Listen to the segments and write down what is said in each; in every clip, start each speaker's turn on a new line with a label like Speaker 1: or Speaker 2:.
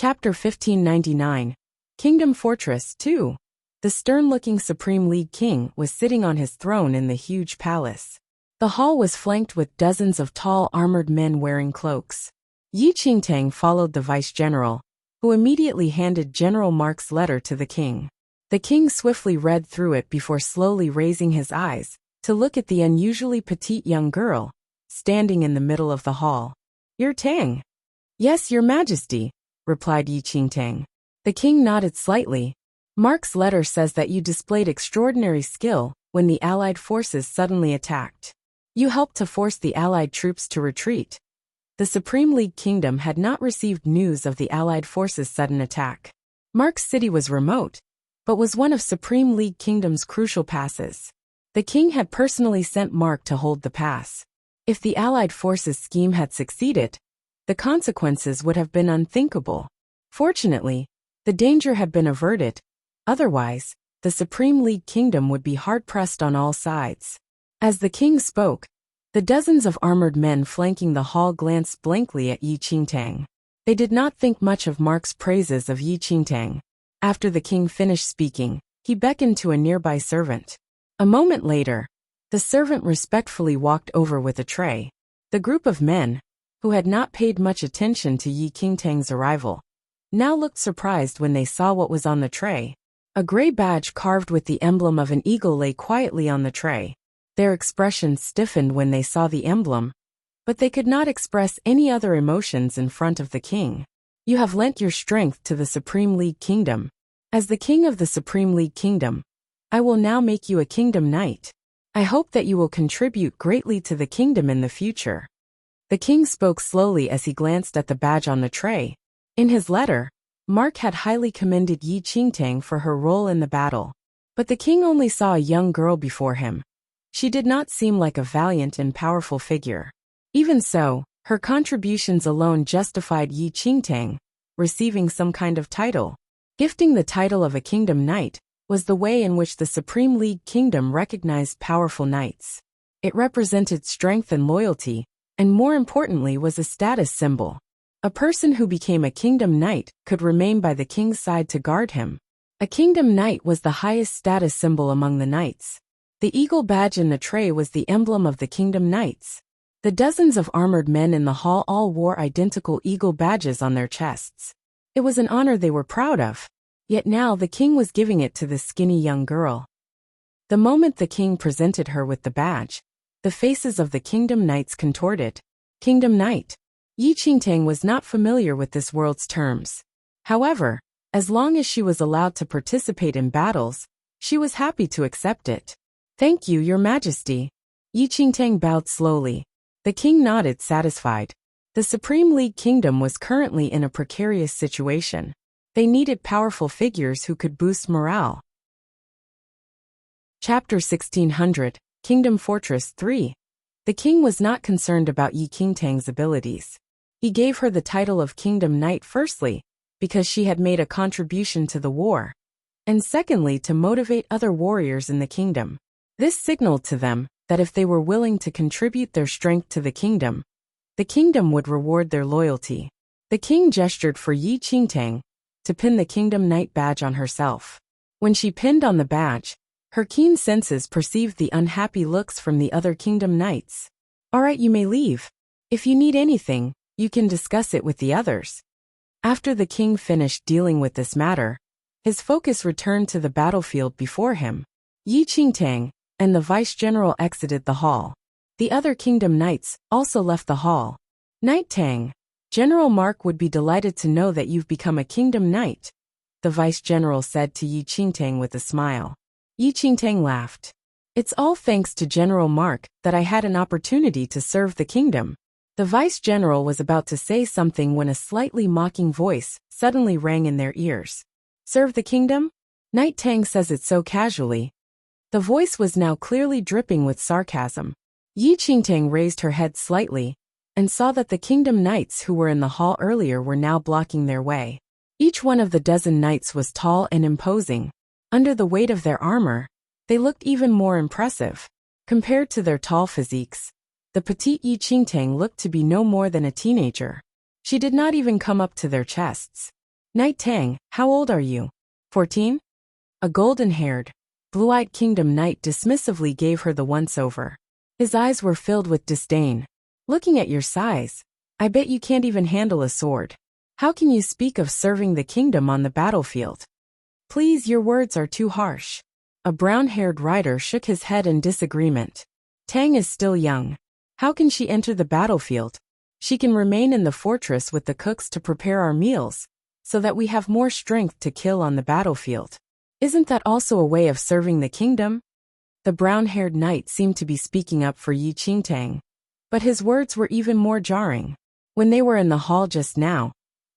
Speaker 1: Chapter 1599. Kingdom Fortress 2. The stern-looking Supreme League King was sitting on his throne in the huge palace. The hall was flanked with dozens of tall armored men wearing cloaks. Yi Qingtang followed the vice-general, who immediately handed General Mark's letter to the king. The king swiftly read through it before slowly raising his eyes to look at the unusually petite young girl, standing in the middle of the hall. "Your Tang?" "Yes, your majesty," replied Yi Qingtang. The king nodded slightly. "Mark's letter says that you displayed extraordinary skill when the Allied forces suddenly attacked. You helped to force the Allied troops to retreat." The Supreme League Kingdom had not received news of the Allied forces' sudden attack. Mark's city was remote, but was one of Supreme League Kingdom's crucial passes. The king had personally sent Mark to hold the pass. If the Allied forces' scheme had succeeded, the consequences would have been unthinkable. Fortunately, the danger had been averted. Otherwise, the Supreme League Kingdom would be hard-pressed on all sides. As the king spoke, the dozens of armored men flanking the hall glanced blankly at Yi Qingtang. They did not think much of Mark's praises of Yi Qingtang. After the king finished speaking, he beckoned to a nearby servant. A moment later, the servant respectfully walked over with a tray. The group of men, who had not paid much attention to Yi Qingtang's arrival, now looked surprised when they saw what was on the tray. A gray badge carved with the emblem of an eagle lay quietly on the tray. Their expressions stiffened when they saw the emblem, but they could not express any other emotions in front of the king. "You have lent your strength to the Supreme League Kingdom. As the king of the Supreme League Kingdom, I will now make you a kingdom knight. I hope that you will contribute greatly to the kingdom in the future." The king spoke slowly as he glanced at the badge on the tray. In his letter, Mark had highly commended Yi Qingtang for her role in the battle. But the king only saw a young girl before him. She did not seem like a valiant and powerful figure. Even so, her contributions alone justified Yi Qingtang receiving some kind of title. Gifting the title of a kingdom knight was the way in which the Supreme League Kingdom recognized powerful knights. It represented strength and loyalty, and more importantly was a status symbol. A person who became a kingdom knight could remain by the king's side to guard him. A kingdom knight was the highest status symbol among the knights. The eagle badge in the tray was the emblem of the kingdom knights. The dozens of armored men in the hall all wore identical eagle badges on their chests. It was an honor they were proud of. Yet now the king was giving it to this skinny young girl. The moment the king presented her with the badge, the faces of the kingdom knights contorted. Kingdom knight. Yi Qingtang was not familiar with this world's terms. However, as long as she was allowed to participate in battles, she was happy to accept it. "Thank you, your majesty." Yi Qingtang bowed slowly. The king nodded, satisfied. The Supreme League Kingdom was currently in a precarious situation. They needed powerful figures who could boost morale. Chapter 1600. Kingdom Fortress 3. The king was not concerned about Yi Qingtang's abilities. He gave her the title of Kingdom Knight firstly, because she had made a contribution to the war, and secondly to motivate other warriors in the kingdom. This signaled to them that if they were willing to contribute their strength to the kingdom would reward their loyalty. The king gestured for Yi Qingtang to pin the Kingdom Knight badge on herself. When she pinned on the badge, her keen senses perceived the unhappy looks from the other Kingdom Knights. "All right, you may leave. If you need anything, you can discuss it with the others." After the king finished dealing with this matter, his focus returned to the battlefield before him. Yi Qingtang and the vice-general exited the hall. The other Kingdom Knights also left the hall. "Knight Tang, General Mark would be delighted to know that you've become a Kingdom Knight," the vice-general said to Yi Qingtang with a smile. Yi Qingtang laughed. "It's all thanks to General Mark that I had an opportunity to serve the kingdom." The vice-general was about to say something when a slightly mocking voice suddenly rang in their ears. "Serve the kingdom? Knight Tang says it so casually." The voice was now clearly dripping with sarcasm. Yi Qingtang raised her head slightly and saw that the Kingdom Knights who were in the hall earlier were now blocking their way. Each one of the dozen knights was tall and imposing. Under the weight of their armor, they looked even more impressive. Compared to their tall physiques, the petite Yi Qingtang looked to be no more than a teenager. She did not even come up to their chests. Knight Tang, how old are you? 14? A golden-haired, blue-eyed kingdom knight dismissively gave her the once-over. His eyes were filled with disdain. Looking at your size, I bet you can't even handle a sword. How can you speak of serving the kingdom on the battlefield? Please, your words are too harsh. A brown-haired rider shook his head in disagreement. Tang is still young. How can she enter the battlefield? She can remain in the fortress with the cooks to prepare our meals, so that we have more strength to kill on the battlefield. Isn't that also a way of serving the kingdom? The brown-haired knight seemed to be speaking up for Yi Qingtang, but his words were even more jarring. When they were in the hall just now,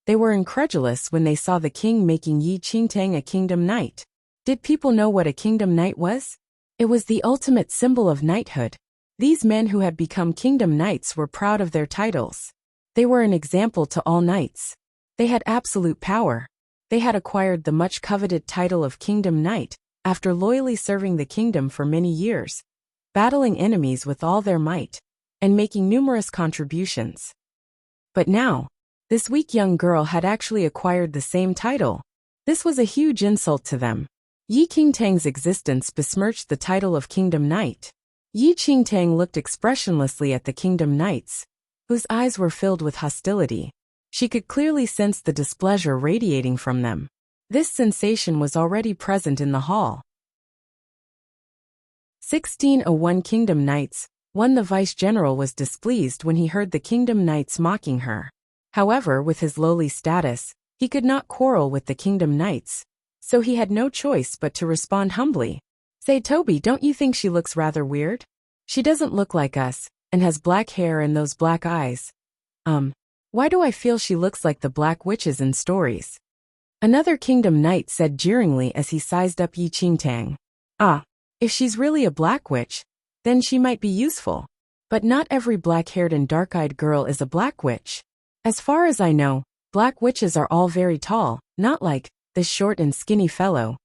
Speaker 1: they were incredulous when they saw the king making Yi Qingtang a kingdom knight. Did people know what a kingdom knight was? It was the ultimate symbol of knighthood. These men who had become kingdom knights were proud of their titles. They were an example to all knights. They had absolute power. They had acquired the much-coveted title of kingdom knight after loyally serving the kingdom for many years, battling enemies with all their might, and making numerous contributions. But now, this weak young girl had actually acquired the same title. This was a huge insult to them. Yi Qingtang's existence besmirched the title of kingdom knight. Yi Qingtang looked expressionlessly at the kingdom knights, whose eyes were filled with hostility. She could clearly sense the displeasure radiating from them. This sensation was already present in the hall. 1601 Kingdom Knights. 1. The vice-general was displeased when he heard the kingdom knights mocking her. However, with his lowly status, he could not quarrel with the kingdom knights, so he had no choice but to respond humbly. Say, Toby, don't you think she looks rather weird? She doesn't look like us, and has black hair and those black eyes. Why do I feel she looks like the black witches in stories? Another kingdom knight said jeeringly as he sized up Yi Qingtang. If she's really a black witch, then she might be useful. But not every black-haired and dark-eyed girl is a black witch. As far as I know, black witches are all very tall, not like this short and skinny fellow,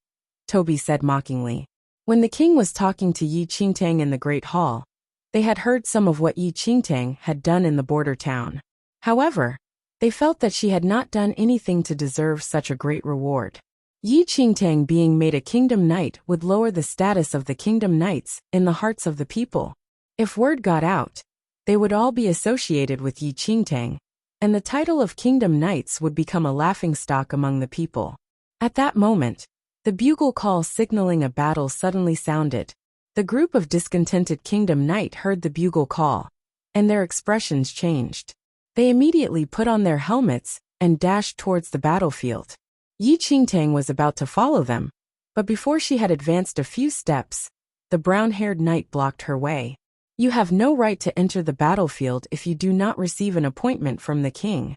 Speaker 1: Toby said mockingly. When the king was talking to Yi Qingtang in the Great Hall, they had heard some of what Yi Qingtang had done in the border town. However, they felt that she had not done anything to deserve such a great reward. Yi Qingtang being made a kingdom knight would lower the status of the kingdom knights in the hearts of the people. If word got out, they would all be associated with Yi Qingtang, and the title of kingdom knights would become a laughingstock among the people. At that moment, the bugle call signaling a battle suddenly sounded. The group of discontented kingdom knight heard the bugle call, and their expressions changed. They immediately put on their helmets and dashed towards the battlefield. Yi Qingtang was about to follow them, but before she had advanced a few steps, the brown-haired knight blocked her way. You have no right to enter the battlefield if you do not receive an appointment from the king.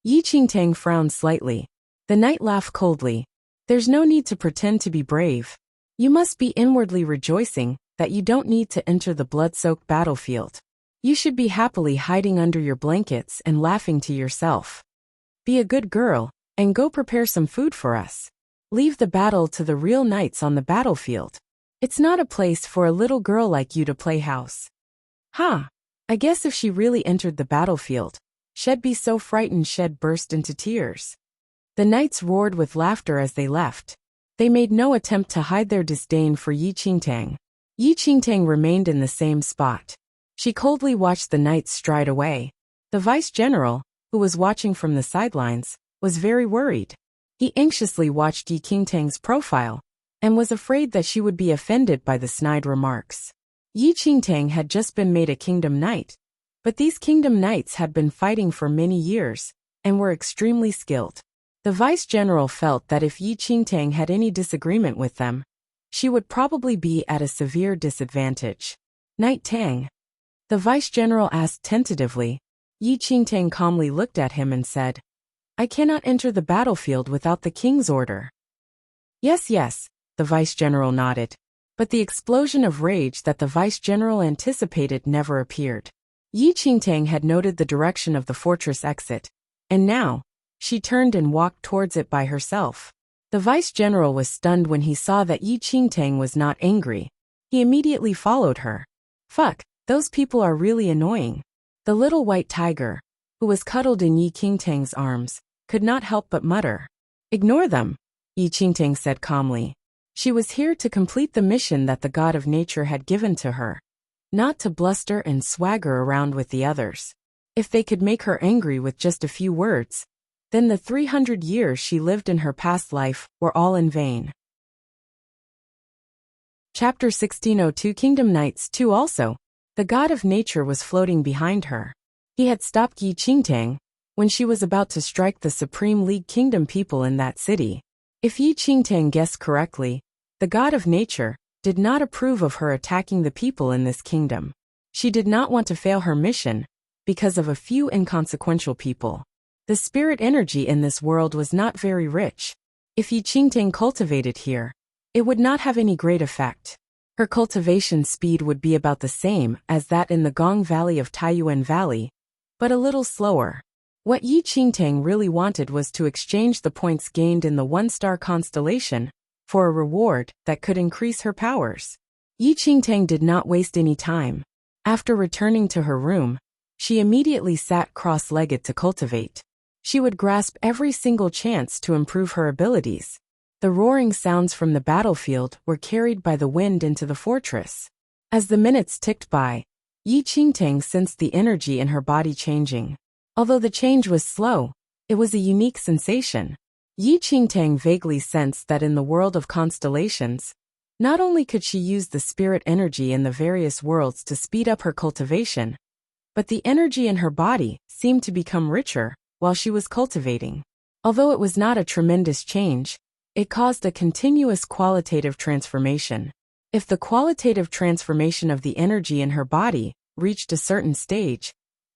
Speaker 1: Yi Qingtang frowned slightly. The knight laughed coldly. There's no need to pretend to be brave. You must be inwardly rejoicing that you don't need to enter the blood-soaked battlefield. You should be happily hiding under your blankets and laughing to yourself. Be a good girl, and go prepare some food for us. Leave the battle to the real knights on the battlefield. It's not a place for a little girl like you to play house. I guess if she really entered the battlefield, she'd be so frightened she'd burst into tears. The knights roared with laughter as they left. They made no attempt to hide their disdain for Yi Qingtang. Yi Qingtang remained in the same spot. She coldly watched the knights stride away. The vice-general, who was watching from the sidelines, was very worried. He anxiously watched Yi Qingtang's profile, and was afraid that she would be offended by the snide remarks. Yi Qingtang had just been made a kingdom knight, but these kingdom knights had been fighting for many years, and were extremely skilled. The vice-general felt that if Yi Qingtang had any disagreement with them, she would probably be at a severe disadvantage. Knight Tang? The vice-general asked tentatively. Yi Qingtang calmly looked at him and said, I cannot enter the battlefield without the king's order. Yes, the vice-general nodded. But the explosion of rage that the vice-general anticipated never appeared. Yi Qingtang had noted the direction of the fortress exit, and now, she turned and walked towards it by herself. The vice-general was stunned when he saw that Yi Qingtang was not angry. He immediately followed her. Fuck, those people are really annoying. The little white tiger, who was cuddled in Yi Qingtang's arms, could not help but mutter. Ignore them, Yi Qingtang said calmly. She was here to complete the mission that the god of nature had given to her, not to bluster and swagger around with the others. If they could make her angry with just a few words, then the 300 years she lived in her past life were all in vain. Chapter 1602 Kingdom Knights 2 Also, the god of nature was floating behind her. He had stopped Yi Qingtang when she was about to strike the Supreme League Kingdom people in that city. If Yi Qingtang guessed correctly, the god of nature did not approve of her attacking the people in this kingdom. She did not want to fail her mission because of a few inconsequential people. The spirit energy in this world was not very rich. If Yi Qingtang cultivated here, it would not have any great effect. Her cultivation speed would be about the same as that in the Gong Valley of Taiyuan Valley, but a little slower. What Yi Qingtang really wanted was to exchange the points gained in the one-star constellation for a reward that could increase her powers. Yi Qingtang did not waste any time. After returning to her room, she immediately sat cross-legged to cultivate. She would grasp every single chance to improve her abilities. The roaring sounds from the battlefield were carried by the wind into the fortress. As the minutes ticked by, Yi Qingtang sensed the energy in her body changing. Although the change was slow, it was a unique sensation. Yi Qingtang vaguely sensed that in the world of constellations, not only could she use the spirit energy in the various worlds to speed up her cultivation, but the energy in her body seemed to become richer while she was cultivating. Although it was not a tremendous change, it caused a continuous qualitative transformation. If the qualitative transformation of the energy in her body reached a certain stage,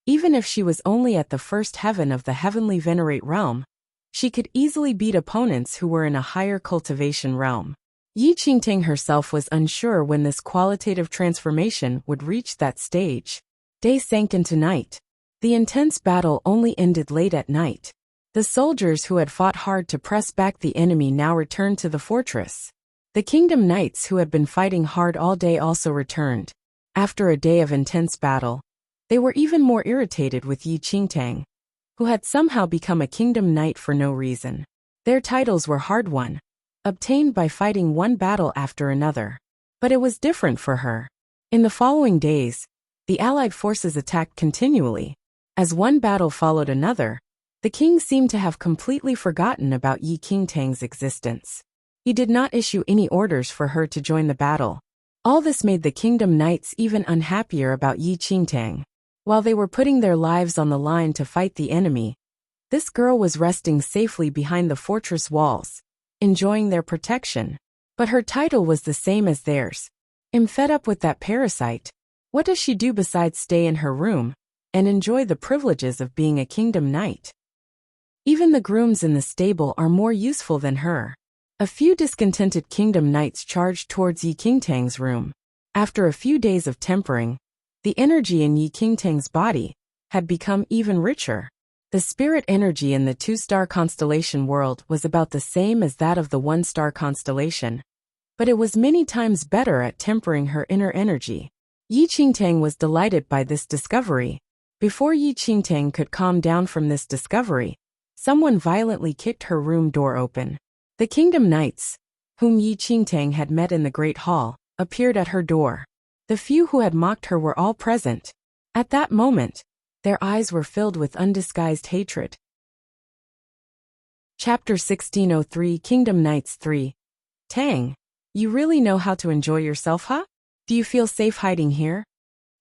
Speaker 1: even if she was only at the first heaven of the heavenly venerate realm, she could easily beat opponents who were in a higher cultivation realm. Yi Qingtang herself was unsure when this qualitative transformation would reach that stage. Day sank into night. The intense battle only ended late at night. The soldiers who had fought hard to press back the enemy now returned to the fortress. The Kingdom Knights who had been fighting hard all day also returned. After a day of intense battle, they were even more irritated with Yi Qingtang, who had somehow become a Kingdom Knight for no reason. Their titles were hard-won, obtained by fighting one battle after another. But it was different for her. In the following days, the allied forces attacked continually. As one battle followed another, the king seemed to have completely forgotten about Yi Qingtang's existence. He did not issue any orders for her to join the battle. All this made the Kingdom Knights even unhappier about Yi Qingtang. While they were putting their lives on the line to fight the enemy, this girl was resting safely behind the fortress walls, enjoying their protection. But her title was the same as theirs. I'm fed up with that parasite. What does she do besides stay in her room and enjoy the privileges of being a Kingdom Knight? Even the grooms in the stable are more useful than her. A few discontented Kingdom Knights charged towards Yi Qingtang's room. After a few days of tempering, the energy in Yi Qingtang's body had become even richer. The spirit energy in the two-star constellation world was about the same as that of the one-star constellation, but it was many times better at tempering her inner energy. Yi Qingtang was delighted by this discovery. Before Yi Qingtang could calm down from this discovery, someone violently kicked her room door open. The Kingdom Knights, whom Yi Qingtang had met in the Great Hall, appeared at her door. The few who had mocked her were all present. At that moment, their eyes were filled with undisguised hatred. Chapter 1603 Kingdom Knights 3. Tang, you really know how to enjoy yourself, huh? Do you feel safe hiding here?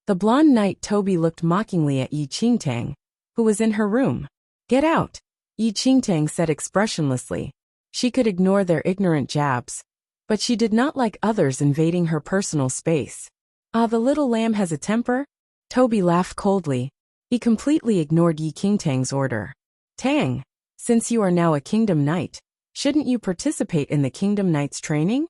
Speaker 1: The blonde knight Toby looked mockingly at Yi Qingtang, who was in her room. Get out, Yi Qingtang said expressionlessly. She could ignore their ignorant jabs, but she did not like others invading her personal space. Ah, the little lamb has a temper? Toby laughed coldly. He completely ignored Yi Qingtang's order. Tang, since you are now a Kingdom Knight, shouldn't you participate in the Kingdom Knight's training?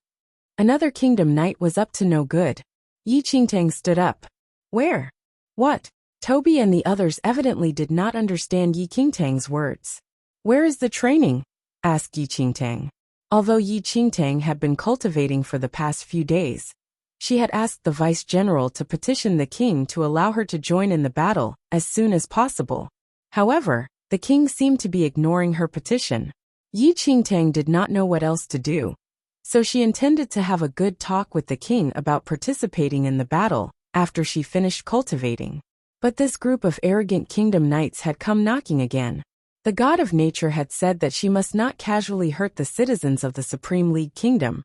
Speaker 1: Another Kingdom Knight was up to no good. Yi Qingtang stood up. Where? What? Toby and the others evidently did not understand Yi Qingtang's words. Where is the training? Asked Yi Qingtang. Although Yi Qingtang had been cultivating for the past few days, she had asked the Vice General to petition the king to allow her to join in the battle as soon as possible. However, the king seemed to be ignoring her petition. Yi Qingtang did not know what else to do, so she intended to have a good talk with the king about participating in the battle after she finished cultivating. But this group of arrogant kingdom knights had come knocking again. The god of nature had said that she must not casually hurt the citizens of the Supreme League Kingdom,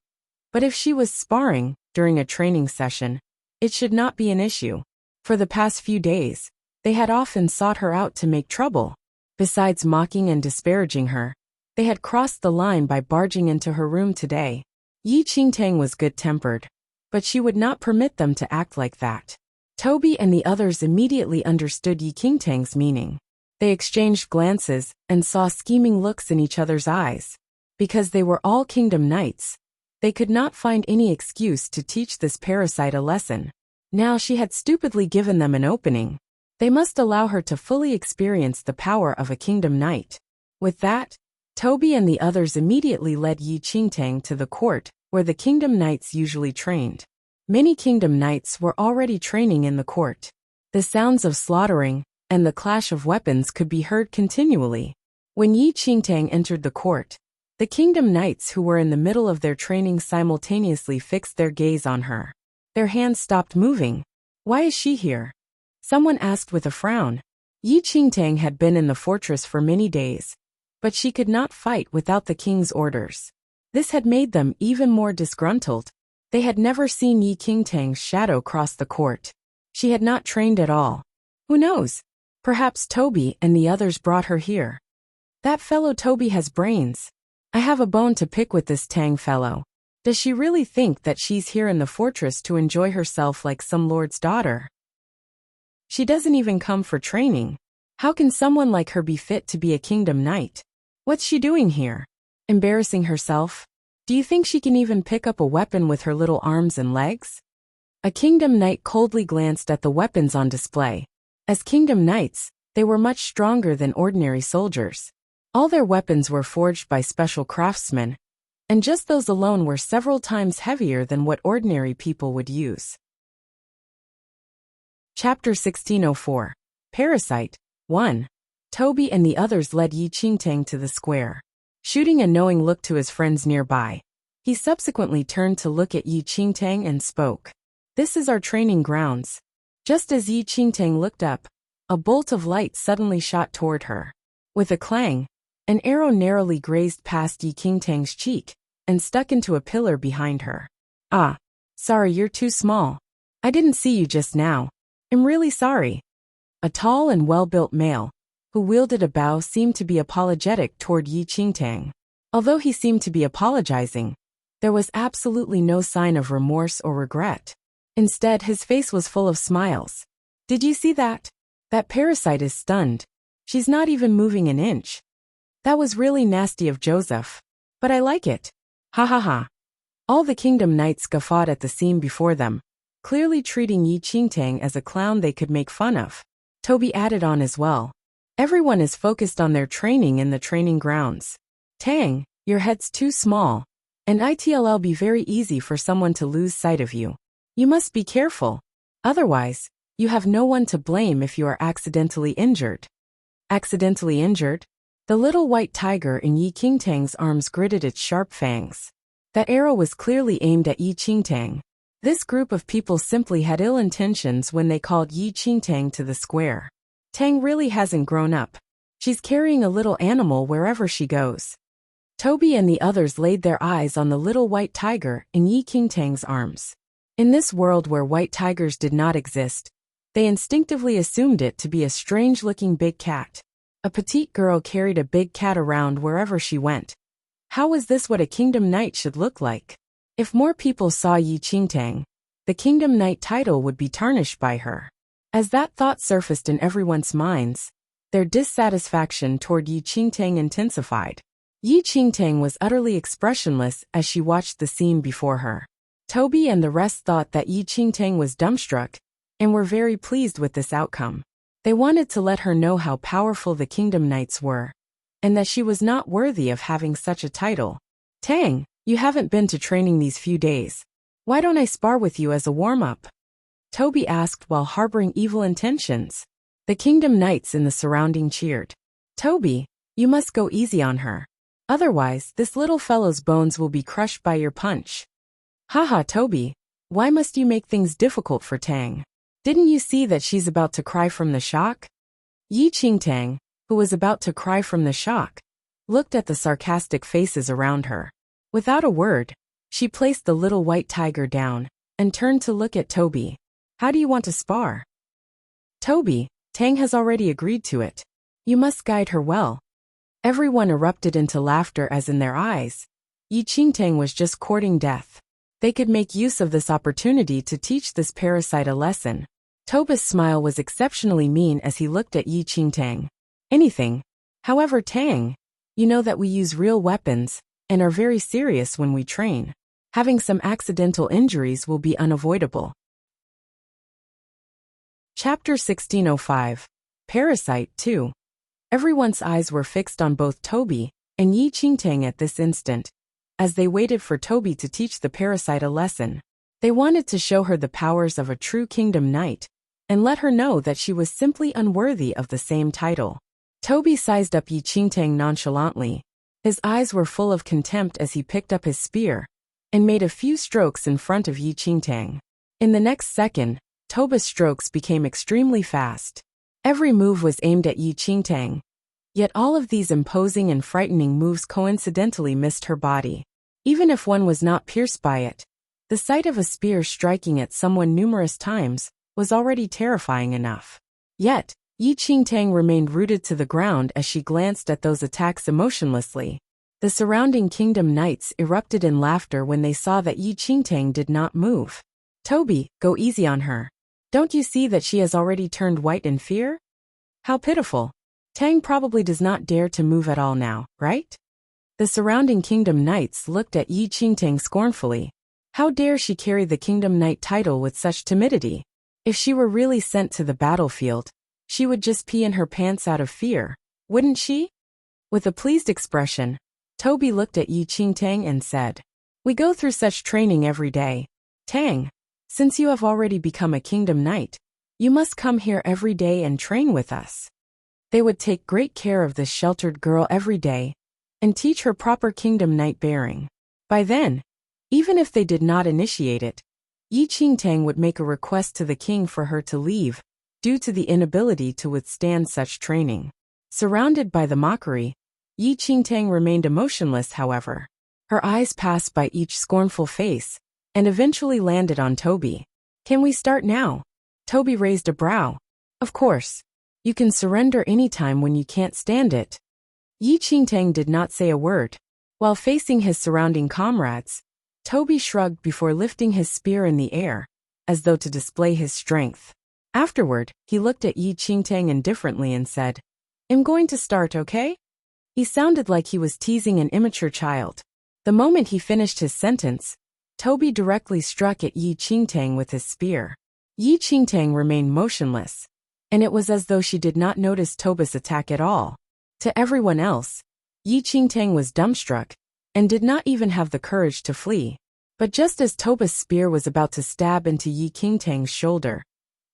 Speaker 1: but if she was sparring during a training session, it should not be an issue. For the past few days, they had often sought her out to make trouble. Besides mocking and disparaging her, they had crossed the line by barging into her room today. Yi Qingtang was good-tempered, but she would not permit them to act like that. Toby and the others immediately understood Yi Qingtang's meaning. They exchanged glances and saw scheming looks in each other's eyes. Because they were all kingdom knights, they could not find any excuse to teach this parasite a lesson. Now she had stupidly given them an opening. They must allow her to fully experience the power of a kingdom knight. With that, Toby and the others immediately led Yi Qingtang to the court where the kingdom knights usually trained. Many kingdom knights were already training in the court. The sounds of slaughtering and the clash of weapons could be heard continually. When Yi Qingtang entered the court, the kingdom knights who were in the middle of their training simultaneously fixed their gaze on her. Their hands stopped moving. "Why is she here?" someone asked with a frown. Yi Qingtang had been in the fortress for many days, but she could not fight without the king's orders. This had made them even more disgruntled. They had never seen Yi Qingtang's shadow cross the court. She had not trained at all. Who knows? Perhaps Toby and the others brought her here. That fellow Toby has brains. I have a bone to pick with this Tang fellow. Does she really think that she's here in the fortress to enjoy herself like some lord's daughter? She doesn't even come for training. How can someone like her be fit to be a kingdom knight? What's she doing here? Embarrassing herself? Do you think she can even pick up a weapon with her little arms and legs? A kingdom knight coldly glanced at the weapons on display. As kingdom knights, they were much stronger than ordinary soldiers. All their weapons were forged by special craftsmen, and just those alone were several times heavier than what ordinary people would use. Chapter 1604. Parasite 1. Toby and the others led Yi Qingtang to the square. Shooting a knowing look to his friends nearby, he subsequently turned to look at Yi Qingtang and spoke. "This is our training grounds." Just as Yi Qingtang looked up, a bolt of light suddenly shot toward her. With a clang, an arrow narrowly grazed past Yi Qingtang's cheek and stuck into a pillar behind her. "Ah, sorry, you're too small. I didn't see you just now. I'm really sorry." A tall and well-built male, who wielded a bow, seemed to be apologetic toward Yi Qingtang. Although he seemed to be apologizing, there was absolutely no sign of remorse or regret. Instead, his face was full of smiles. "Did you see that? That parasite is stunned. She's not even moving an inch. That was really nasty of Joseph. But I like it. Ha ha ha." All the kingdom knights guffawed at the scene before them, clearly treating Yi Qingtang as a clown they could make fun of. Toby added on as well. "Everyone is focused on their training in the training grounds. Tang, your head's too small, and it'll be very easy for someone to lose sight of you. You must be careful. Otherwise, you have no one to blame if you are accidentally injured." Accidentally injured? The little white tiger in Yi Qingtang's arms gritted its sharp fangs. That arrow was clearly aimed at Yi Qingtang. This group of people simply had ill intentions when they called Yi Qingtang to the square. Tang really hasn't grown up. She's carrying a little animal wherever she goes. Toby and the others laid their eyes on the little white tiger in Yi Qingtang's arms. In this world where white tigers did not exist, they instinctively assumed it to be a strange-looking big cat. A petite girl carried a big cat around wherever she went. How was this what a kingdom knight should look like? If more people saw Yi Qingtang, the kingdom knight title would be tarnished by her. As that thought surfaced in everyone's minds, their dissatisfaction toward Yi Qingtang intensified. Yi Qingtang was utterly expressionless as she watched the scene before her. Toby and the rest thought that Yi Qingtang was dumbstruck and were very pleased with this outcome. They wanted to let her know how powerful the kingdom knights were, and that she was not worthy of having such a title. "Tang, you haven't been to training these few days. Why don't I spar with you as a warm-up?" Toby asked while harboring evil intentions. The kingdom knights in the surrounding cheered. "Toby, you must go easy on her. Otherwise, this little fellow's bones will be crushed by your punch. Haha, Toby. Why must you make things difficult for Tang? Didn't you see that she's about to cry from the shock? Yi Qingtang, who was about to cry from the shock, looked at the sarcastic faces around her. Without a word, she placed the little white tiger down and turned to look at Toby. How do you want to spar? Toby, Tang has already agreed to it. You must guide her well. Everyone erupted into laughter as in their eyes. Yi Qingtang was just courting death. They could make use of this opportunity to teach this parasite a lesson. Toba's smile was exceptionally mean as he looked at Yi Qingtang. Anything. However, Tang, you know that we use real weapons and are very serious when we train. Having some accidental injuries will be unavoidable. Chapter 1605. Parasite 2. Everyone's eyes were fixed on both Toby and Yi Qingtang at this instant, as they waited for Toby to teach the parasite a lesson. They wanted to show her the powers of a true kingdom knight, and let her know that she was simply unworthy of the same title. Toby sized up Yi Qingtang nonchalantly. His eyes were full of contempt as he picked up his spear and made a few strokes in front of Yi Qingtang. In the next second, Toba's strokes became extremely fast. Every move was aimed at Yi Qingtang. Yet all of these imposing and frightening moves coincidentally missed her body. Even if one was not pierced by it, the sight of a spear striking at someone numerous times was already terrifying enough. Yet, Yi Qingtang remained rooted to the ground as she glanced at those attacks emotionlessly. The surrounding kingdom knights erupted in laughter when they saw that Yi Qingtang did not move. Toby, go easy on her. Don't you see that she has already turned white in fear? How pitiful. Tang probably does not dare to move at all now, right? The surrounding kingdom knights looked at Yi Qingtang scornfully. How dare she carry the kingdom knight title with such timidity? If she were really sent to the battlefield, she would just pee in her pants out of fear, wouldn't she? With a pleased expression, Toby looked at Yi Qingtang and said, We go through such training every day. Tang, since you have already become a kingdom knight, you must come here every day and train with us. They would take great care of this sheltered girl every day and teach her proper kingdom knight bearing. By then, even if they did not initiate it, Yi Qingtang would make a request to the king for her to leave, due to the inability to withstand such training. Surrounded by the mockery, Yi Qingtang remained emotionless, however. Her eyes passed by each scornful face and eventually landed on Toby. Can we start now? Toby raised a brow. Of course. You can surrender anytime when you can't stand it. Yi Qingtang did not say a word. While facing his surrounding comrades, Toby shrugged before lifting his spear in the air, as though to display his strength. Afterward, he looked at Yi Qingtang indifferently and said, I'm going to start, okay? He sounded like he was teasing an immature child. The moment he finished his sentence, Toby directly struck at Yi Qingtang with his spear. Yi Qingtang remained motionless, and it was as though she did not notice Toba's attack at all. To everyone else, Yi Qingtang was dumbstruck and did not even have the courage to flee. But just as Toba's spear was about to stab into Yi Qingtang's shoulder,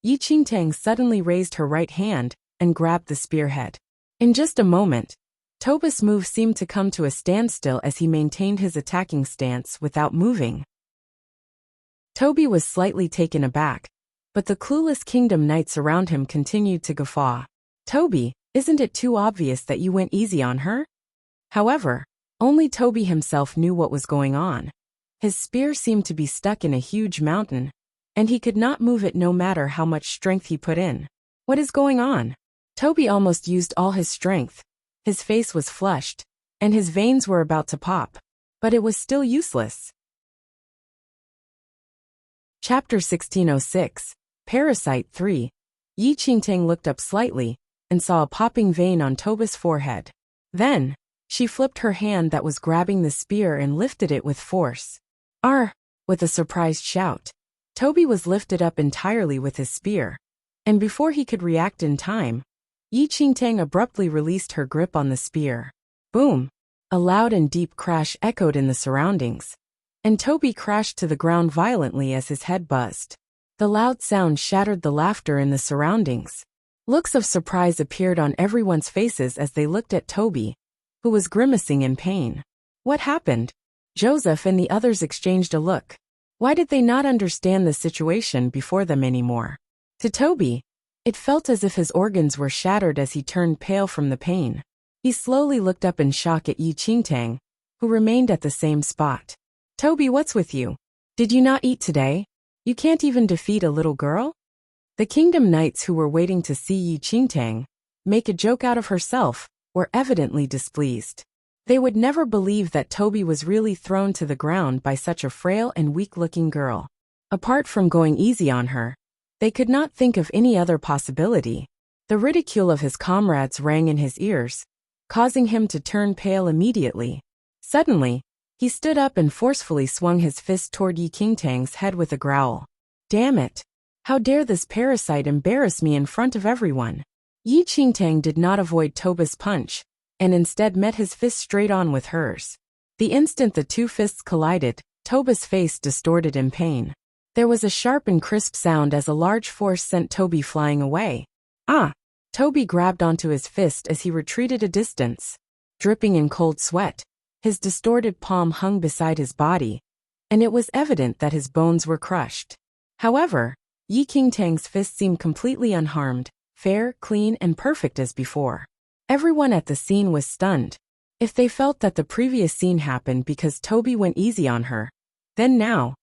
Speaker 1: Yi Qingtang suddenly raised her right hand and grabbed the spearhead. In just a moment, Toba's move seemed to come to a standstill as he maintained his attacking stance without moving. Toby was slightly taken aback, but the clueless kingdom knights around him continued to guffaw. Toby, isn't it too obvious that you went easy on her? However, only Toby himself knew what was going on. His spear seemed to be stuck in a huge mountain, and he could not move it no matter how much strength he put in. What is going on? Toby almost used all his strength. His face was flushed, and his veins were about to pop, but it was still useless. Chapter 1606. Parasite 3. Yi Qingtang looked up slightly and saw a popping vein on Toba's forehead. Then, she flipped her hand that was grabbing the spear and lifted it with force. Arr! With a surprised shout, Toby was lifted up entirely with his spear, and before he could react in time, Yi Qingtang abruptly released her grip on the spear. Boom! A loud and deep crash echoed in the surroundings, and Toby crashed to the ground violently as his head buzzed. The loud sound shattered the laughter in the surroundings. Looks of surprise appeared on everyone's faces as they looked at Toby, who was grimacing in pain. What happened? Joseph and the others exchanged a look. Why did they not understand the situation before them anymore? To Toby, it felt as if his organs were shattered as he turned pale from the pain. He slowly looked up in shock at Yi Qingtang, who remained at the same spot. Toby, what's with you? Did you not eat today? You can't even defeat a little girl? The kingdom knights who were waiting to see Yi Qingtang make a joke out of herself were evidently displeased. They would never believe that Toby was really thrown to the ground by such a frail and weak-looking girl. Apart from going easy on her, they could not think of any other possibility. The ridicule of his comrades rang in his ears, causing him to turn pale immediately. Suddenly, he stood up and forcefully swung his fist toward Yi Qingtang's head with a growl. Damn it! How dare this parasite embarrass me in front of everyone? Yi Qingtang did not avoid Toba's punch, and instead met his fist straight on with hers. The instant the two fists collided, Toba's face distorted in pain. There was a sharp and crisp sound as a large force sent Toby flying away. Ah! Toby grabbed onto his fist as he retreated a distance. Dripping in cold sweat, his distorted palm hung beside his body, and it was evident that his bones were crushed. However, Yi Qingtang's fist seemed completely unharmed, fair, clean, and perfect as before. Everyone at the scene was stunned. If they felt that the previous scene happened because Toby went easy on her, then now,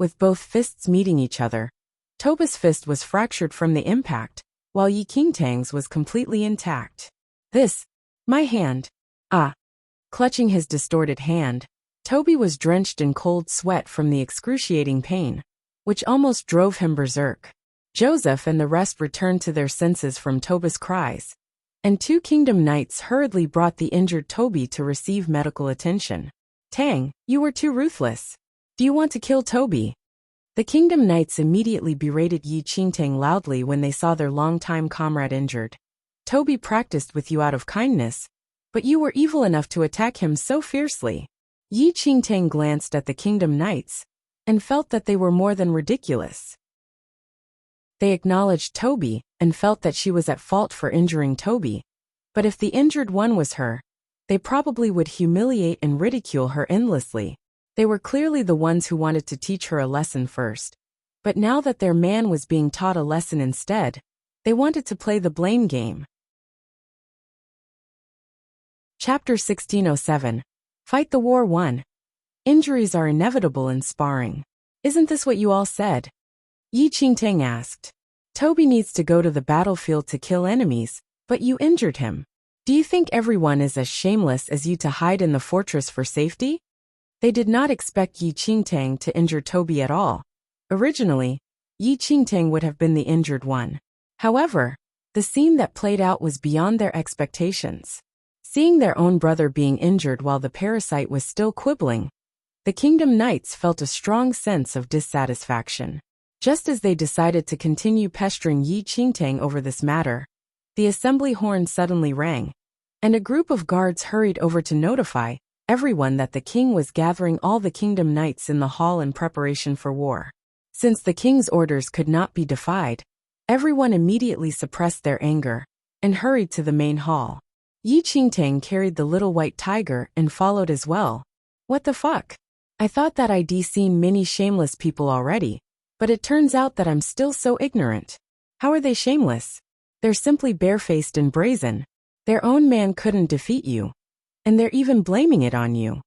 Speaker 1: with both fists meeting each other, Toba's fist was fractured from the impact, while Yi Qingtang's was completely intact. This, my hand. Ah. Clutching his distorted hand, Toby was drenched in cold sweat from the excruciating pain, which almost drove him berserk. Joseph and the rest returned to their senses from Toba's cries, and two kingdom knights hurriedly brought the injured Toby to receive medical attention. Tang, you were too ruthless. Do you want to kill Toby? The kingdom knights immediately berated Yi Qingtang loudly when they saw their longtime comrade injured. Toby practiced with you out of kindness, but you were evil enough to attack him so fiercely. Yi Qingtang glanced at the kingdom knights and felt that they were more than ridiculous. They acknowledged Toby and felt that she was at fault for injuring Toby, but if the injured one was her, they probably would humiliate and ridicule her endlessly. They were clearly the ones who wanted to teach her a lesson first, but now that their man was being taught a lesson instead, they wanted to play the blame game. Chapter 1607. Fight the War 1. Injuries are inevitable in sparring. Isn't this what you all said? Yi Qingtang asked. Toby needs to go to the battlefield to kill enemies, but you injured him. Do you think everyone is as shameless as you to hide in the fortress for safety? They did not expect Yi Qingtang to injure Toby at all. Originally, Yi Qingtang would have been the injured one. However, the scene that played out was beyond their expectations. Seeing their own brother being injured while the parasite was still quibbling, the kingdom knights felt a strong sense of dissatisfaction. Just as they decided to continue pestering Yi Qingtang over this matter, the assembly horn suddenly rang, and a group of guards hurried over to notify everyone that the king was gathering all the kingdom knights in the hall in preparation for war. Since the king's orders could not be defied, everyone immediately suppressed their anger and hurried to the main hall. Yi Qingtang carried the little white tiger and followed as well. What the fuck? I thought that I'd seen many shameless people already, but it turns out that I'm still so ignorant. How are they shameless? They're simply barefaced and brazen. Their own man couldn't defeat you, and they're even blaming it on you.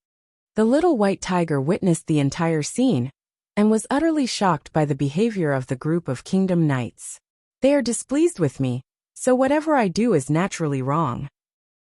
Speaker 1: The little white tiger witnessed the entire scene and was utterly shocked by the behavior of the group of kingdom knights. They are displeased with me, so whatever I do is naturally wrong.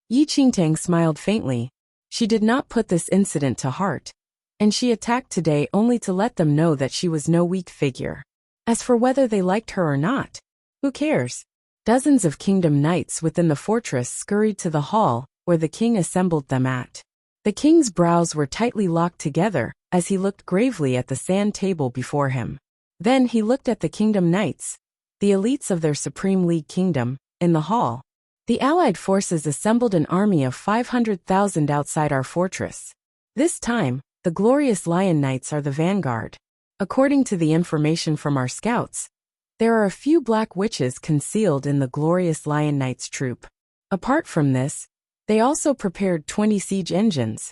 Speaker 1: Yi Qingtang smiled faintly. She did not put this incident to heart, and she attacked today only to let them know that she was no weak figure. As for whether they liked her or not, who cares? Dozens of kingdom knights within the fortress scurried to the hall where the king assembled them at. The king's brows were tightly locked together as he looked gravely at the sand table before him. Then he looked at the kingdom knights, the elites of their Supreme League kingdom, in the hall. The allied forces assembled an army of 500,000 outside our fortress. This time, the glorious Lion Knights are the vanguard. According to the information from our scouts, there are a few black witches concealed in the glorious Lion Knights troop. Apart from this, They also prepared 20 siege engines.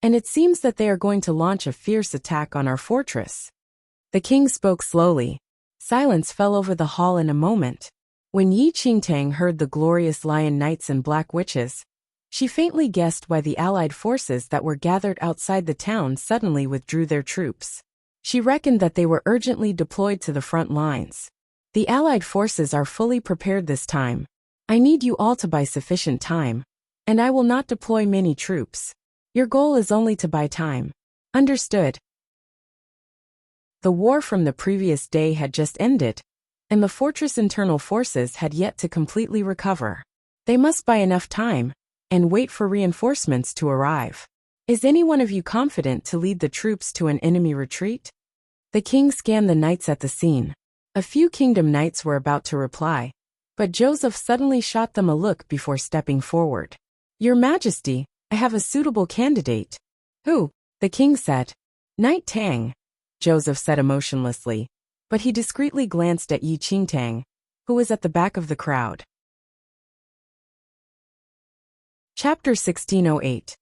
Speaker 1: And it seems that they are going to launch a fierce attack on our fortress. The king spoke slowly. Silence fell over the hall in a moment. When Yi Qingtang heard the glorious lion knights and black witches, she faintly guessed why the allied forces that were gathered outside the town suddenly withdrew their troops. She reckoned that they were urgently deployed to the front lines. The allied forces are fully prepared this time. I need you all to buy sufficient time. And I will not deploy many troops. Your goal is only to buy time. Understood. The war from the previous day had just ended, and the fortress' internal forces had yet to completely recover. They must buy enough time and wait for reinforcements to arrive. Is any one of you confident to lead the troops to an enemy retreat? The king scanned the knights at the scene. A few kingdom knights were about to reply, but Joseph suddenly shot them a look before stepping forward. Your Majesty, I have a suitable candidate. Who? The king said. Knight Tang, Joseph said emotionlessly, but he discreetly glanced at Yi Qingtang, who was at the back of the crowd. Chapter 1608.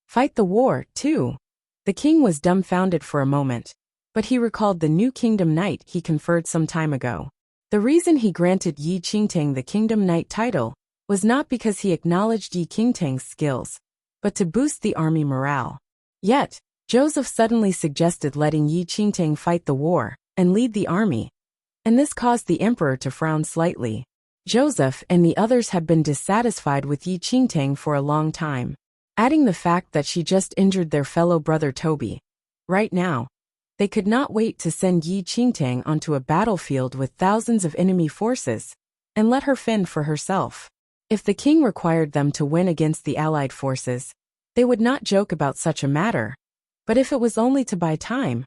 Speaker 1: Fight the War, too. The king was dumbfounded for a moment, but he recalled the new kingdom knight he conferred some time ago. The reason he granted Yi Qingtang the kingdom knight title was not because he acknowledged Yi Qingtang's skills, but to boost the army morale. Yet, Joseph suddenly suggested letting Yi Qingtang fight the war and lead the army, and this caused the emperor to frown slightly. Joseph and the others had been dissatisfied with Yi Qingtang for a long time, adding the fact that she just injured their fellow brother Toby. Right now, they could not wait to send Yi Qingtang onto a battlefield with thousands of enemy forces and let her fend for herself. If the king required them to win against the allied forces, they would not joke about such a matter. But if it was only to buy time,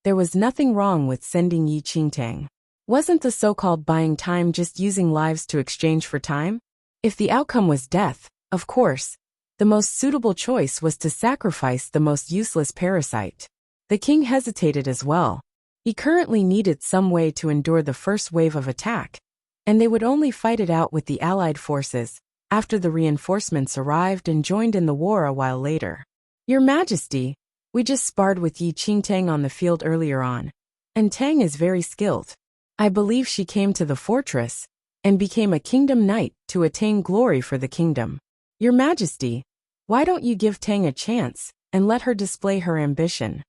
Speaker 1: there was nothing wrong with sending Yi Qingtang. Wasn't the so-called buying time just using lives to exchange for time? If the outcome was death, of course, the most suitable choice was to sacrifice the most useless parasite. The king hesitated as well. He currently needed some way to endure the first wave of attack, and they would only fight it out with the allied forces after the reinforcements arrived and joined in the war a while later. Your Majesty, we just sparred with Yi Qingtang on the field earlier on, and Tang is very skilled. I believe she came to the fortress and became a kingdom knight to attain glory for the kingdom. Your Majesty, why don't you give Tang a chance and let her display her ambition?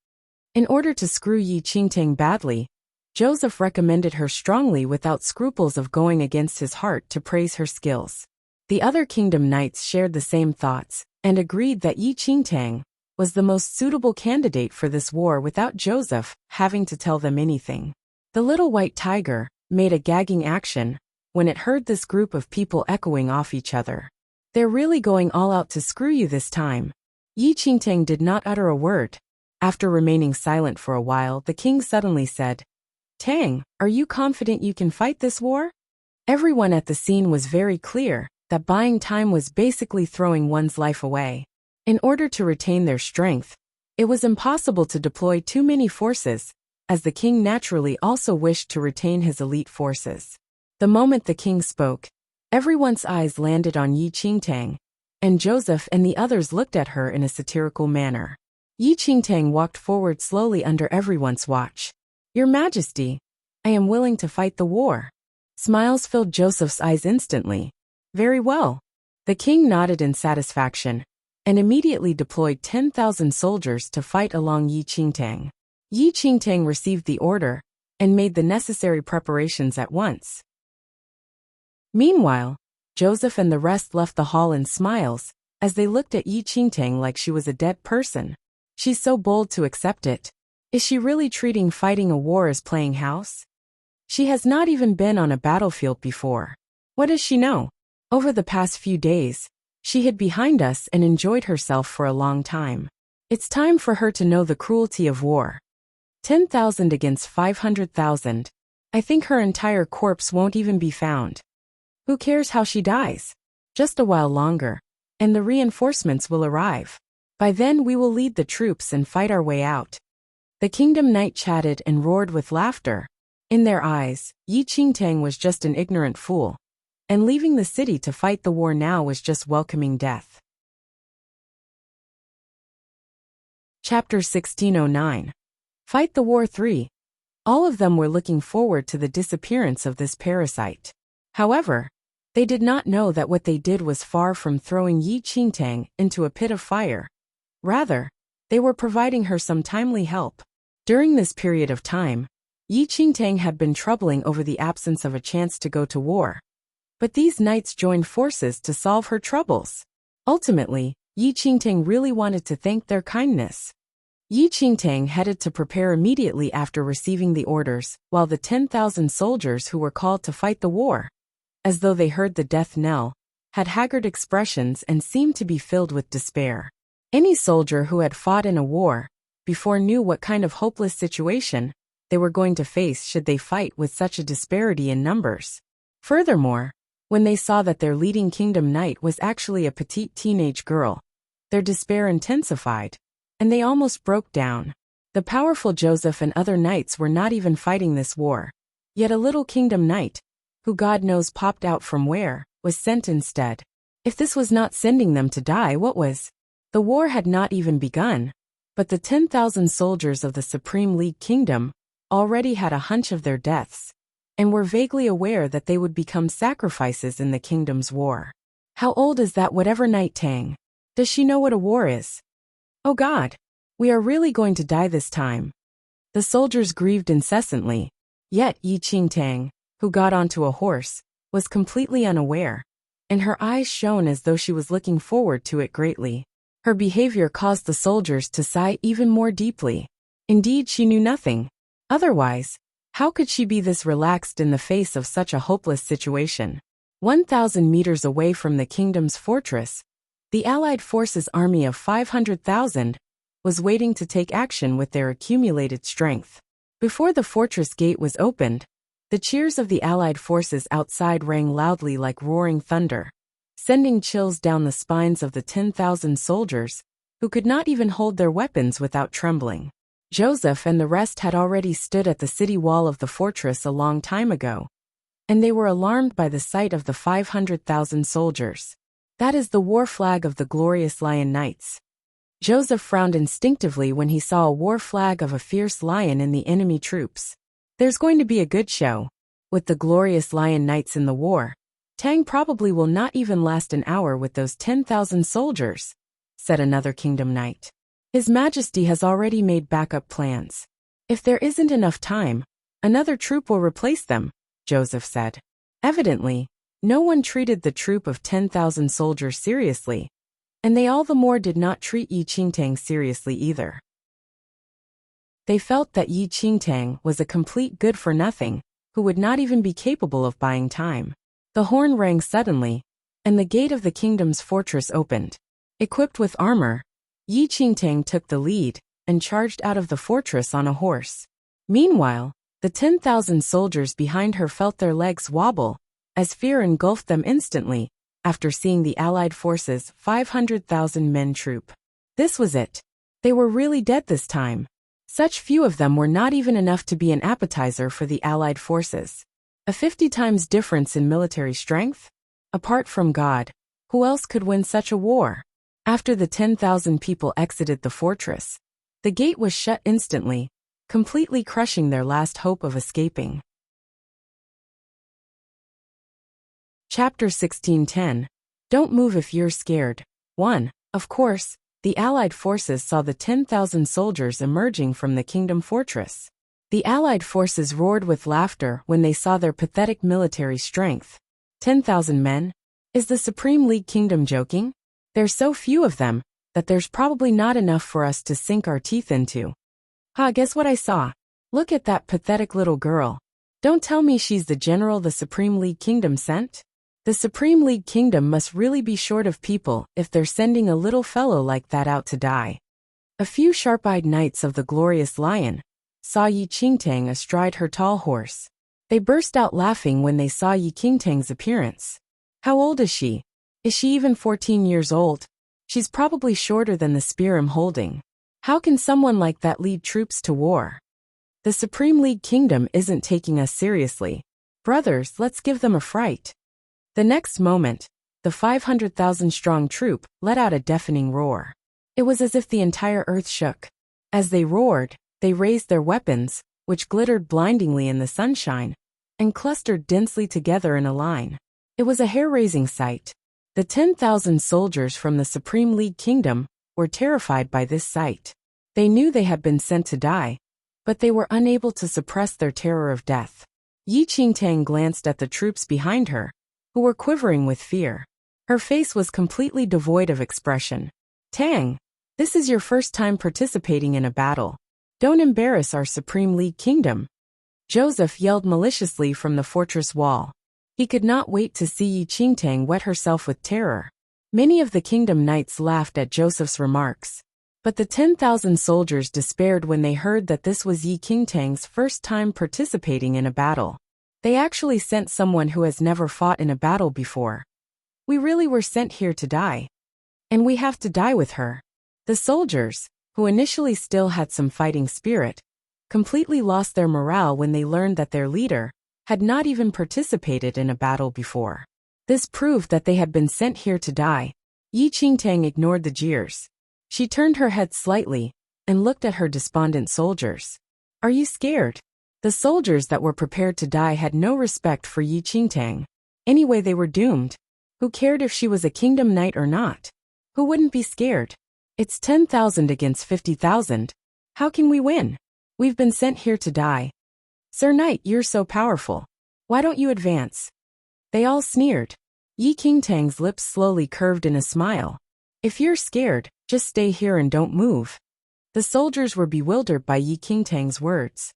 Speaker 1: In order to screw Yi Qingtang badly, Joseph recommended her strongly without scruples of going against his heart to praise her skills. The other kingdom knights shared the same thoughts and agreed that Yi Qingtang was the most suitable candidate for this war without Joseph having to tell them anything. The little white tiger made a gagging action when it heard this group of people echoing off each other. They're really going all out to screw you this time. Yi Qingtang did not utter a word. After remaining silent for a while, the king suddenly said, Tang, are you confident you can fight this war? Everyone at the scene was very clear that buying time was basically throwing one's life away. In order to retain their strength, it was impossible to deploy too many forces, as the king naturally also wished to retain his elite forces. The moment the king spoke, everyone's eyes landed on Yi Qingtang, and Joseph and the others looked at her in a satirical manner. Yi Qingtang walked forward slowly under everyone's watch. Your Majesty, I am willing to fight the war. Smiles filled Joseph's eyes instantly. Very well. The king nodded in satisfaction, and immediately deployed 10,000 soldiers to fight along Yi Qingtang. Yi Qingtang received the order and made the necessary preparations at once. Meanwhile, Joseph and the rest left the hall in smiles as they looked at Yi Qingtang like she was a dead person. She's so bold to accept it. Is she really treating fighting a war as playing house? She has not even been on a battlefield before. What does she know? Over the past few days, she hid behind us and enjoyed herself for a long time. It's time for her to know the cruelty of war. 10,000 against 500,000. I think her entire corpse won't even be found. Who cares how she dies? Just a while longer, and the reinforcements will arrive. By then we will lead the troops and fight our way out. The kingdom knight chatted and roared with laughter. In their eyes, Yi Qingtang was just an ignorant fool, and leaving the city to fight the war now was just welcoming death. Chapter 1609. Fight the War 3. All of them were looking forward to the disappearance of this parasite. However, they did not know that what they did was far from throwing Yi Qingtang into a pit of fire. Rather, they were providing her some timely help. During this period of time, Yi Qingtang had been troubling over the absence of a chance to go to war. But these knights joined forces to solve her troubles. Ultimately, Yi Qingtang really wanted to thank their kindness. Yi Qingtang headed to prepare immediately after receiving the orders, while the 10,000 soldiers who were called to fight the war, as though they heard the death knell, had haggard expressions and seemed to be filled with despair. Any soldier who had fought in a war before knew what kind of hopeless situation they were going to face should they fight with such a disparity in numbers. Furthermore, when they saw that their leading kingdom knight was actually a petite teenage girl, their despair intensified, and they almost broke down. The powerful Joseph and other knights were not even fighting this war. Yet a little kingdom knight, who God knows popped out from where, was sent instead. If this was not sending them to die, what was? The war had not even begun, but the 10,000 soldiers of the Supreme League Kingdom already had a hunch of their deaths, and were vaguely aware that they would become sacrifices in the kingdom's war. How old is that whatever Knight Tang? Does she know what a war is? Oh God! We are really going to die this time. The soldiers grieved incessantly, yet Yi Qingtang, who got onto a horse, was completely unaware, and her eyes shone as though she was looking forward to it greatly. Her behavior caused the soldiers to sigh even more deeply. Indeed, she knew nothing. Otherwise, how could she be this relaxed in the face of such a hopeless situation? 1,000 meters away from the kingdom's fortress, the Allied forces' army of 500,000 was waiting to take action with their accumulated strength. Before the fortress gate was opened, the cheers of the Allied forces outside rang loudly like roaring thunder, sending chills down the spines of the 10,000 soldiers, who could not even hold their weapons without trembling. Joseph and the rest had already stood at the city wall of the fortress a long time ago, and they were alarmed by the sight of the 500,000 soldiers. That is the war flag of the glorious Lion Knights. Joseph frowned instinctively when he saw a war flag of a fierce lion in the enemy troops. There's going to be a good show. With the glorious Lion Knights in the war, Tang probably will not even last an hour with those 10,000 soldiers, said another kingdom knight. His Majesty has already made backup plans. If there isn't enough time, another troop will replace them, Joseph said. Evidently, no one treated the troop of 10,000 soldiers seriously, and they all the more did not treat Yi Qingtang seriously either. They felt that Yi Qingtang was a complete good-for-nothing, who would not even be capable of buying time. The horn rang suddenly, and the gate of the kingdom's fortress opened. Equipped with armor, Yi Qingtang took the lead and charged out of the fortress on a horse. Meanwhile, the 10,000 soldiers behind her felt their legs wobble, as fear engulfed them instantly, after seeing the Allied forces' 500,000 men troop. This was it. They were really dead this time. Such few of them were not even enough to be an appetizer for the Allied forces. A 50 times difference in military strength? Apart from God, who else could win such a war? After the 10,000 people exited the fortress, the gate was shut instantly, completely crushing their last hope of escaping. Chapter 1610. Don't move if you're scared. 1. Of course, the Allied forces saw the 10,000 soldiers emerging from the kingdom fortress. The Allied forces roared with laughter when they saw their pathetic military strength. 10,000 men? Is the Supreme League Kingdom joking? There's so few of them that there's probably not enough for us to sink our teeth into. Guess what I saw? Look at that pathetic little girl. Don't tell me she's the general the Supreme League Kingdom sent? The Supreme League Kingdom must really be short of people if they're sending a little fellow like that out to die. A few sharp-eyed knights of the glorious lion saw Yi Qingtang astride her tall horse. They burst out laughing when they saw Yi Qingtang's appearance. How old is she? Is she even 14 years old? She's probably shorter than the spear I'm holding. How can someone like that lead troops to war? The Supreme League Kingdom isn't taking us seriously. Brothers, let's give them a fright. The next moment, the 500,000-strong troop let out a deafening roar. It was as if the entire earth shook. As they roared, they raised their weapons, which glittered blindingly in the sunshine, and clustered densely together in a line. It was a hair-raising sight. The 10,000 soldiers from the Supreme League Kingdom were terrified by this sight. They knew they had been sent to die, but they were unable to suppress their terror of death. Yi Qingtang glanced at the troops behind her, who were quivering with fear. Her face was completely devoid of expression. "Tang, this is your first time participating in a battle. Don't embarrass our Supreme League Kingdom," Joseph yelled maliciously from the fortress wall. He could not wait to see Yi Qingtang wet herself with terror. Many of the kingdom knights laughed at Joseph's remarks, but the 10,000 soldiers despaired when they heard that this was Yi Qingtang's first time participating in a battle. They actually sent someone who has never fought in a battle before. "We really were sent here to die. And we have to die with her." The soldiers, who initially still had some fighting spirit, completely lost their morale when they learned that their leader had not even participated in a battle before. This proved that they had been sent here to die. Yi Qingtang ignored the jeers. She turned her head slightly and looked at her despondent soldiers. "Are you scared?" The soldiers that were prepared to die had no respect for Yi Qingtang. Anyway, they were doomed. Who cared if she was a kingdom knight or not? Who wouldn't be scared? It's 10,000 against 50,000. How can we win? We've been sent here to die. "Sir Knight, you're so powerful. Why don't you advance?" They all sneered. Yi Qingtang's lips slowly curved in a smile. "If you're scared, just stay here and don't move." The soldiers were bewildered by Yi Qingtang's words.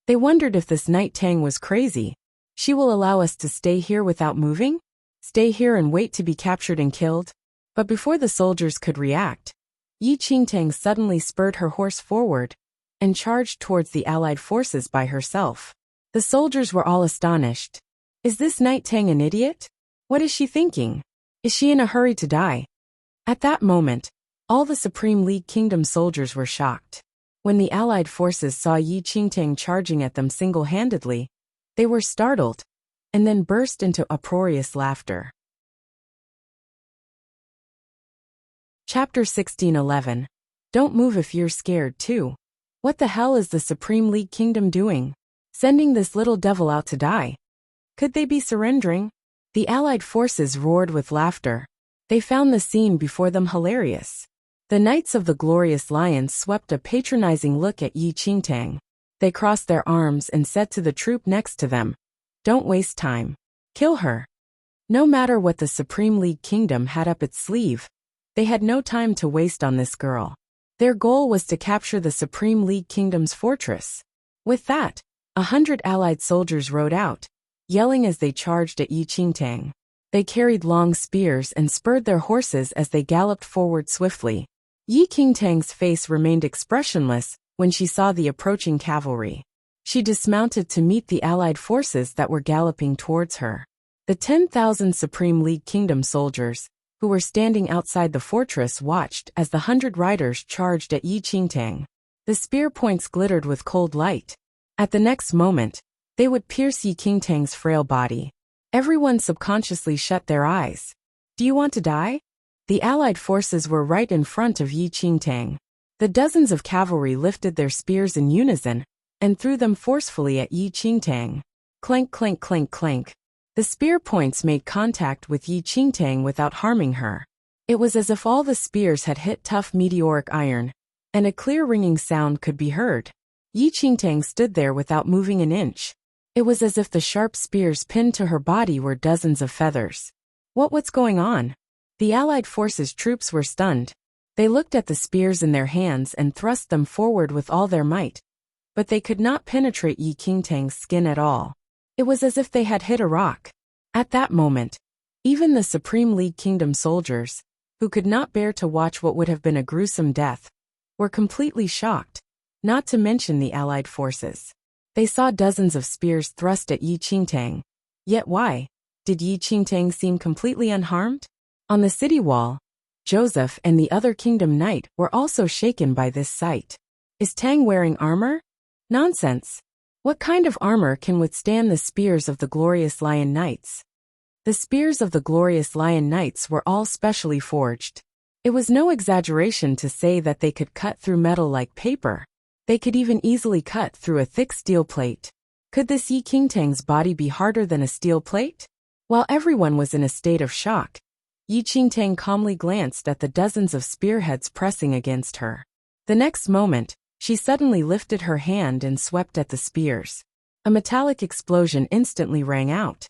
Speaker 1: They wondered if this Knight Tang was crazy. "She will allow us to stay here without moving? Stay here and wait to be captured and killed?" But before the soldiers could react, Yi Qingtang suddenly spurred her horse forward and charged towards the allied forces by herself. The soldiers were all astonished. Is this Knight Tang an idiot? What is she thinking? Is she in a hurry to die? At that moment, all the Supreme League Kingdom soldiers were shocked. When the allied forces saw Yi Qingtang charging at them single-handedly, they were startled, and then burst into uproarious laughter. Chapter 16:11. Don't move if you're scared too. What the hell is the Supreme League Kingdom doing? Sending this little devil out to die? Could they be surrendering? The allied forces roared with laughter. They found the scene before them hilarious. The Knights of the Glorious Lion swept a patronizing look at Yi Qingtang. They crossed their arms and said to the troop next to them, "Don't waste time. Kill her." No matter what the Supreme League Kingdom had up its sleeve, they had no time to waste on this girl. Their goal was to capture the Supreme League Kingdom's fortress. With that, 100 allied soldiers rode out, yelling as they charged at Yi Qingtang. They carried long spears and spurred their horses as they galloped forward swiftly. Yi Qingtang's face remained expressionless when she saw the approaching cavalry. She dismounted to meet the allied forces that were galloping towards her. The 10,000 Supreme League Kingdom soldiers, who were standing outside the fortress, watched as the 100 riders charged at Yi Qingtang. The spear points glittered with cold light. At the next moment, they would pierce Yi Qingtang's frail body. Everyone subconsciously shut their eyes. "Do you want to die?" The allied forces were right in front of Yi Qingtang. The dozens of cavalry lifted their spears in unison and threw them forcefully at Yi Qingtang. Clank, clank, clank, clank. The spear points made contact with Yi Qingtang without harming her. It was as if all the spears had hit tough meteoric iron, and a clear ringing sound could be heard. Yi Qingtang stood there without moving an inch. It was as if the sharp spears pinned to her body were dozens of feathers. What's going on? The allied forces' troops were stunned. They looked at the spears in their hands and thrust them forward with all their might, but they could not penetrate Yi Qingtang's skin at all. It was as if they had hit a rock. At that moment, even the Supreme League Kingdom soldiers, who could not bear to watch what would have been a gruesome death, were completely shocked, not to mention the allied forces. They saw dozens of spears thrust at Yi Qingtang. Yet why? Did Yi Qingtang seem completely unharmed? On the city wall, Joseph and the other kingdom knight were also shaken by this sight. Is Tang wearing armor? Nonsense. What kind of armor can withstand the spears of the Glorious Lion Knights? The spears of the Glorious Lion Knights were all specially forged. It was no exaggeration to say that they could cut through metal like paper. They could even easily cut through a thick steel plate. Could this Yi Qingtang's body be harder than a steel plate? While everyone was in a state of shock, Yi Qingtang calmly glanced at the dozens of spearheads pressing against her. The next moment, she suddenly lifted her hand and swept at the spears. A metallic explosion instantly rang out.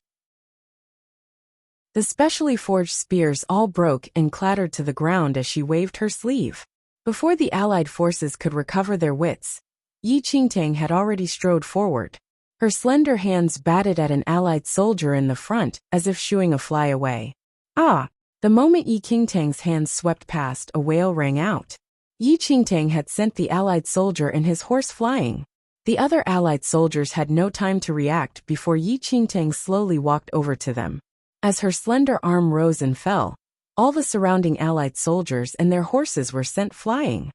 Speaker 1: The specially forged spears all broke and clattered to the ground as she waved her sleeve. Before the allied forces could recover their wits, Yi Qingtang had already strode forward. Her slender hands batted at an allied soldier in the front, as if shooing a fly away. Ah! The moment Yi Qingtang's hands swept past, a wail rang out. Yi Qingtang had sent the allied soldier and his horse flying. The other allied soldiers had no time to react before Yi Qingtang slowly walked over to them. As her slender arm rose and fell, all the surrounding allied soldiers and their horses were sent flying.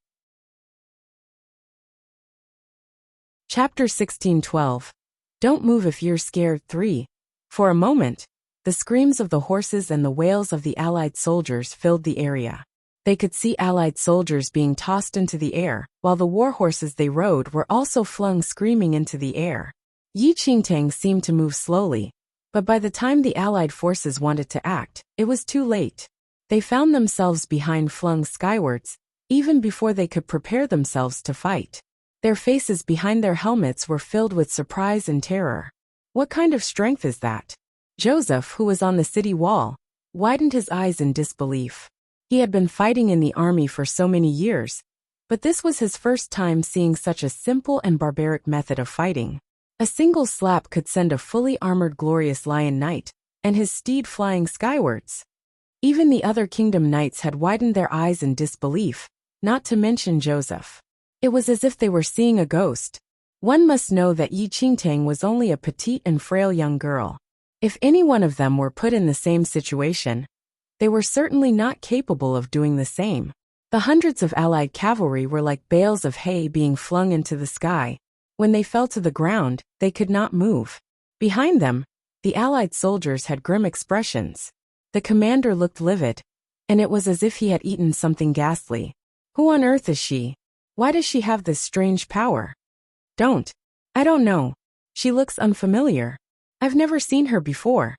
Speaker 1: Chapter 16:12. Don't move if you're scared. 3. For a moment, the screams of the horses and the wails of the allied soldiers filled the area. They could see allied soldiers being tossed into the air, while the war horses they rode were also flung screaming into the air. Yi Qingtang seemed to move slowly, but by the time the allied forces wanted to act, it was too late. They found themselves behind, flung skywards, even before they could prepare themselves to fight. Their faces behind their helmets were filled with surprise and terror. What kind of strength is that? Joseph, who was on the city wall, widened his eyes in disbelief. He had been fighting in the army for so many years, but this was his first time seeing such a simple and barbaric method of fighting. A single slap could send a fully armored glorious lion knight, and his steed flying skywards. Even the other kingdom knights had widened their eyes in disbelief, not to mention Joseph. It was as if they were seeing a ghost. One must know that Yi Qingtang was only a petite and frail young girl. If any one of them were put in the same situation, they were certainly not capable of doing the same. The hundreds of allied cavalry were like bales of hay being flung into the sky. When they fell to the ground, they could not move. Behind them, the allied soldiers had grim expressions. The commander looked livid, and it was as if he had eaten something ghastly. Who on earth is she? Why does she have this strange power? I don't know. She looks unfamiliar. I've never seen her before.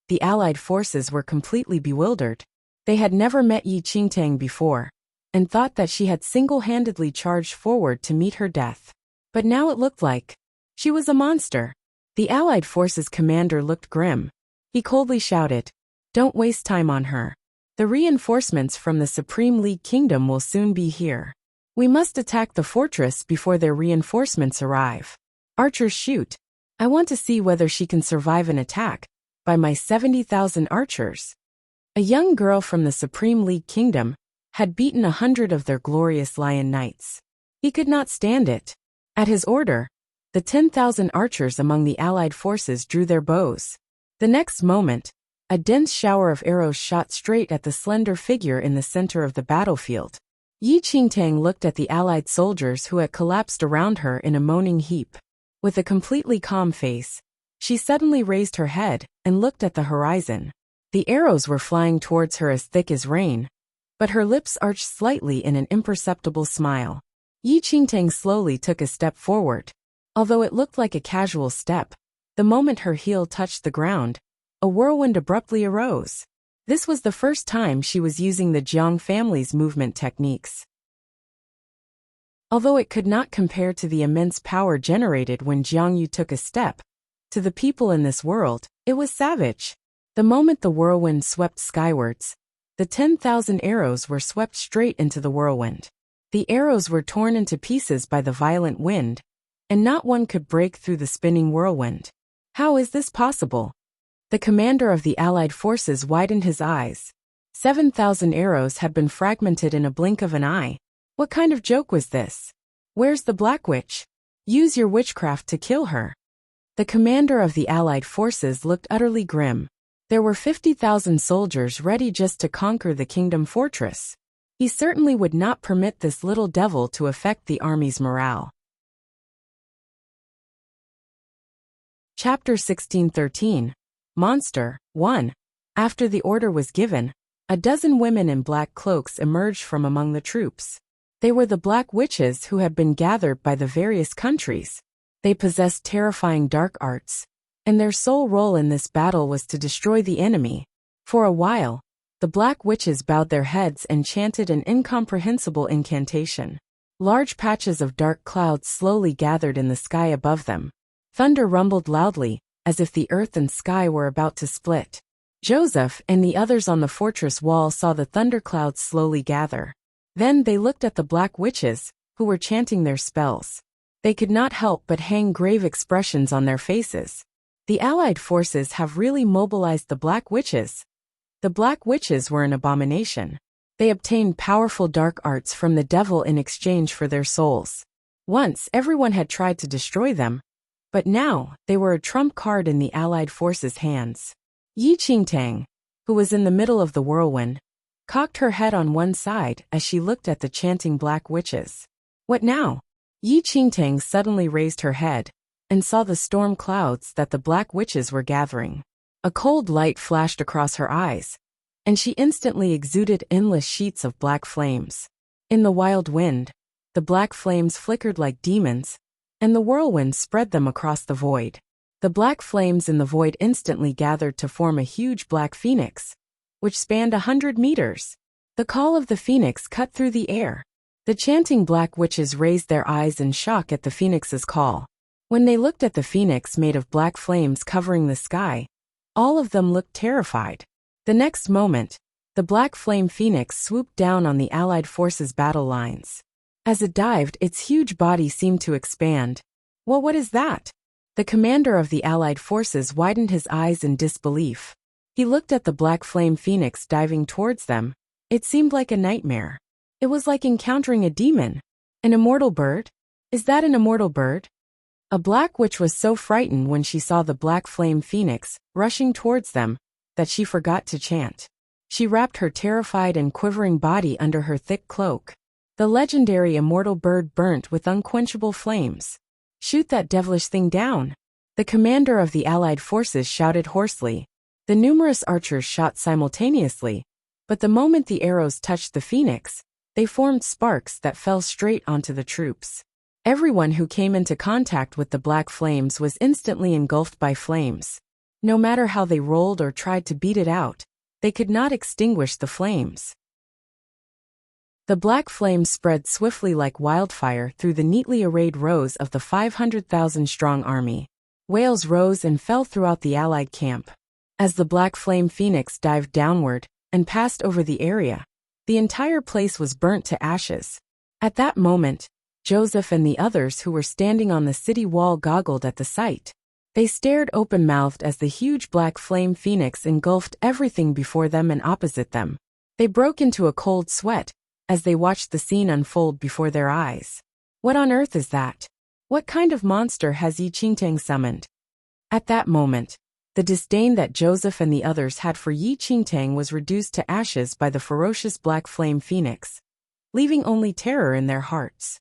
Speaker 1: The allied forces were completely bewildered. They had never met Yi Qingtang before, and thought that she had single-handedly charged forward to meet her death. But now it looked like she was a monster. The allied forces commander looked grim. He coldly shouted, "Don't waste time on her. The reinforcements from the Supreme League Kingdom will soon be here. We must attack the fortress before their reinforcements arrive. Archers, shoot. I want to see whether she can survive an attack by my 70,000 archers." A young girl from the Supreme League Kingdom had beaten 100 of their glorious lion knights. He could not stand it. At his order, the 10,000 archers among the allied forces drew their bows. The next moment, a dense shower of arrows shot straight at the slender figure in the center of the battlefield. Yi Qingtang looked at the allied soldiers who had collapsed around her in a moaning heap. With a completely calm face, she suddenly raised her head and looked at the horizon. The arrows were flying towards her as thick as rain, but her lips arched slightly in an imperceptible smile. Yi Qingtang slowly took a step forward. Although it looked like a casual step, the moment her heel touched the ground, a whirlwind abruptly arose. This was the first time she was using the Jiang family's movement techniques. Although it could not compare to the immense power generated when Jiang Yu took a step, to the people in this world, it was savage. The moment the whirlwind swept skywards, the 10,000 arrows were swept straight into the whirlwind. The arrows were torn into pieces by the violent wind, and not one could break through the spinning whirlwind. How is this possible? The commander of the allied forces widened his eyes. 7,000 arrows had been fragmented in a blink of an eye. What kind of joke was this? Where's the Black Witch? Use your witchcraft to kill her. The commander of the allied forces looked utterly grim. There were 50,000 soldiers ready just to conquer the kingdom fortress. He certainly would not permit this little devil to affect the army's morale. Chapter 16:13. Monster 1. After the order was given, A dozen women in black cloaks emerged from among the troops. They were the black witches who had been gathered by the various countries. They possessed terrifying dark arts, and their sole role in this battle was to destroy the enemy. For a while, the black witches bowed their heads and chanted an incomprehensible incantation. Large patches of dark clouds slowly gathered in the sky above them. Thunder rumbled loudly, as if the earth and sky were about to split. Joseph and the others on the fortress wall saw the thunderclouds slowly gather. Then they looked at the black witches, who were chanting their spells. They could not help but hang grave expressions on their faces. The Allied forces have really mobilized the black witches. The black witches were an abomination. They obtained powerful dark arts from the devil in exchange for their souls. Once everyone had tried to destroy them, but now they were a trump card in the Allied forces' hands. Yi Qingtang, who was in the middle of the whirlwind, cocked her head on one side as she looked at the chanting black witches. What now? Yi Qingtang suddenly raised her head and saw the storm clouds that the black witches were gathering. A cold light flashed across her eyes, and she instantly exuded endless sheets of black flames. In the wild wind, the black flames flickered like demons, and the whirlwind spread them across the void. The black flames in the void instantly gathered to form a huge black phoenix, which spanned 100 meters. The call of the phoenix cut through the air. The chanting black witches raised their eyes in shock at the phoenix's call. When they looked at the phoenix made of black flames covering the sky, all of them looked terrified. The next moment, the black flame phoenix swooped down on the Allied forces' battle lines. As it dived, its huge body seemed to expand. Well, what is that? The commander of the Allied forces widened his eyes in disbelief. He looked at the black flame phoenix diving towards them. It seemed like a nightmare. It was like encountering a demon. An immortal bird? Is that an immortal bird? A black witch was so frightened when she saw the black flame phoenix rushing towards them that she forgot to chant. She wrapped her terrified and quivering body under her thick cloak. The legendary immortal bird burnt with unquenchable flames. Shoot that devilish thing down! The commander of the Allied forces shouted hoarsely. The numerous archers shot simultaneously, but the moment the arrows touched the phoenix, they formed sparks that fell straight onto the troops. Everyone who came into contact with the black flames was instantly engulfed by flames. No matter how they rolled or tried to beat it out, they could not extinguish the flames. The black flames spread swiftly like wildfire through the neatly arrayed rows of the 500,000-strong army. Wails rose and fell throughout the Allied camp. As the black flame phoenix dived downward and passed over the area, the entire place was burnt to ashes. At that moment, Joseph and the others who were standing on the city wall goggled at the sight. They stared open-mouthed as the huge black flame phoenix engulfed everything before them and opposite them. They broke into a cold sweat as they watched the scene unfold before their eyes. What on earth is that? What kind of monster has Yi Qingtang summoned? At that moment, the disdain that Joseph and the others had for Yi Qingtang was reduced to ashes by the ferocious black flame phoenix, leaving only terror in their hearts.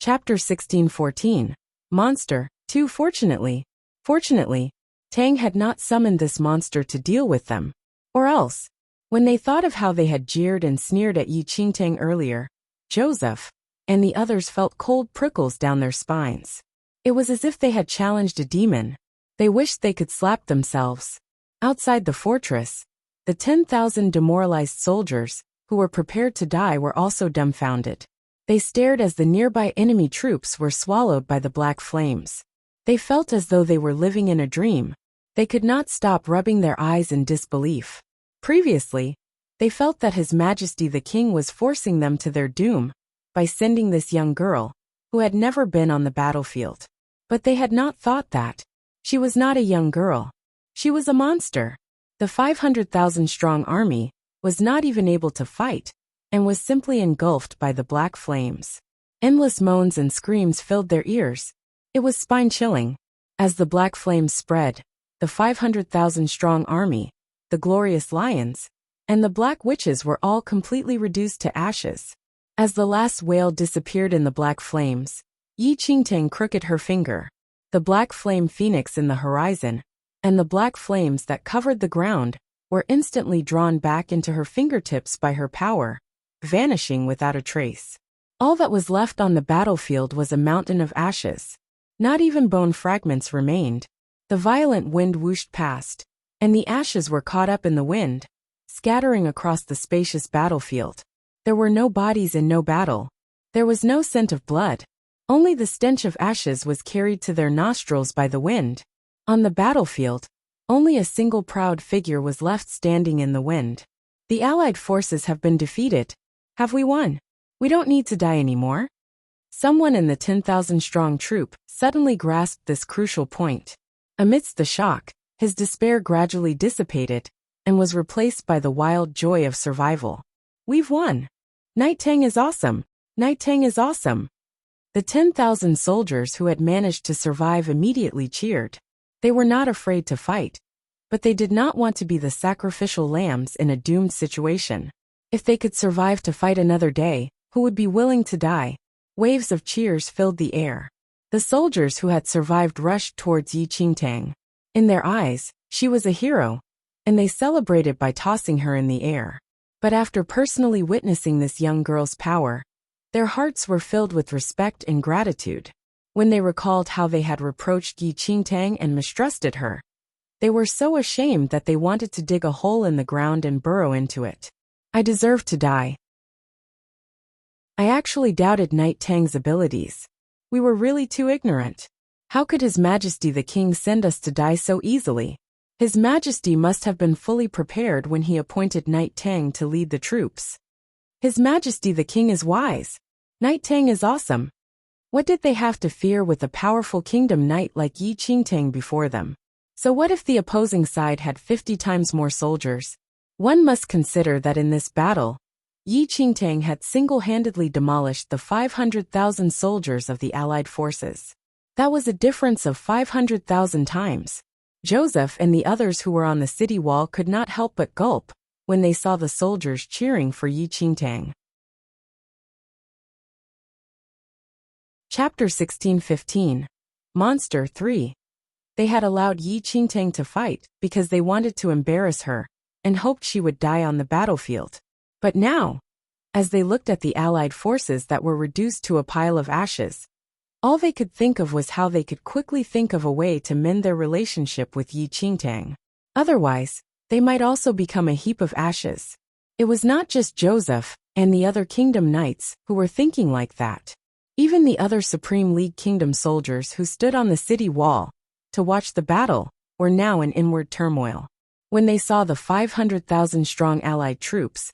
Speaker 1: Chapter 1614. Monster 2. Fortunately, Tang had not summoned this monster to deal with them. Or else, when they thought of how they had jeered and sneered at Yi Qingtang earlier, Joseph and the others felt cold prickles down their spines. It was as if they had challenged a demon. They wished they could slap themselves. Outside the fortress, the 10,000 demoralized soldiers, who were prepared to die, were also dumbfounded. They stared as the nearby enemy troops were swallowed by the black flames. They felt as though they were living in a dream. They could not stop rubbing their eyes in disbelief. Previously, they felt that His Majesty the King was forcing them to their doom by sending this young girl, who had never been on the battlefield. But they had not thought that. She was not a young girl. She was a monster. The 500,000-strong army was not even able to fight, and was simply engulfed by the black flames. Endless moans and screams filled their ears. It was spine-chilling. As the black flames spread, the 500,000-strong army, the glorious lions, and the black witches were all completely reduced to ashes. As the last wail disappeared in the black flames, Yi Qingtang crooked her finger. The black flame phoenix in the horizon, and the black flames that covered the ground were instantly drawn back into her fingertips by her power, vanishing without a trace. All that was left on the battlefield was a mountain of ashes. Not even bone fragments remained. The violent wind whooshed past, and the ashes were caught up in the wind, scattering across the spacious battlefield. There were no bodies and no battle. There was no scent of blood. Only the stench of ashes was carried to their nostrils by the wind. On the battlefield, only a single proud figure was left standing in the wind. The Allied forces have been defeated. Have we won? We don't need to die anymore. Someone in the 10,000-strong troop suddenly grasped this crucial point. Amidst the shock, his despair gradually dissipated and was replaced by the wild joy of survival. We've won. Night Tang is awesome. Night Tang is awesome. The 10,000 soldiers who had managed to survive immediately cheered. They were not afraid to fight, but they did not want to be the sacrificial lambs in a doomed situation. If they could survive to fight another day, who would be willing to die? Waves of cheers filled the air. The soldiers who had survived rushed towards Yi Qingtang. In their eyes, she was a hero, and they celebrated by tossing her in the air. But after personally witnessing this young girl's power, their hearts were filled with respect and gratitude. When they recalled how they had reproached Yi Qingtang and mistrusted her, they were so ashamed that they wanted to dig a hole in the ground and burrow into it. I deserve to die. I actually doubted Night Tang's abilities. We were really too ignorant. How could His Majesty the King send us to die so easily? His Majesty must have been fully prepared when he appointed Night Tang to lead the troops. His Majesty the King is wise. Night Tang is awesome. What did they have to fear with a powerful kingdom knight like Yi Qingtang before them? So what if the opposing side had 50 times more soldiers? One must consider that in this battle, Yi Qingtang had single-handedly demolished the 500,000 soldiers of the Allied forces. That was a difference of 500,000 times. Joseph and the others who were on the city wall could not help but gulp when they saw the soldiers cheering for Yi Qingtang. Chapter 16:15. Monster 3. They had allowed Yi Qingtang to fight because they wanted to embarrass her and hoped she would die on the battlefield. But now, as they looked at the Allied forces that were reduced to a pile of ashes, all they could think of was how they could quickly think of a way to mend their relationship with Yi Qingtang. Otherwise, they might also become a heap of ashes. It was not just Joseph and the other Kingdom Knights who were thinking like that. Even the other Supreme League Kingdom soldiers who stood on the city wall to watch the battle were now in inward turmoil. When they saw the 500,000-strong Allied troops,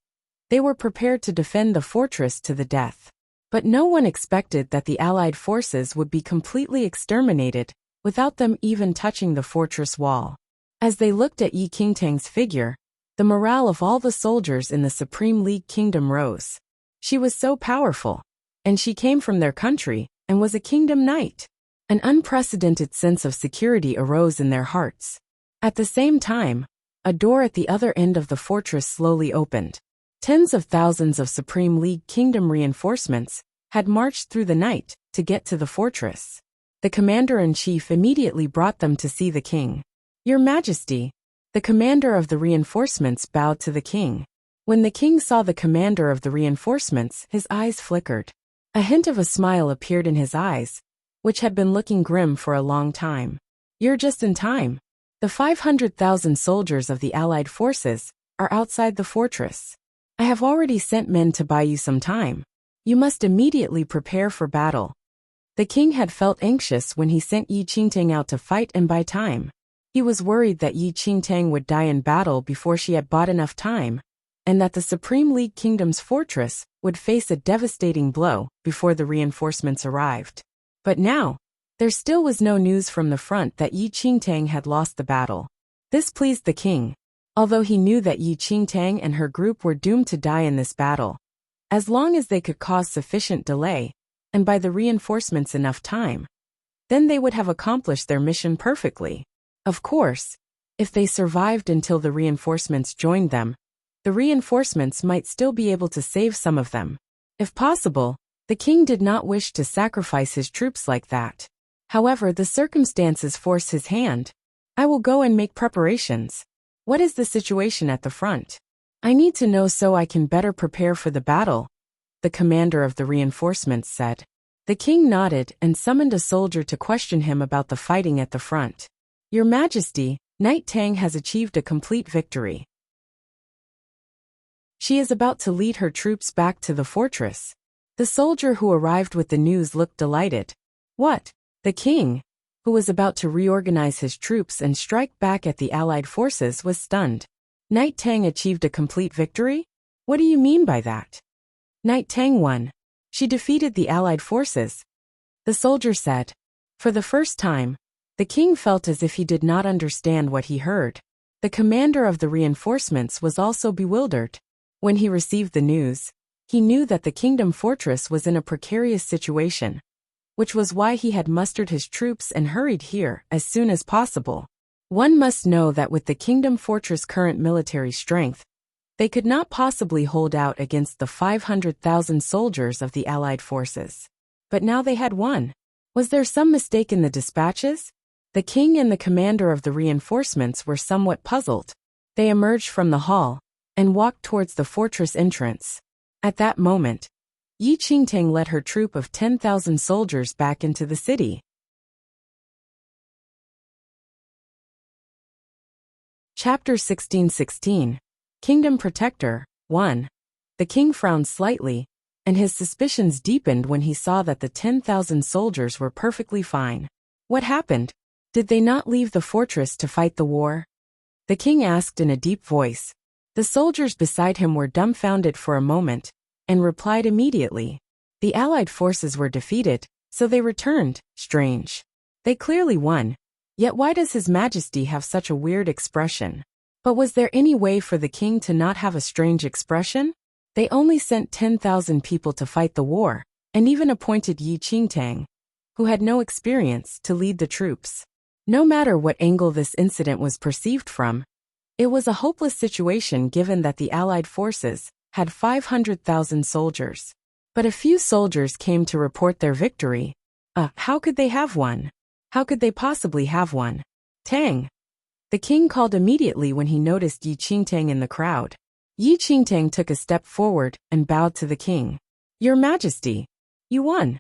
Speaker 1: they were prepared to defend the fortress to the death. But no one expected that the Allied forces would be completely exterminated without them even touching the fortress wall. As they looked at Yi Qingtang's figure, the morale of all the soldiers in the Supreme League Kingdom rose. She was so powerful, and she came from their country and was a kingdom knight. An unprecedented sense of security arose in their hearts. At the same time, a door at the other end of the fortress slowly opened. Tens of thousands of Supreme League Kingdom reinforcements had marched through the night to get to the fortress. The commander-in-chief immediately brought them to see the king. Your Majesty, the commander of the reinforcements bowed to the king. When the king saw the commander of the reinforcements, his eyes flickered. A hint of a smile appeared in his eyes, which had been looking grim for a long time. You're just in time. The 500,000 soldiers of the Allied forces are outside the fortress. I have already sent men to buy you some time. You must immediately prepare for battle. The king had felt anxious when he sent Yi Qingtang out to fight and buy time. He was worried that Yi Qingtang would die in battle before she had bought enough time, and that the Supreme League Kingdom's fortress would face a devastating blow before the reinforcements arrived. But now, there still was no news from the front that Yi Qingtang had lost the battle. This pleased the king, although he knew that Yi Qingtang and her group were doomed to die in this battle. As long as they could cause sufficient delay, and buy the reinforcements enough time, then they would have accomplished their mission perfectly. Of course, if they survived until the reinforcements joined them, the reinforcements might still be able to save some of them. If possible, the king did not wish to sacrifice his troops like that. However, the circumstances forced his hand. I will go and make preparations. What is the situation at the front? I need to know so I can better prepare for the battle, the commander of the reinforcements said. The king nodded and summoned a soldier to question him about the fighting at the front. Your Majesty, Knight Tang has achieved a complete victory. She is about to lead her troops back to the fortress. The soldier who arrived with the news looked delighted. What? The king, who was about to reorganize his troops and strike back at the allied forces, was stunned. Knight Tang achieved a complete victory? What do you mean by that? Knight Tang won. She defeated the allied forces, the soldier said. For the first time, the king felt as if he did not understand what he heard. The commander of the reinforcements was also bewildered. When he received the news, he knew that the kingdom fortress was in a precarious situation, which was why he had mustered his troops and hurried here as soon as possible. One must know that with the kingdom fortress' current military strength, they could not possibly hold out against the 500,000 soldiers of the allied forces. But now they had won. Was there some mistake in the dispatches? The king and the commander of the reinforcements were somewhat puzzled. They emerged from the hall and walked towards the fortress entrance. At that moment, Yi Qingtang led her troop of 10,000 soldiers back into the city. Chapter 16:16. Kingdom Protector 1. The king frowned slightly, and his suspicions deepened when he saw that the 10,000 soldiers were perfectly fine. What happened? Did they not leave the fortress to fight the war? The king asked in a deep voice. The soldiers beside him were dumbfounded for a moment, and replied immediately. The allied forces were defeated, so they returned. Strange. They clearly won. Yet why does His Majesty have such a weird expression? But was there any way for the king to not have a strange expression? They only sent 10,000 people to fight the war, and even appointed Yi Qingtang, who had no experience, to lead the troops. No matter what angle this incident was perceived from, it was a hopeless situation given that the allied forces had 500,000 soldiers. But a few soldiers came to report their victory. How could they have won? How could they possibly have won? Tang. The king called immediately when he noticed Yi Qingtang in the crowd. Yi Qingtang took a step forward and bowed to the king. Your Majesty, you won.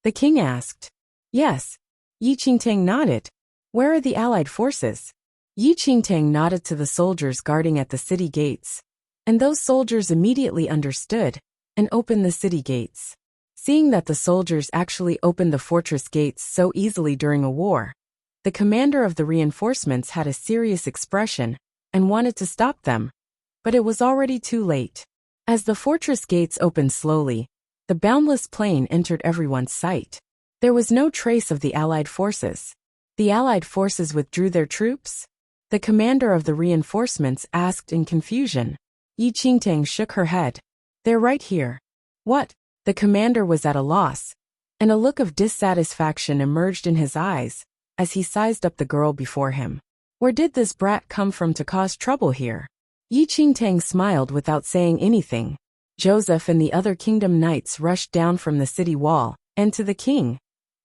Speaker 1: The king asked. Yes. Yi Qingtang nodded. Where are the allied forces? Yi Qingtang nodded to the soldiers guarding at the city gates, and those soldiers immediately understood and opened the city gates. Seeing that the soldiers actually opened the fortress gates so easily during a war, the commander of the reinforcements had a serious expression and wanted to stop them, but it was already too late. As the fortress gates opened slowly, the boundless plain entered everyone's sight. There was no trace of the allied forces. The allied forces withdrew their troops? The commander of the reinforcements asked in confusion. Yi Qingtang shook her head. They're right here. What? The commander was at a loss, and a look of dissatisfaction emerged in his eyes as he sized up the girl before him. Where did this brat come from to cause trouble here? Yi Qingtang smiled without saying anything. Joseph and the other kingdom knights rushed down from the city wall and to the king,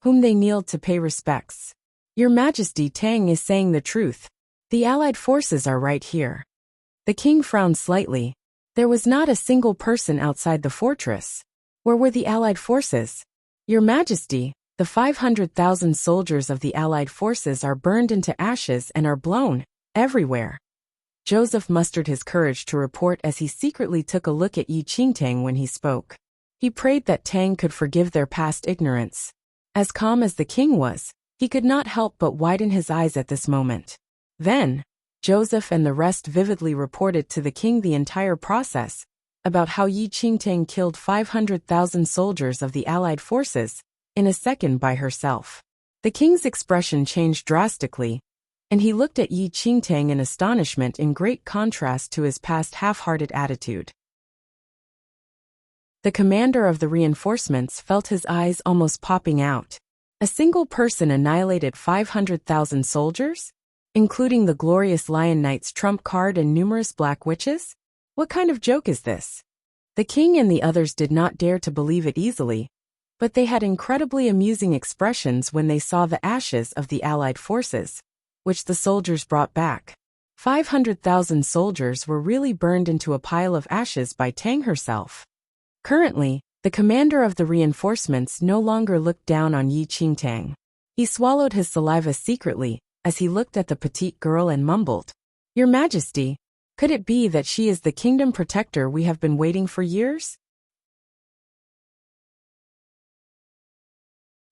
Speaker 1: whom they kneeled to pay respects. Your Majesty, Tang is saying the truth. The allied forces are right here. The king frowned slightly. There was not a single person outside the fortress. Where were the allied forces? Your Majesty, the 500,000 soldiers of the allied forces are burned into ashes and are blown everywhere. Joseph mustered his courage to report as he secretly took a look at Yi Qingtang when he spoke. He prayed that Tang could forgive their past ignorance. As calm as the king was, he could not help but widen his eyes at this moment. Then, Joseph and the rest vividly reported to the king the entire process, about how Yi Qingtang killed 500,000 soldiers of the allied forces in a second by herself. The king's expression changed drastically, and he looked at Yi Qingtang in astonishment in great contrast to his past half-hearted attitude. The commander of the reinforcements felt his eyes almost popping out. A single person annihilated 500,000 soldiers, including the glorious Lion Knight's trump card and numerous black witches? What kind of joke is this? The king and the others did not dare to believe it easily, but they had incredibly amusing expressions when they saw the ashes of the allied forces, which the soldiers brought back. 500,000 soldiers were really burned into a pile of ashes by Tang herself. Currently, the commander of the reinforcements no longer looked down on Yi Qingtang. He swallowed his saliva secretly as he looked at the petite girl and mumbled, "Your Majesty, could it be that she is the kingdom protector we have been waiting for years?"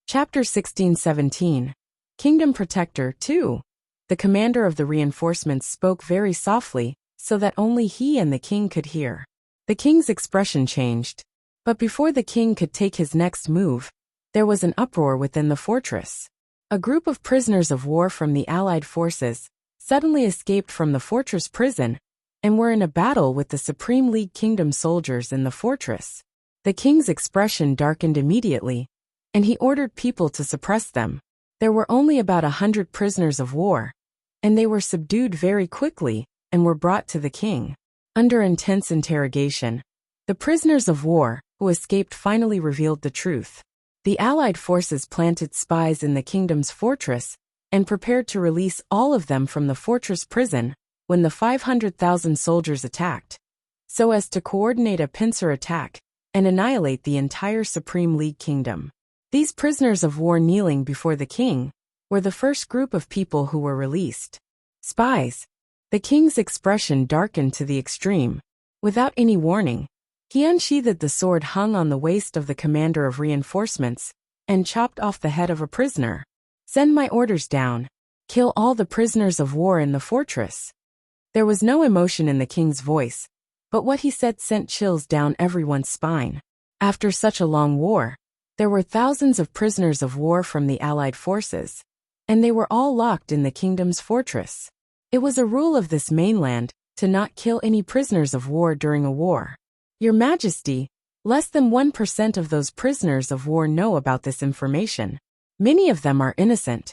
Speaker 1: Chapter 16-17. Kingdom Protector 2. The commander of the reinforcements spoke very softly, so that only he and the king could hear. The king's expression changed. But before the king could take his next move, there was an uproar within the fortress. A group of prisoners of war from the Allied forces suddenly escaped from the fortress prison and were in a battle with the Supreme League Kingdom soldiers in the fortress. The king's expression darkened immediately, and he ordered people to suppress them. There were only about 100 prisoners of war, and they were subdued very quickly and were brought to the king. Under intense interrogation, the prisoners of war who escaped finally revealed the truth. The Allied forces planted spies in the kingdom's fortress and prepared to release all of them from the fortress prison when the 500,000 soldiers attacked, so as to coordinate a pincer attack and annihilate the entire Supreme League kingdom. These prisoners of war kneeling before the king were the first group of people who were released. Spies. The king's expression darkened to the extreme. Without any warning, he unsheathed the sword hung on the waist of the commander of reinforcements and chopped off the head of a prisoner. "Send my orders down. Kill all the prisoners of war in the fortress." There was no emotion in the king's voice, but what he said sent chills down everyone's spine. After such a long war, there were thousands of prisoners of war from the Allied forces, and they were all locked in the kingdom's fortress. It was a rule of this mainland to not kill any prisoners of war during a war. "Your Majesty, less than 1% of those prisoners of war know about this information. Many of them are innocent,"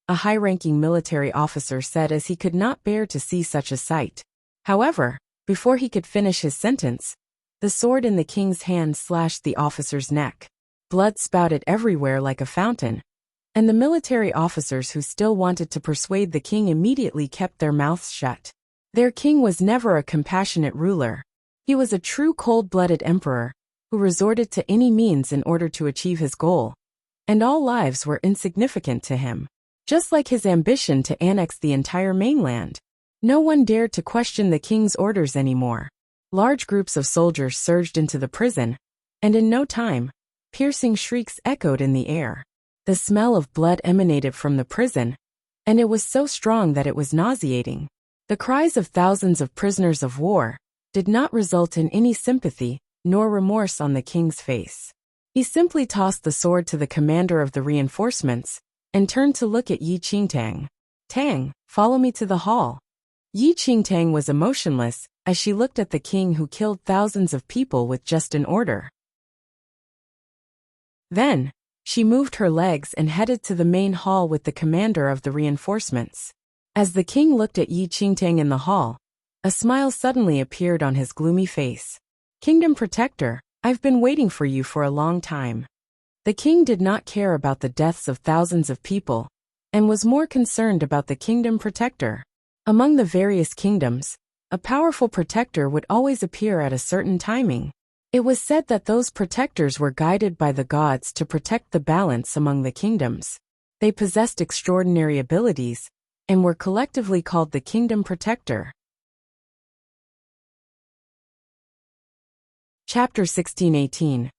Speaker 1: a high-ranking military officer said as he could not bear to see such a sight. However, before he could finish his sentence, the sword in the king's hand slashed the officer's neck. Blood spouted everywhere like a fountain, and the military officers who still wanted to persuade the king immediately kept their mouths shut. Their king was never a compassionate ruler. He was a true cold-blooded emperor who resorted to any means in order to achieve his goal, and all lives were insignificant to him. Just like his ambition to annex the entire mainland, no one dared to question the king's orders anymore. Large groups of soldiers surged into the prison, and in no time, piercing shrieks echoed in the air. The smell of blood emanated from the prison, and it was so strong that it was nauseating. The cries of thousands of prisoners of war did not result in any sympathy nor remorse on the king's face. He simply tossed the sword to the commander of the reinforcements and turned to look at Yi Qingtang. "Tang, follow me to the hall." Yi Qingtang was emotionless as she looked at the king who killed thousands of people with just an order. Then, she moved her legs and headed to the main hall with the commander of the reinforcements. As the king looked at Yi Qingtang in the hall, a smile suddenly appeared on his gloomy face. "Kingdom Protector, I've been waiting for you for a long time." The king did not care about the deaths of thousands of people, and was more concerned about the Kingdom Protector. Among the various kingdoms, a powerful protector would always appear at a certain timing. It was said that those protectors were guided by the gods to protect the balance among the kingdoms. They possessed extraordinary abilities, and were collectively called the Kingdom Protector. Chapter 16-18.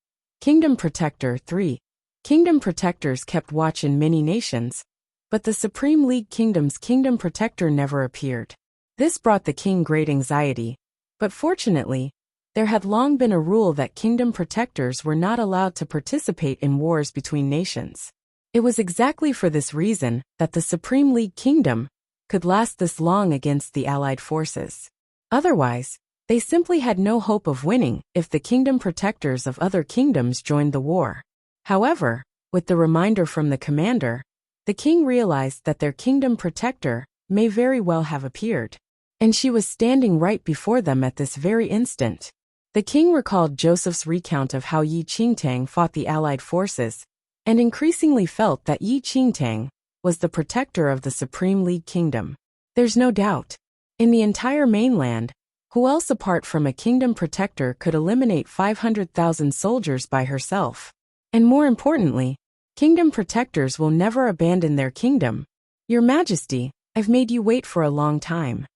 Speaker 1: Kingdom Protector 3. Kingdom Protectors kept watch in many nations, but the Supreme League Kingdom's Kingdom Protector never appeared. This brought the king great anxiety, but fortunately, there had long been a rule that Kingdom Protectors were not allowed to participate in wars between nations. It was exactly for this reason that the Supreme League Kingdom could last this long against the Allied forces. Otherwise, they simply had no hope of winning if the Kingdom Protectors of other kingdoms joined the war. However, with the reminder from the commander, the king realized that their Kingdom Protector may very well have appeared, and she was standing right before them at this very instant. The king recalled Joseph's recount of how Yi Qingtang fought the Allied forces, and increasingly felt that Yi Qingtang was the protector of the Supreme League Kingdom. There's no doubt. In the entire mainland, who else apart from a kingdom protector could eliminate 500,000 soldiers by herself? And more importantly, kingdom protectors will never abandon their kingdom. Your Majesty, I've made you wait for a long time.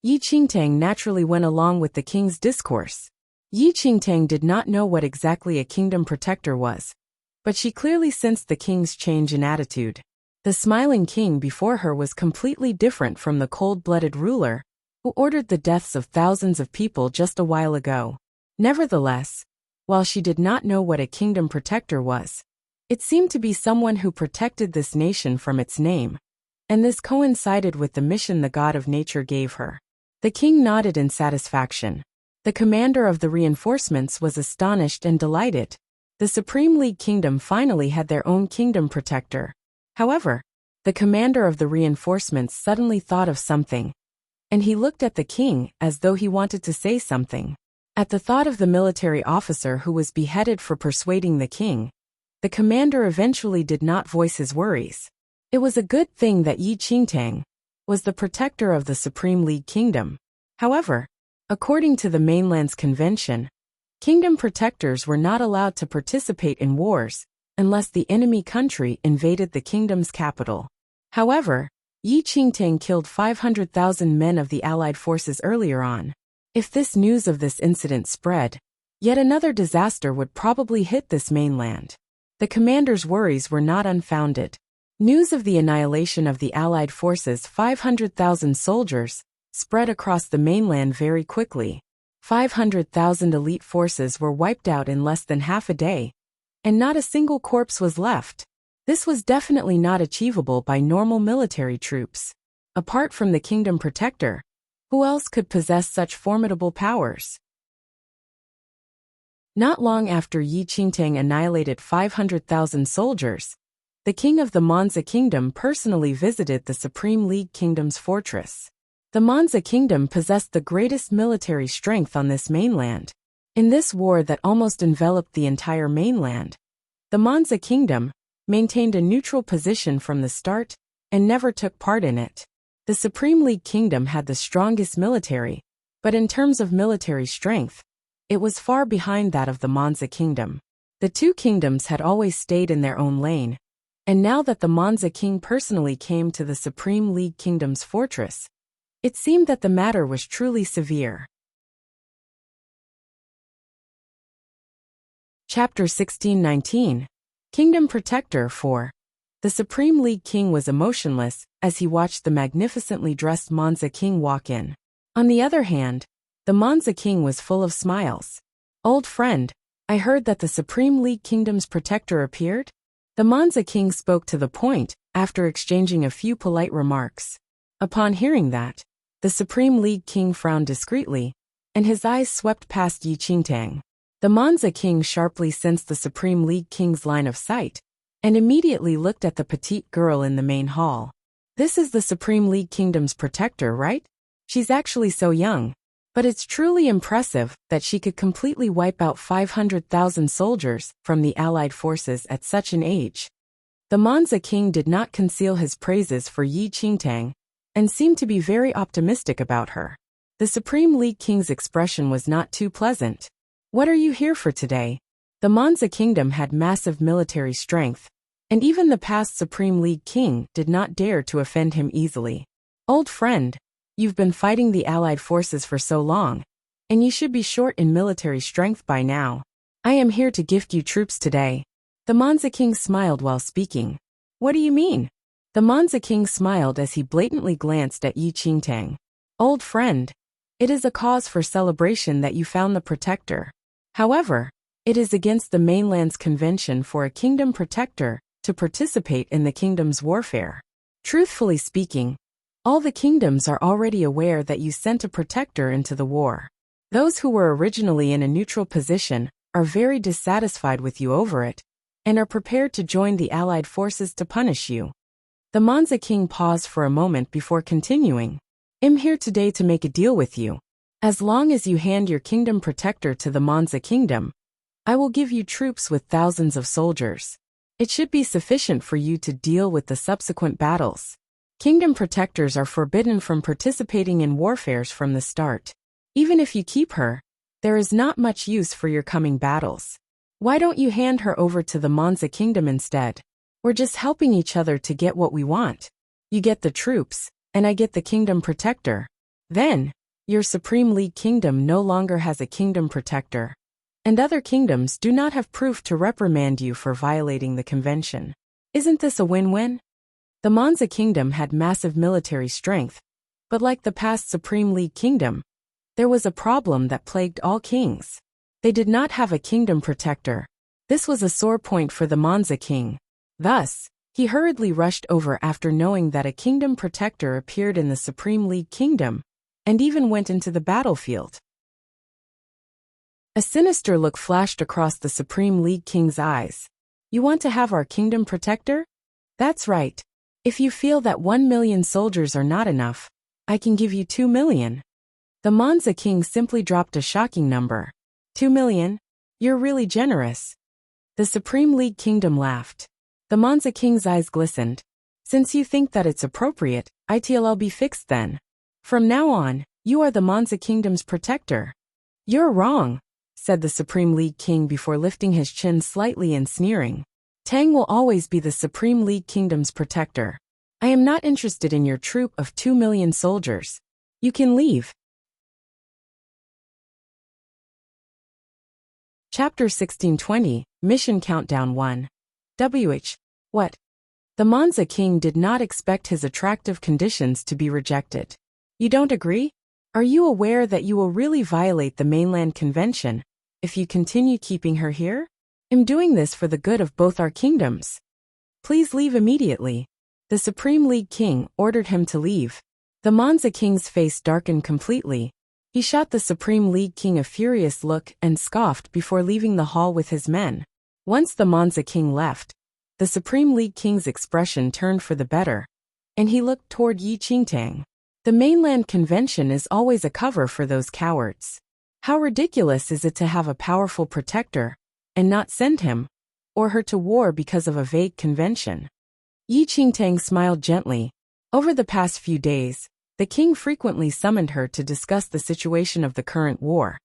Speaker 1: Yi Qingtang naturally went along with the king's discourse. Yi Qingtang did not know what exactly a kingdom protector was, but she clearly sensed the king's change in attitude. The smiling king before her was completely different from the cold-blooded ruler who ordered the deaths of thousands of people just a while ago. Nevertheless, while she did not know what a kingdom protector was, it seemed to be someone who protected this nation from its name, and this coincided with the mission the god of nature gave her. The king nodded in satisfaction. The commander of the reinforcements was astonished and delighted. The Supreme League Kingdom finally had their own kingdom protector. However, the commander of the reinforcements suddenly thought of something, and he looked at the king as though he wanted to say something. At the thought of the military officer who was beheaded for persuading the king, the commander eventually did not voice his worries. It was a good thing that Yi Qingtang was the protector of the Supreme League Kingdom. However, according to the mainland's convention, kingdom protectors were not allowed to participate in wars unless the enemy country invaded the kingdom's capital. However, Yi Qingtang killed 500,000 men of the Allied forces earlier on. If this news of this incident spread, yet another disaster would probably hit this mainland. The commander's worries were not unfounded. News of the annihilation of the Allied forces' 500,000 soldiers spread across the mainland very quickly. 500,000 elite forces were wiped out in less than half a day, and not a single corpse was left. This was definitely not achievable by normal military troops. Apart from the kingdom protector, who else could possess such formidable powers? Not long after Yi Qingtang annihilated 500,000 soldiers, the king of the Monza Kingdom personally visited the Supreme League Kingdom's fortress. The Monza Kingdom possessed the greatest military strength on this mainland. In this war that almost enveloped the entire mainland, the Monza Kingdom maintained a neutral position from the start and never took part in it. The Supreme League Kingdom had the strongest military, but in terms of military strength, it was far behind that of the Monza Kingdom. The two kingdoms had always stayed in their own lane, and now that the Monza king personally came to the Supreme League Kingdom's fortress, it seemed that the matter was truly severe. Chapter 1619. Kingdom Protector 4. The Supreme League King was emotionless as he watched the magnificently dressed Monza King walk in. On the other hand, the Monza King was full of smiles. "Old friend, I heard that the Supreme League Kingdom's protector appeared?" The Monza King spoke to the point after exchanging a few polite remarks. Upon hearing that, the Supreme League King frowned discreetly, and his eyes swept past Yi Qingtang. The Monza King sharply sensed the Supreme League King's line of sight, and immediately looked at the petite girl in the main hall. "This is the Supreme League Kingdom's protector, right? She's actually so young, but it's truly impressive that she could completely wipe out 500,000 soldiers from the Allied forces at such an age." The Monza King did not conceal his praises for Yi Qingtang, and seemed to be very optimistic about her. The Supreme League King's expression was not too pleasant. "What are you here for today?" The Monza Kingdom had massive military strength, and even the past Supreme League King did not dare to offend him easily. "Old friend, you've been fighting the Allied forces for so long, and you should be short in military strength by now. I am here to gift you troops today." The Monza King smiled while speaking. "What do you mean?" The Monza King smiled as he blatantly glanced at Yi Qingtang. "Old friend, it is a cause for celebration that you found the protector. However, it is against the mainland's convention for a kingdom protector to participate in the kingdom's warfare. Truthfully speaking, all the kingdoms are already aware that you sent a protector into the war. Those who were originally in a neutral position are very dissatisfied with you over it, and are prepared to join the Allied forces to punish you." The Monza King paused for a moment before continuing. "I'm here today to make a deal with you. As long as you hand your kingdom protector to the Monza Kingdom, I will give you troops with thousands of soldiers. It should be sufficient for you to deal with the subsequent battles. Kingdom protectors are forbidden from participating in warfares from the start. Even if you keep her, there is not much use for your coming battles. Why don't you hand her over to the Monza kingdom instead? We're just helping each other to get what we want. You get the troops, and I get the kingdom protector. Then, your Supreme League kingdom no longer has a kingdom protector. And other kingdoms do not have proof to reprimand you for violating the convention. Isn't this a win-win? The Monza kingdom had massive military strength, but like the past Supreme League kingdom, there was a problem that plagued all kings. They did not have a kingdom protector. This was a sore point for the Monza king. Thus, he hurriedly rushed over after knowing that a kingdom protector appeared in the Supreme League kingdom, and even went into the battlefield. A sinister look flashed across the Supreme League king's eyes. You want to have our kingdom protector? That's right. If you feel that 1 million soldiers are not enough, I can give you 2 million. The Monza king simply dropped a shocking number. 2 million? You're really generous. The Supreme League kingdom laughed. The Monza king's eyes glistened. Since you think that it's appropriate, it'll be fixed then. From now on, you are the Monza kingdom's protector. You're wrong, said the Supreme League king before lifting his chin slightly and sneering. Tang will always be the Supreme League kingdom's protector. I am not interested in your troop of 2 million soldiers. You can leave. Chapter 1620, Mission Countdown 1. What? The Monza king did not expect his attractive conditions to be rejected. You don't agree? Are you aware that you will really violate the mainland convention if you continue keeping her here? I'm doing this for the good of both our kingdoms. Please leave immediately. The Supreme League king ordered him to leave. The Monza king's face darkened completely. He shot the Supreme League king a furious look and scoffed before leaving the hall with his men. Once the Monza king left, the Supreme League king's expression turned for the better, and he looked toward Yi Qingtang. The mainland convention is always a cover for those cowards. How ridiculous is it to have a powerful protector and not send him or her to war because of a vague convention? Yi Qingtang smiled gently. Over the past few days, the king frequently summoned her to discuss the situation of the current war.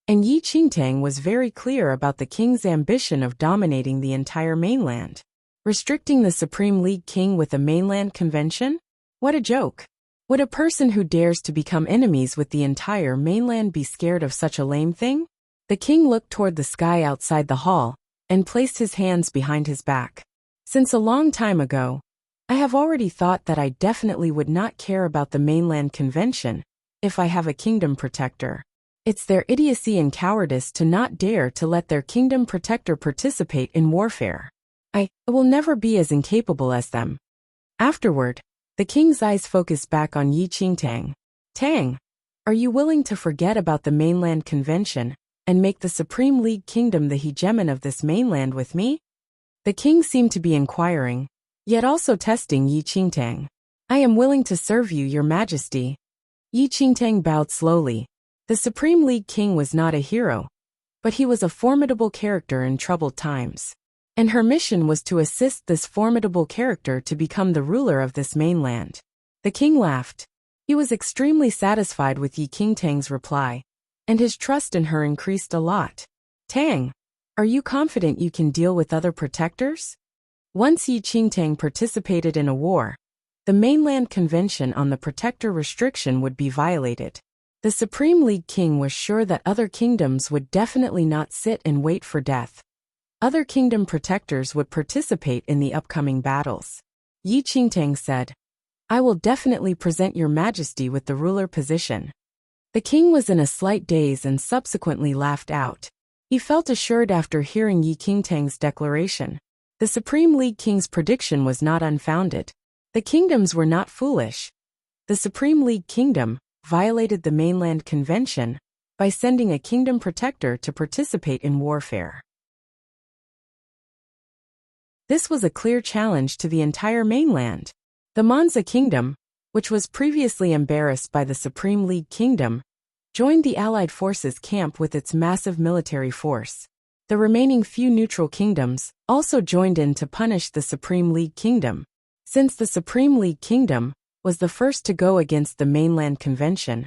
Speaker 1: And Yi Qingtang was very clear about the king's ambition of dominating the entire mainland. Restricting the Supreme League king with a mainland convention? What a joke! Would a person who dares to become enemies with the entire mainland be scared of such a lame thing? The king looked toward the sky outside the hall and placed his hands behind his back. Since a long time ago, I have already thought that I definitely would not care about the mainland convention if I have a kingdom protector. It's their idiocy and cowardice to not dare to let their kingdom protector participate in warfare. I will never be as incapable as them. Afterward, the king's eyes focused back on Yi Qingtang. Tang, are you willing to forget about the mainland convention and make the Supreme League kingdom the hegemon of this mainland with me? The king seemed to be inquiring, yet also testing Yi Qingtang. I am willing to serve you, your majesty. Yi Qingtang bowed slowly. The Supreme League king was not a hero, but he was a formidable character in troubled times. And her mission was to assist this formidable character to become the ruler of this mainland. The king laughed. He was extremely satisfied with Yi Qingtang's reply, and his trust in her increased a lot. Tang, are you confident you can deal with other protectors? Once Yi Qingtang participated in a war, the mainland convention on the protector restriction would be violated. The Supreme League king was sure that other kingdoms would definitely not sit and wait for death. Other kingdom protectors would participate in the upcoming battles. Yi Qingtang said, I will definitely present your majesty with the ruler position. The king was in a slight daze and subsequently laughed out. He felt assured after hearing Yi Qingtang's declaration. The Supreme League king's prediction was not unfounded. The kingdoms were not foolish. The Supreme League kingdom violated the mainland convention by sending a kingdom protector to participate in warfare. This was a clear challenge to the entire mainland. The Monza kingdom, which was previously embarrassed by the Supreme League kingdom, joined the Allied forces camp with its massive military force. The remaining few neutral kingdoms also joined in to punish the Supreme League Kingdom. Since the Supreme League Kingdom was the first to go against the mainland convention,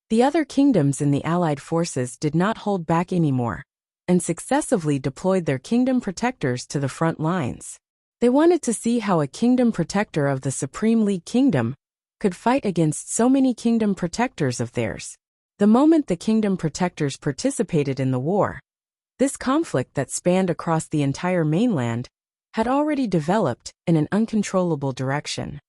Speaker 1: the other kingdoms in the Allied forces did not hold back anymore, and successively deployed their kingdom protectors to the front lines. They wanted to see how a kingdom protector of the Supreme League Kingdom could fight against so many kingdom protectors of theirs. The moment the kingdom protectors participated in the war, this conflict that spanned across the entire mainland had already developed in an uncontrollable direction.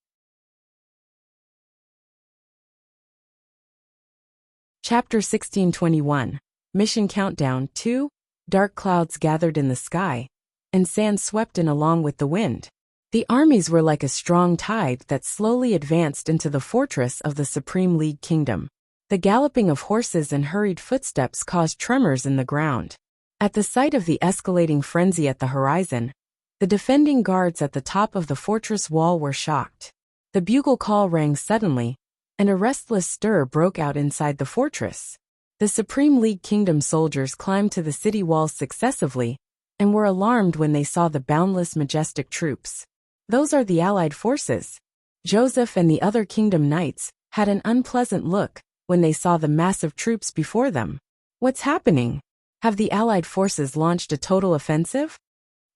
Speaker 1: Chapter 1621. Mission Countdown 2. Dark clouds gathered in the sky, and sand swept in along with the wind. The armies were like a strong tide that slowly advanced into the fortress of the Supreme League Kingdom. The galloping of horses and hurried footsteps caused tremors in the ground. At the sight of the escalating frenzy at the horizon, the defending guards at the top of the fortress wall were shocked. The bugle call rang suddenly, and a restless stir broke out inside the fortress. The Supreme League Kingdom soldiers climbed to the city walls successively, and were alarmed when they saw the boundless majestic troops. Those are the Allied forces. Joseph and the other kingdom knights had an unpleasant look when they saw the massive troops before them. What's happening? Have the Allied forces launched a total offensive?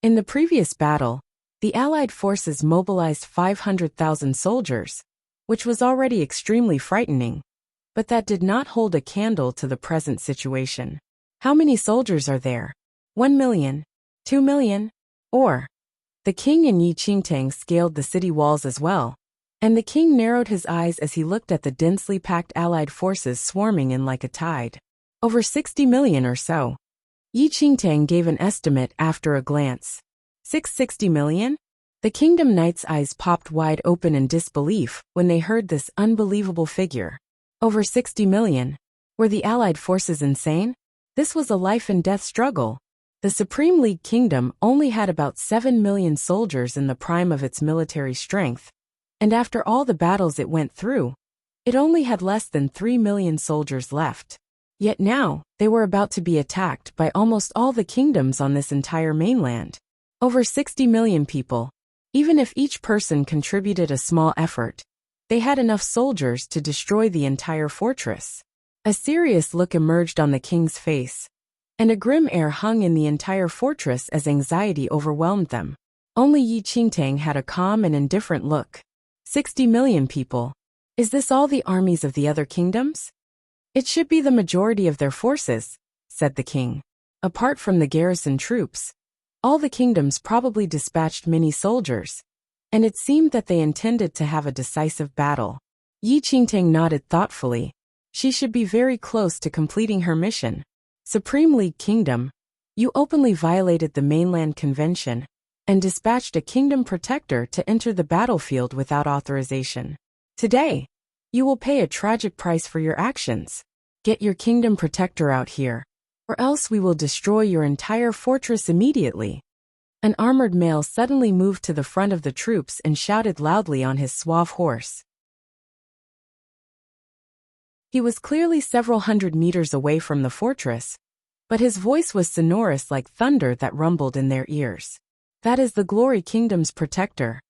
Speaker 1: In the previous battle, the Allied forces mobilized 500,000 soldiers, which was already extremely frightening, but that did not hold a candle to the present situation. How many soldiers are there? 1 million? 2 million? Or? The king and Yi Qingtang scaled the city walls as well, and the king narrowed his eyes as he looked at the densely packed Allied forces swarming in like a tide. Over 60 million or so. Yi Qingtang gave an estimate after a glance. 660 million? The kingdom knights' eyes popped wide open in disbelief when they heard this unbelievable figure. Over 60 million. Were the Allied forces insane? This was a life-and-death struggle. The Supreme League Kingdom only had about 7 million soldiers in the prime of its military strength, and after all the battles it went through, it only had less than 3 million soldiers left. Yet now, they were about to be attacked by almost all the kingdoms on this entire mainland. Over 60 million people. Even if each person contributed a small effort, they had enough soldiers to destroy the entire fortress. A serious look emerged on the king's face, and a grim air hung in the entire fortress as anxiety overwhelmed them. Only Yi Qingtang had a calm and indifferent look. 60 million people. Is this all the armies of the other kingdoms? It should be the majority of their forces, said the king. Apart from the garrison troops, all the kingdoms probably dispatched many soldiers, and it seemed that they intended to have a decisive battle. Yi Qingtang nodded thoughtfully. She should be very close to completing her mission. Supreme League Kingdom, you openly violated the mainland convention and dispatched a kingdom protector to enter the battlefield without authorization. Today, you will pay a tragic price for your actions. Get your kingdom protector out here, or else we will destroy your entire fortress immediately. An armored male suddenly moved to the front of the troops and shouted loudly on his suave horse. He was clearly several hundred meters away from the fortress, but his voice was sonorous like thunder that rumbled in their ears. That is the Glory Kingdom's protector.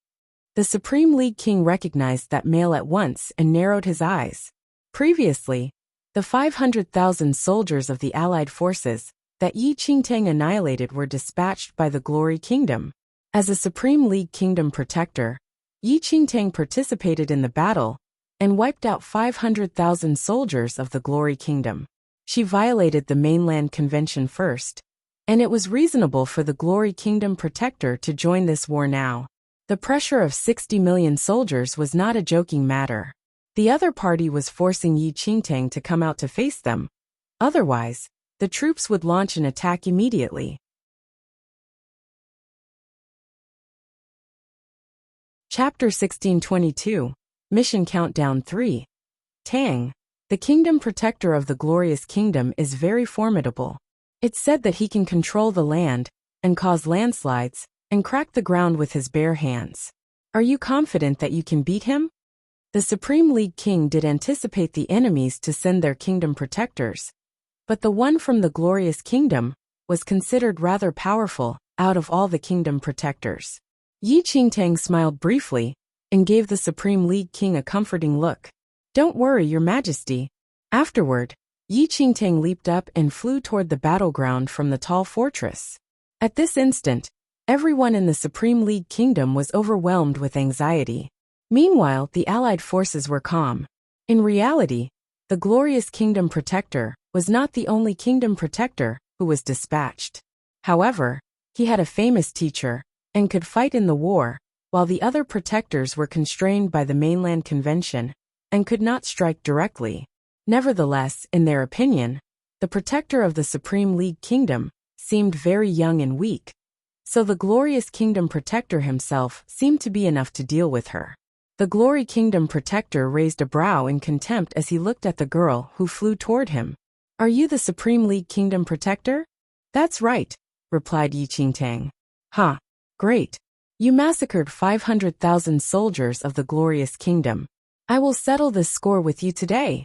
Speaker 1: The Supreme League King recognized that male at once and narrowed his eyes. Previously, the 500,000 soldiers of the Allied forces that Yi Qingtang annihilated were dispatched by the Glory Kingdom. As a Supreme League Kingdom protector, Yi Qingtang participated in the battle and wiped out 500,000 soldiers of the Glory Kingdom. She violated the mainland convention first, and it was reasonable for the Glory Kingdom protector to join this war now. The pressure of 60 million soldiers was not a joking matter. The other party was forcing Yi Qingtang to come out to face them. Otherwise, the troops would launch an attack immediately. Chapter 1622. Mission Countdown 3. Tang, the kingdom protector of the glorious kingdom, is very formidable. It's said that he can control the land and cause landslides and crack the ground with his bare hands. Are you confident that you can beat him? The Supreme League King did anticipate the enemies to send their kingdom protectors, but the one from the glorious kingdom was considered rather powerful out of all the kingdom protectors. Yi Qingtang smiled briefly and gave the Supreme League King a comforting look. "Don't worry, Your Majesty." Afterward, Yi Qingtang leaped up and flew toward the battleground from the tall fortress. At this instant, everyone in the Supreme League Kingdom was overwhelmed with anxiety. Meanwhile, the allied forces were calm. In reality, the glorious Kingdom Protector was not the only Kingdom Protector who was dispatched. However, he had a famous teacher and could fight in the war, while the other protectors were constrained by the mainland convention and could not strike directly. Nevertheless, in their opinion, the protector of the Supreme League Kingdom seemed very young and weak, so the glorious Kingdom Protector himself seemed to be enough to deal with her. The Glory Kingdom Protector raised a brow in contempt as he looked at the girl who flew toward him. "Are you the Supreme League Kingdom Protector?" "That's right," replied Yi Qingtang. "Ha! Great. You massacred 500,000 soldiers of the glorious kingdom. I will settle this score with you today."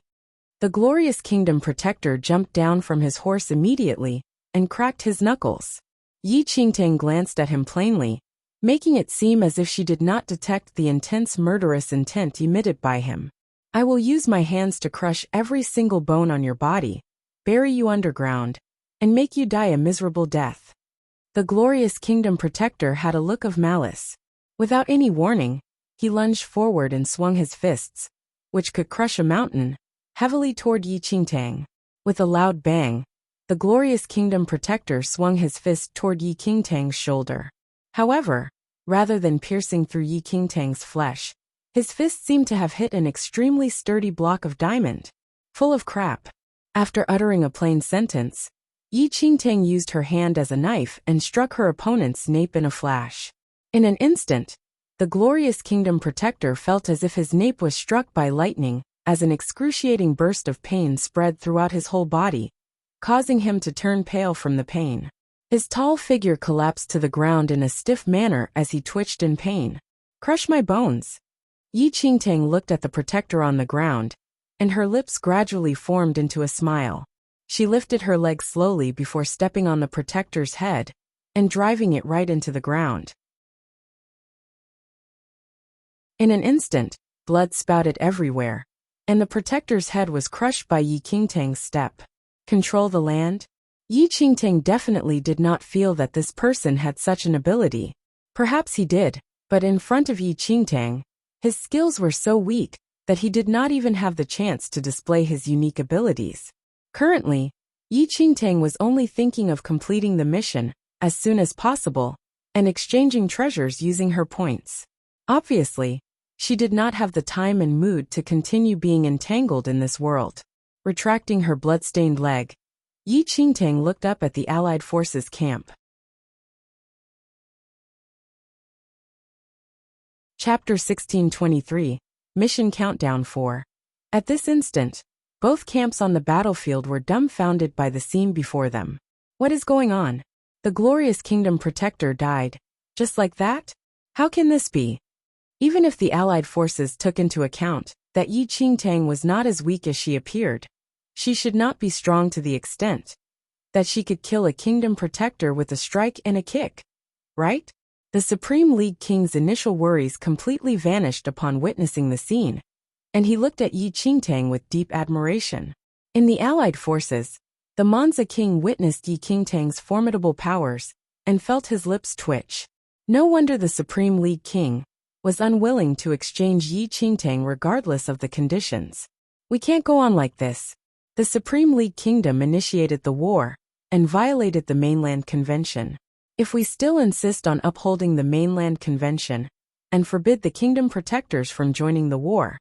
Speaker 1: The glorious Kingdom Protector jumped down from his horse immediately and cracked his knuckles. Yi Qingtang glanced at him plainly, making it seem as if she did not detect the intense murderous intent emitted by him. "I will use my hands to crush every single bone on your body, bury you underground, and make you die a miserable death." The glorious Kingdom Protector had a look of malice. Without any warning, he lunged forward and swung his fists, which could crush a mountain, heavily toward Yi Qingtang. With a loud bang, the glorious Kingdom Protector swung his fist toward Yi Qingtang's shoulder. However, rather than piercing through Yi Qingtang's flesh, his fist seemed to have hit an extremely sturdy block of diamond. "Full of crap." After uttering a plain sentence, Yi Qingtang used her hand as a knife and struck her opponent's nape in a flash. In an instant, the glorious Kingdom Protector felt as if his nape was struck by lightning, as an excruciating burst of pain spread throughout his whole body, causing him to turn pale from the pain. His tall figure collapsed to the ground in a stiff manner as he twitched in pain. "Crush my bones." Yi Qingtang looked at the protector on the ground, and her lips gradually formed into a smile. She lifted her leg slowly before stepping on the protector's head and driving it right into the ground. In an instant, blood spouted everywhere, and the protector's head was crushed by Yi Qingtang's step. Control the land? Yi Qingtang definitely did not feel that this person had such an ability. Perhaps he did, but in front of Yi Qingtang, his skills were so weak that he did not even have the chance to display his unique abilities. Currently, Yi Qingtang was only thinking of completing the mission as soon as possible and exchanging treasures using her points. Obviously, she did not have the time and mood to continue being entangled in this world. Retracting her blood-stained leg, Yi Qingtang looked up at the Allied forces' camp. Chapter 1623, Mission Countdown 4. At this instant, both camps on the battlefield were dumbfounded by the scene before them. What is going on? The glorious Kingdom Protector died. Just like that? How can this be? Even if the Allied forces took into account that Yi Qingtang was not as weak as she appeared, she should not be strong to the extent that she could kill a Kingdom Protector with a strike and a kick, right? The Supreme League King's initial worries completely vanished upon witnessing the scene, and he looked at Yi Qingtang with deep admiration. In the Allied forces, the Monza King witnessed Yi Qingtang's formidable powers and felt his lips twitch. No wonder the Supreme League King was unwilling to exchange Yi Qingtang regardless of the conditions. We can't go on like this. The Supreme League Kingdom initiated the war and violated the mainland convention. If we still insist on upholding the mainland convention and forbid the Kingdom Protectors from joining the war,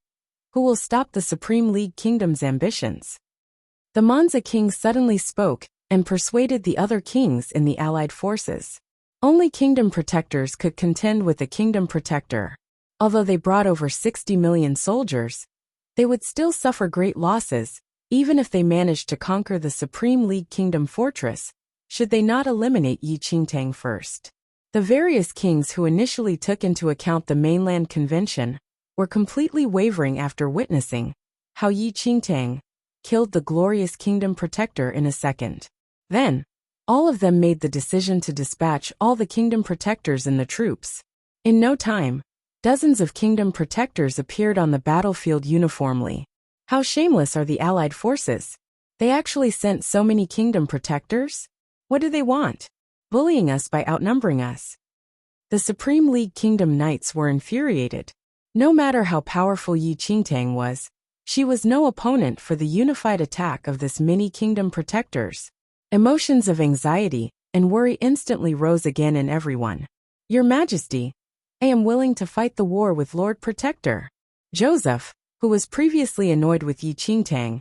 Speaker 1: who will stop the Supreme League Kingdom's ambitions? The Monza King suddenly spoke and persuaded the other kings in the Allied forces. Only Kingdom Protectors could contend with the Kingdom Protector. Although they brought over 60 million soldiers, they would still suffer great losses, even if they managed to conquer the Supreme League Kingdom fortress, should they not eliminate Yi Qingtang first. The various kings who initially took into account the mainland convention were completely wavering after witnessing how Yi Qingtang killed the glorious Kingdom Protector in a second. Then, All of them made the decision to dispatch all the kingdom protectors and the troops. In no time, dozens of kingdom protectors appeared on the battlefield uniformly. How shameless are the allied forces! They actually sent so many kingdom protectors? What do they want? Bullying us by outnumbering us. The Supreme League Kingdom Knights were infuriated. No matter how powerful Yi Qingtang was, she was no opponent for the unified attack of this many kingdom protectors. Emotions of anxiety and worry instantly rose again in everyone. Your Majesty, I am willing to fight the war with Lord Protector. Joseph, who was previously annoyed with Yi Qingtang,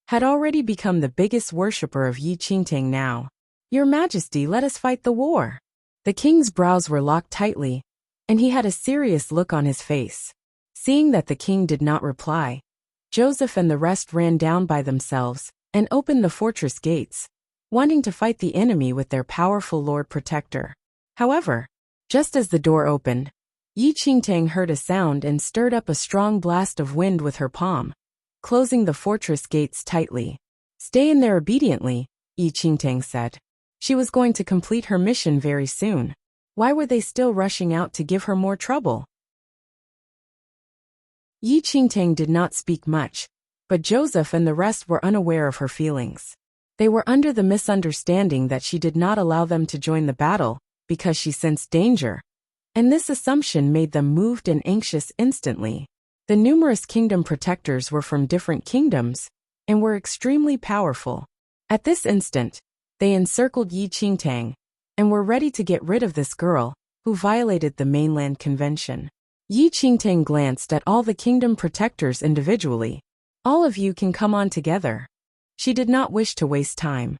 Speaker 1: had already become the biggest worshipper of Yi Qingtang now. Your Majesty, let us fight the war. The king's brows were locked tightly, and he had a serious look on his face. Seeing that the king did not reply, Joseph and the rest ran down by themselves and opened the fortress gates, wanting to fight the enemy with their powerful Lord Protector. However, just as the door opened, Yi Qingtang heard a sound and stirred up a strong blast of wind with her palm, closing the fortress gates tightly. Stay in there obediently, Yi Qingtang said. She was going to complete her mission very soon. Why were they still rushing out to give her more trouble? Yi Qingtang did not speak much, but Joseph and the rest were unaware of her feelings. They were under the misunderstanding that she did not allow them to join the battle because she sensed danger, and this assumption made them moved and anxious instantly. The numerous kingdom protectors were from different kingdoms and were extremely powerful. At this instant, they encircled Yi Qingtang and were ready to get rid of this girl who violated the mainland convention. Yi Qingtang glanced at all the kingdom protectors individually. All of you can come on together. She did not wish to waste time.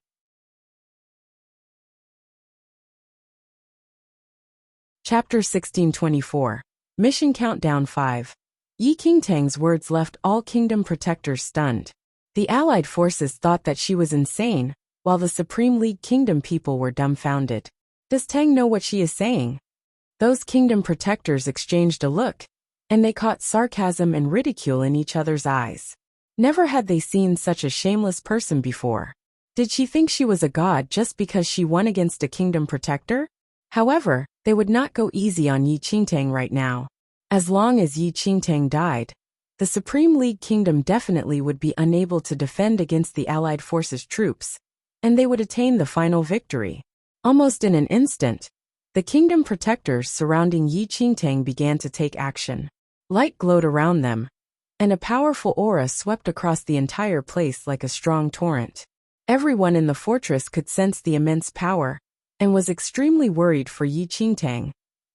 Speaker 1: Chapter 1624. Mission Countdown 5. Yi Qingtang's words left all kingdom protectors stunned. The allied forces thought that she was insane, while the Supreme League Kingdom people were dumbfounded. Does Tang know what she is saying? Those kingdom protectors exchanged a look, and they caught sarcasm and ridicule in each other's eyes. Never had they seen such a shameless person before. Did she think she was a god just because she won against a kingdom protector? However, they would not go easy on Yi Qingtang right now. As long as Yi Qingtang died, the Supreme League Kingdom definitely would be unable to defend against the allied forces' troops, and they would attain the final victory. Almost in an instant, the kingdom protectors surrounding Yi Qingtang began to take action. Light glowed around them, and a powerful aura swept across the entire place like a strong torrent. Everyone in the fortress could sense the immense power, and was extremely worried for Yi Qingtang,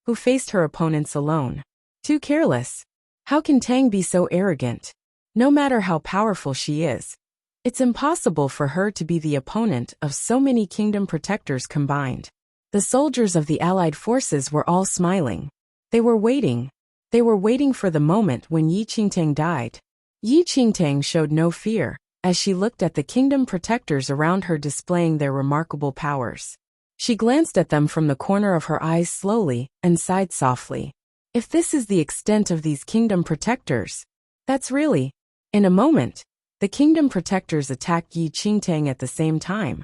Speaker 1: who faced her opponents alone. Too careless. How can Tang be so arrogant? No matter how powerful she is, it's impossible for her to be the opponent of so many kingdom protectors combined. The soldiers of the allied forces were all smiling. They were waiting. They were waiting for the moment when Yi Qingtang died. Yi Qingtang showed no fear, as she looked at the kingdom protectors around her displaying their remarkable powers. She glanced at them from the corner of her eyes slowly and sighed softly. If this is the extent of these kingdom protectors, that's really... In a moment, the kingdom protectors attacked Yi Qingtang at the same time,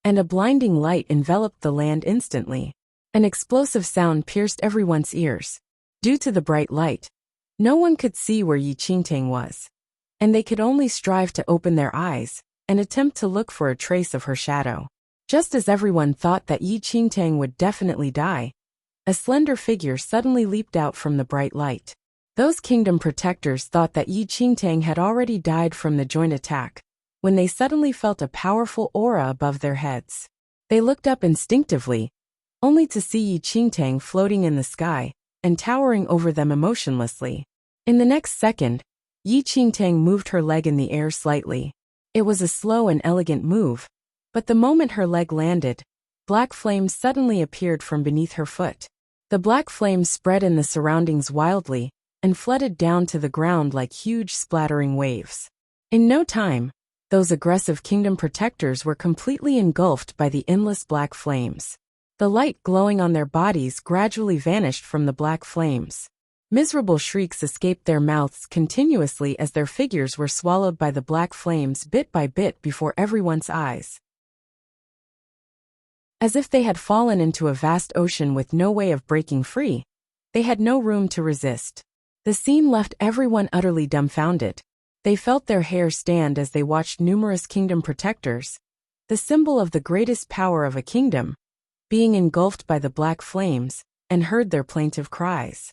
Speaker 1: and a blinding light enveloped the land instantly. An explosive sound pierced everyone's ears. Due to the bright light, no one could see where Yi Qingtang was, and they could only strive to open their eyes and attempt to look for a trace of her shadow. Just as everyone thought that Yi Qingtang would definitely die, a slender figure suddenly leaped out from the bright light. Those kingdom protectors thought that Yi Qingtang had already died from the joint attack, when they suddenly felt a powerful aura above their heads. They looked up instinctively, only to see Yi Qingtang floating in the sky and towering over them emotionlessly. In the next second, Yi Qingtang moved her leg in the air slightly. It was a slow and elegant move, but the moment her leg landed, black flames suddenly appeared from beneath her foot. The black flames spread in the surroundings wildly and flooded down to the ground like huge splattering waves. In no time, those aggressive kingdom protectors were completely engulfed by the endless black flames. The light glowing on their bodies gradually vanished from the black flames. Miserable shrieks escaped their mouths continuously as their figures were swallowed by the black flames bit by bit before everyone's eyes. As if they had fallen into a vast ocean with no way of breaking free, they had no room to resist. The scene left everyone utterly dumbfounded. They felt their hair stand as they watched numerous kingdom protectors, the symbol of the greatest power of a kingdom, being engulfed by the black flames, and heard their plaintive cries.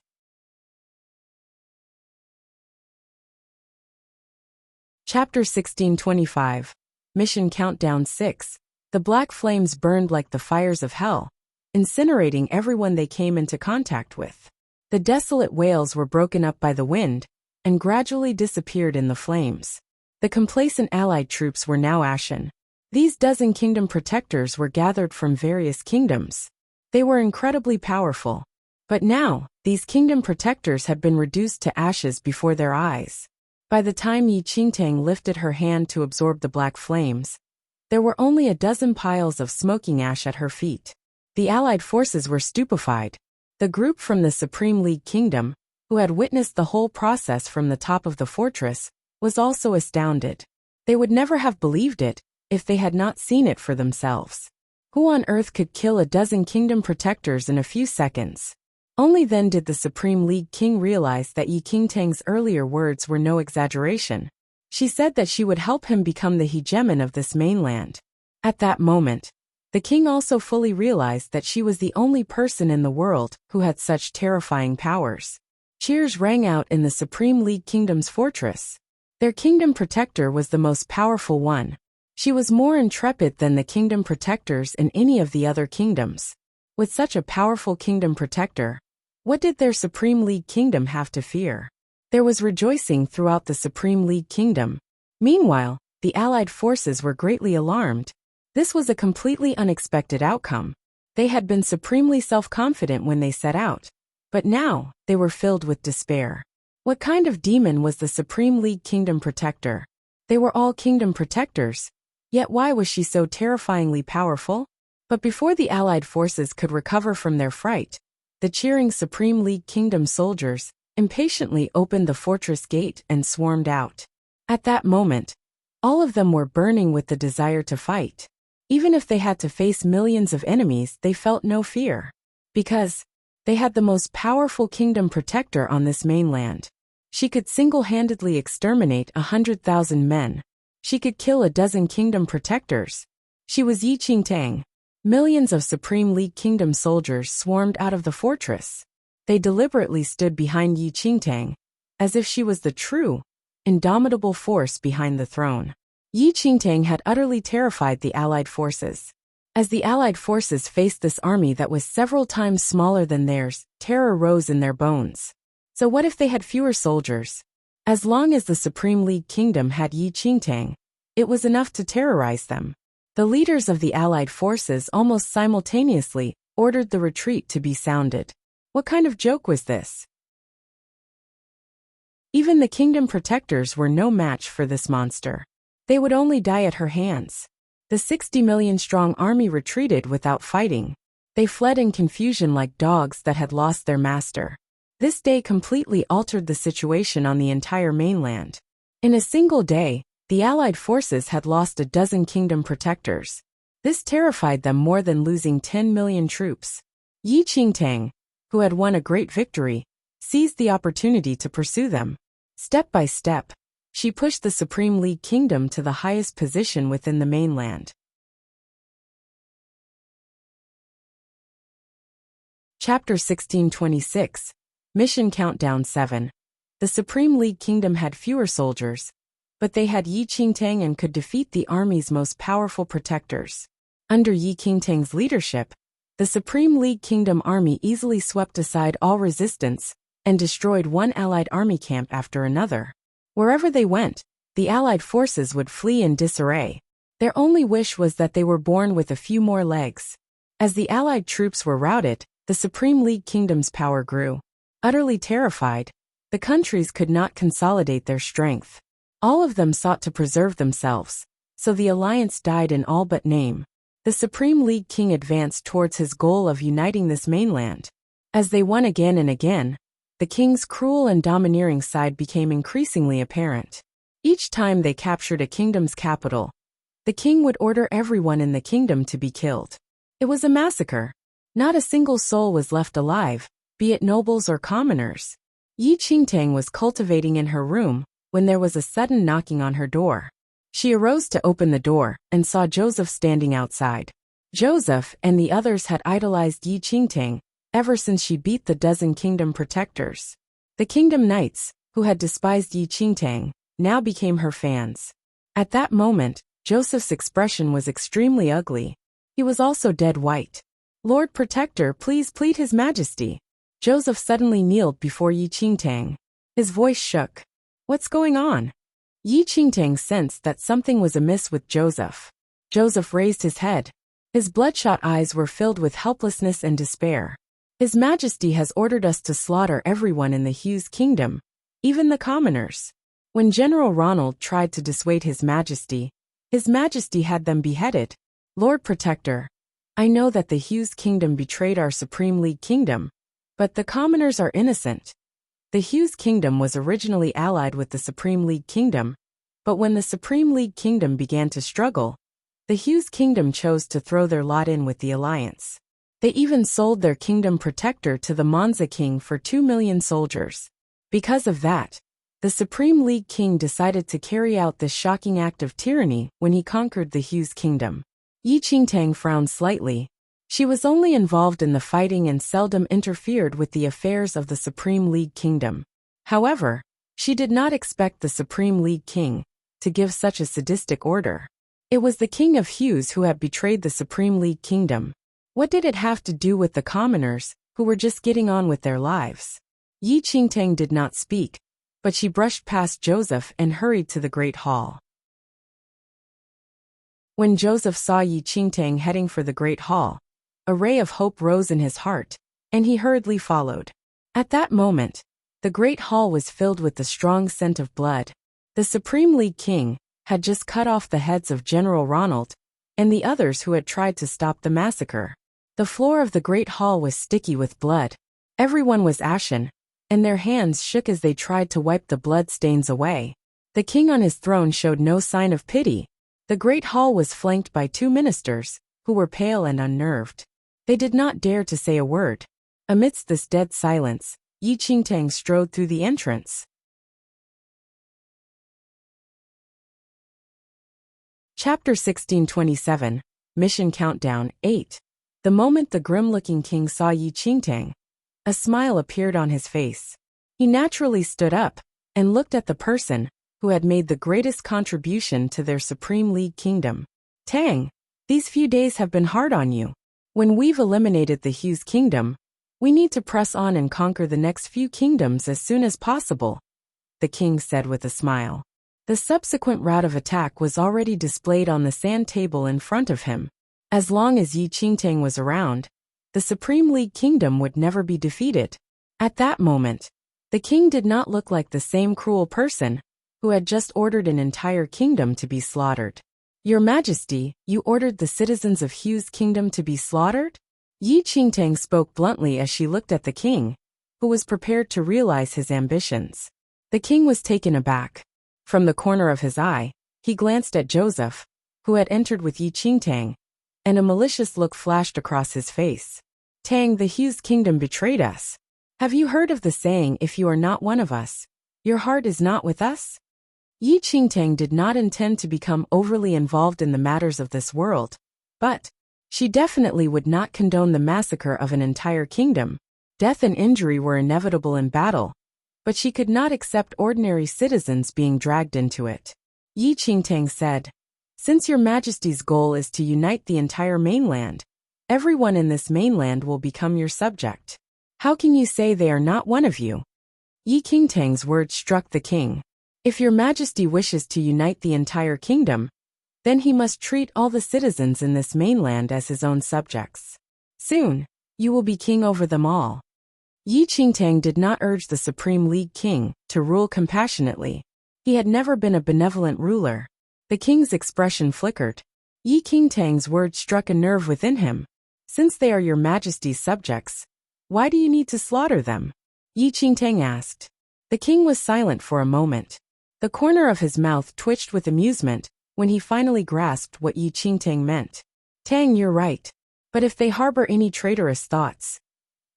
Speaker 1: Chapter 1625. Mission Countdown 6. The black flames burned like the fires of hell, incinerating everyone they came into contact with. The desolate wails were broken up by the wind, and gradually disappeared in the flames. The complacent allied troops were now ashen. These dozen kingdom protectors were gathered from various kingdoms. They were incredibly powerful. But now, these kingdom protectors had been reduced to ashes before their eyes. By the time Yi Qingtang lifted her hand to absorb the black flames, there were only a dozen piles of smoking ash at her feet. The allied forces were stupefied. The group from the Supreme League Kingdom, who had witnessed the whole process from the top of the fortress, was also astounded. They would never have believed it if they had not seen it for themselves. Who on earth could kill a dozen kingdom protectors in a few seconds? Only then did the Supreme League King realize that Yi Qingtang's earlier words were no exaggeration. She said that she would help him become the hegemon of this mainland. At that moment, the king also fully realized that she was the only person in the world who had such terrifying powers. Cheers rang out in the Supreme League Kingdom's fortress. Their kingdom protector was the most powerful one. She was more intrepid than the kingdom protectors in any of the other kingdoms. With such a powerful kingdom protector, what did their Supreme League Kingdom have to fear? There was rejoicing throughout the Supreme League Kingdom. Meanwhile, the allied forces were greatly alarmed. This was a completely unexpected outcome. They had been supremely self-confident when they set out, but now they were filled with despair. What kind of demon was the Supreme League Kingdom Protector? They were all kingdom protectors, yet why was she so terrifyingly powerful? But before the allied forces could recover from their fright, the cheering Supreme League Kingdom soldiers impatiently opened the fortress gate and swarmed out. At that moment, all of them were burning with the desire to fight. Even if they had to face millions of enemies, they felt no fear. Because they had the most powerful kingdom protector on this mainland. She could single-handedly exterminate 100,000 men. She could kill a dozen kingdom protectors. She was Yi Qingtang. Millions of Supreme League Kingdom soldiers swarmed out of the fortress. They deliberately stood behind Yi Qingtang, as if she was the true, indomitable force behind the throne. Yi Qingtang had utterly terrified the allied forces. As the allied forces faced this army that was several times smaller than theirs, terror rose in their bones. So what if they had fewer soldiers? As long as the Supreme League Kingdom had Yi Qingtang, it was enough to terrorize them. The leaders of the allied forces almost simultaneously ordered the retreat to be sounded. What kind of joke was this? Even the kingdom protectors were no match for this monster. They would only die at her hands. The 60 million strong army retreated without fighting. They fled in confusion like dogs that had lost their master. This day completely altered the situation on the entire mainland. In a single day, the allied forces had lost a dozen kingdom protectors. This terrified them more than losing 10 million troops. Yi Qingtang, who had won a great victory, seized the opportunity to pursue them. Step by step, she pushed the Supreme League Kingdom to the highest position within the mainland. Chapter 1626. Mission Countdown 7. The Supreme League Kingdom had fewer soldiers, but they had Yi Qingtang and could defeat the army's most powerful protectors. Under Yi Qingtang's leadership, the Supreme League Kingdom army easily swept aside all resistance and destroyed one allied army camp after another. Wherever they went, the allied forces would flee in disarray. Their only wish was that they were born with a few more legs. As the allied troops were routed, the Supreme League Kingdom's power grew. Utterly terrified, the countries could not consolidate their strength. All of them sought to preserve themselves, so the alliance died in all but name. The Supreme League King advanced towards his goal of uniting this mainland. As they won again and again, the king's cruel and domineering side became increasingly apparent. Each time they captured a kingdom's capital, the king would order everyone in the kingdom to be killed. It was a massacre. Not a single soul was left alive, be it nobles or commoners. Yi Qingtang was cultivating in her room when there was a sudden knocking on her door. She arose to open the door and saw Joseph standing outside. Joseph and the others had idolized Yi Qingtang ever since she beat the dozen kingdom protectors. The kingdom knights, who had despised Yi Qingtang, now became her fans. At that moment, Joseph's expression was extremely ugly. He was also dead white. Lord Protector, please plead His Majesty. Joseph suddenly kneeled before Yi Qingtang. His voice shook. What's going on? Yi Qingtang sensed that something was amiss with Joseph. Joseph raised his head. His bloodshot eyes were filled with helplessness and despair. His Majesty has ordered us to slaughter everyone in the Hughes kingdom, even the commoners. When General Ronald tried to dissuade His Majesty had them beheaded. Lord Protector, I know that the Hughes kingdom betrayed our Supreme League kingdom, but the commoners are innocent. The Hughes kingdom was originally allied with the Supreme League kingdom, but when the Supreme League kingdom began to struggle, the Hughes kingdom chose to throw their lot in with the alliance. They even sold their kingdom protector to the Monza king for 2 million soldiers. Because of that, the Supreme League king decided to carry out this shocking act of tyranny when he conquered the Hughes kingdom. Yi Qingtang frowned slightly. She was only involved in the fighting and seldom interfered with the affairs of the Supreme League kingdom. However, she did not expect the Supreme League king to give such a sadistic order. It was the king of Hughes who had betrayed the Supreme League kingdom. What did it have to do with the commoners, who were just getting on with their lives? Yi Qingtang did not speak, but she brushed past Joseph and hurried to the great hall. When Joseph saw Yi Qingtang heading for the great hall, a ray of hope rose in his heart, and he hurriedly followed. At that moment, the great hall was filled with the strong scent of blood. The Supreme League king had just cut off the heads of General Ronald and the others who had tried to stop the massacre. The floor of the great hall was sticky with blood. Everyone was ashen, and their hands shook as they tried to wipe the blood stains away. The king on his throne showed no sign of pity. The great hall was flanked by 2 ministers, who were pale and unnerved. They did not dare to say a word. Amidst this dead silence, Yi Qingtang strode through the entrance. Chapter 1627, Mission Countdown 8. The moment the grim-looking king saw Yi Qingtang, a smile appeared on his face. He naturally stood up and looked at the person who had made the greatest contribution to their Supreme League kingdom. Tang, these few days have been hard on you. When we've eliminated the Hughes kingdom, we need to press on and conquer the next few kingdoms as soon as possible, the king said with a smile. The subsequent route of attack was already displayed on the sand table in front of him. As long as Yi Qingtang was around, the Supreme League kingdom would never be defeated. At that moment, the king did not look like the same cruel person who had just ordered an entire kingdom to be slaughtered. Your Majesty, you ordered the citizens of Hughes kingdom to be slaughtered? Yi Qingtang spoke bluntly as she looked at the king, who was prepared to realize his ambitions. The king was taken aback. From the corner of his eye, he glanced at Joseph, who had entered with Yi Qingtang, and a malicious look flashed across his face. Tang, the Hughes kingdom betrayed us. Have you heard of the saying, if you are not one of us, your heart is not with us? Yi Qingtang did not intend to become overly involved in the matters of this world, but she definitely would not condone the massacre of an entire kingdom. Death and injury were inevitable in battle, but she could not accept ordinary citizens being dragged into it. Yi Qingtang said, since your Majesty's goal is to unite the entire mainland, everyone in this mainland will become your subject. How can you say they are not one of you? Yi Qingtang's words struck the king. If your Majesty wishes to unite the entire kingdom, then he must treat all the citizens in this mainland as his own subjects. Soon, you will be king over them all. Yi Qingtang did not urge the Supreme League king to rule compassionately. He had never been a benevolent ruler. The king's expression flickered. Yi Qingtang's words struck a nerve within him. Since they are your Majesty's subjects, why do you need to slaughter them? Yi Qingtang asked. The king was silent for a moment. The corner of his mouth twitched with amusement when he finally grasped what Yi Qingtang meant. Tang, you're right. But if they harbor any traitorous thoughts,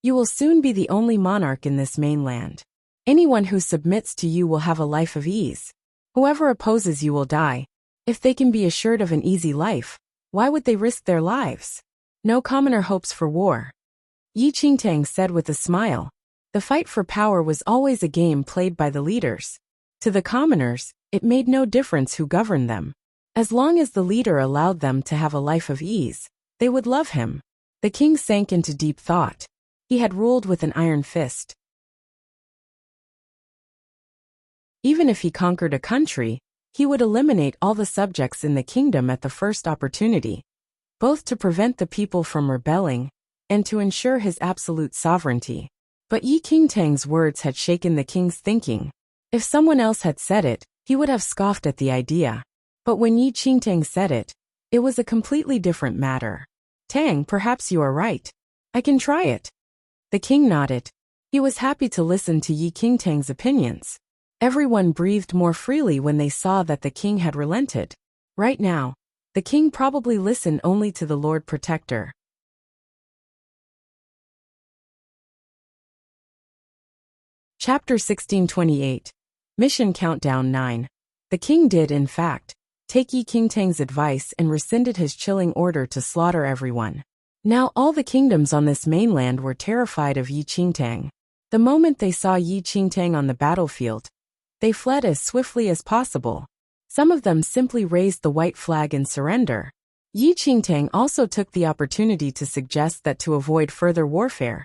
Speaker 1: you will soon be the only monarch in this mainland. Anyone who submits to you will have a life of ease. Whoever opposes you will die. If they can be assured of an easy life, why would they risk their lives? No commoner hopes for war. Yi Qingtang said with a smile. The fight for power was always a game played by the leaders. To the commoners, it made no difference who governed them. As long as the leader allowed them to have a life of ease, they would love him. The king sank into deep thought. He had ruled with an iron fist. Even if he conquered a country, he would eliminate all the subjects in the kingdom at the first opportunity, both to prevent the people from rebelling and to ensure his absolute sovereignty. But Yi Qingtang's words had shaken the king's thinking. If someone else had said it, he would have scoffed at the idea. But when Yi Qingtang said it, it was a completely different matter. Tang, perhaps you are right. I can try it. The king nodded. He was happy to listen to Yi Qingtang's opinions. Everyone breathed more freely when they saw that the king had relented. Right now, the king probably listened only to the Lord Protector. Chapter 1628. Mission Countdown 9. The king did, in fact, take Yi Qingtang's advice and rescinded his chilling order to slaughter everyone. Now all the kingdoms on this mainland were terrified of Yi Qingtang. The moment they saw Yi Qingtang on the battlefield, they fled as swiftly as possible. Some of them simply raised the white flag in surrender. Yi Qingtang also took the opportunity to suggest that to avoid further warfare,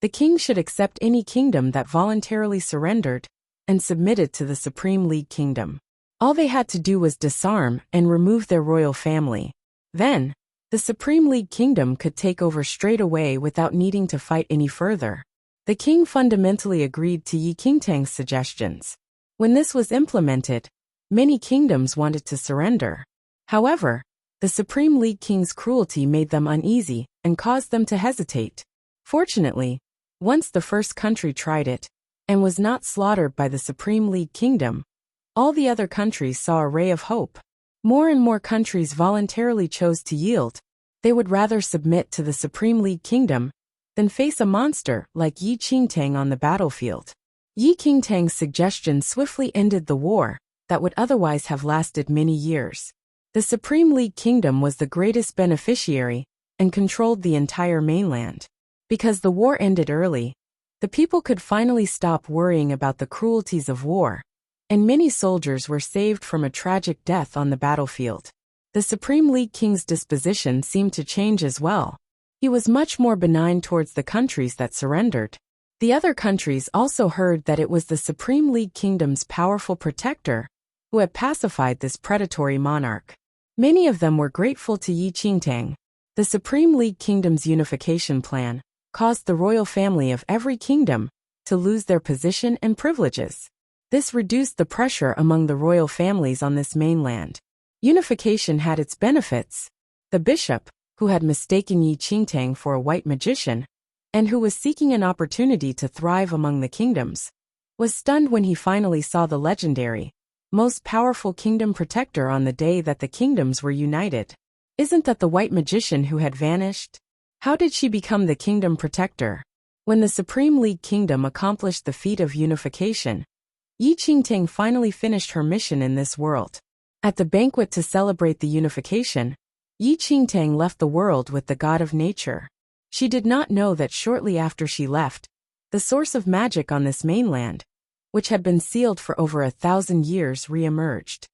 Speaker 1: the king should accept any kingdom that voluntarily surrendered and submitted to the Supreme League Kingdom. All they had to do was disarm and remove their royal family. Then, the Supreme League Kingdom could take over straight away without needing to fight any further. The king fundamentally agreed to Yi Qingtang's suggestions. When this was implemented, many kingdoms wanted to surrender. However, the Supreme League King's cruelty made them uneasy and caused them to hesitate. Fortunately, once the first country tried it, and was not slaughtered by the Supreme League Kingdom, all the other countries saw a ray of hope. More and more countries voluntarily chose to yield. They would rather submit to the Supreme League Kingdom than face a monster like Yi Qingtang on the battlefield. Yi Qingtang's suggestion swiftly ended the war that would otherwise have lasted many years. The Supreme League Kingdom was the greatest beneficiary and controlled the entire mainland. Because the war ended early, the people could finally stop worrying about the cruelties of war, and many soldiers were saved from a tragic death on the battlefield. The Supreme League King's disposition seemed to change as well. He was much more benign towards the countries that surrendered. The other countries also heard that it was the Supreme League Kingdom's powerful protector who had pacified this predatory monarch. Many of them were grateful to Yi Qingtang. The Supreme League Kingdom's unification plan caused the royal family of every kingdom to lose their position and privileges. This reduced the pressure among the royal families on this mainland. Unification had its benefits. The bishop, who had mistaken Yi Qingtang for a white magician, and who was seeking an opportunity to thrive among the kingdoms, was stunned when he finally saw the legendary, most powerful kingdom protector on the day that the kingdoms were united. Isn't that the white magician who had vanished? How did she become the kingdom protector? When the Supreme League Kingdom accomplished the feat of unification, Yi Qingtang finally finished her mission in this world. At the banquet to celebrate the unification, Yi Qingtang left the world with the god of nature. She did not know that shortly after she left, the source of magic on this mainland, which had been sealed for over 1,000 years, re-emerged.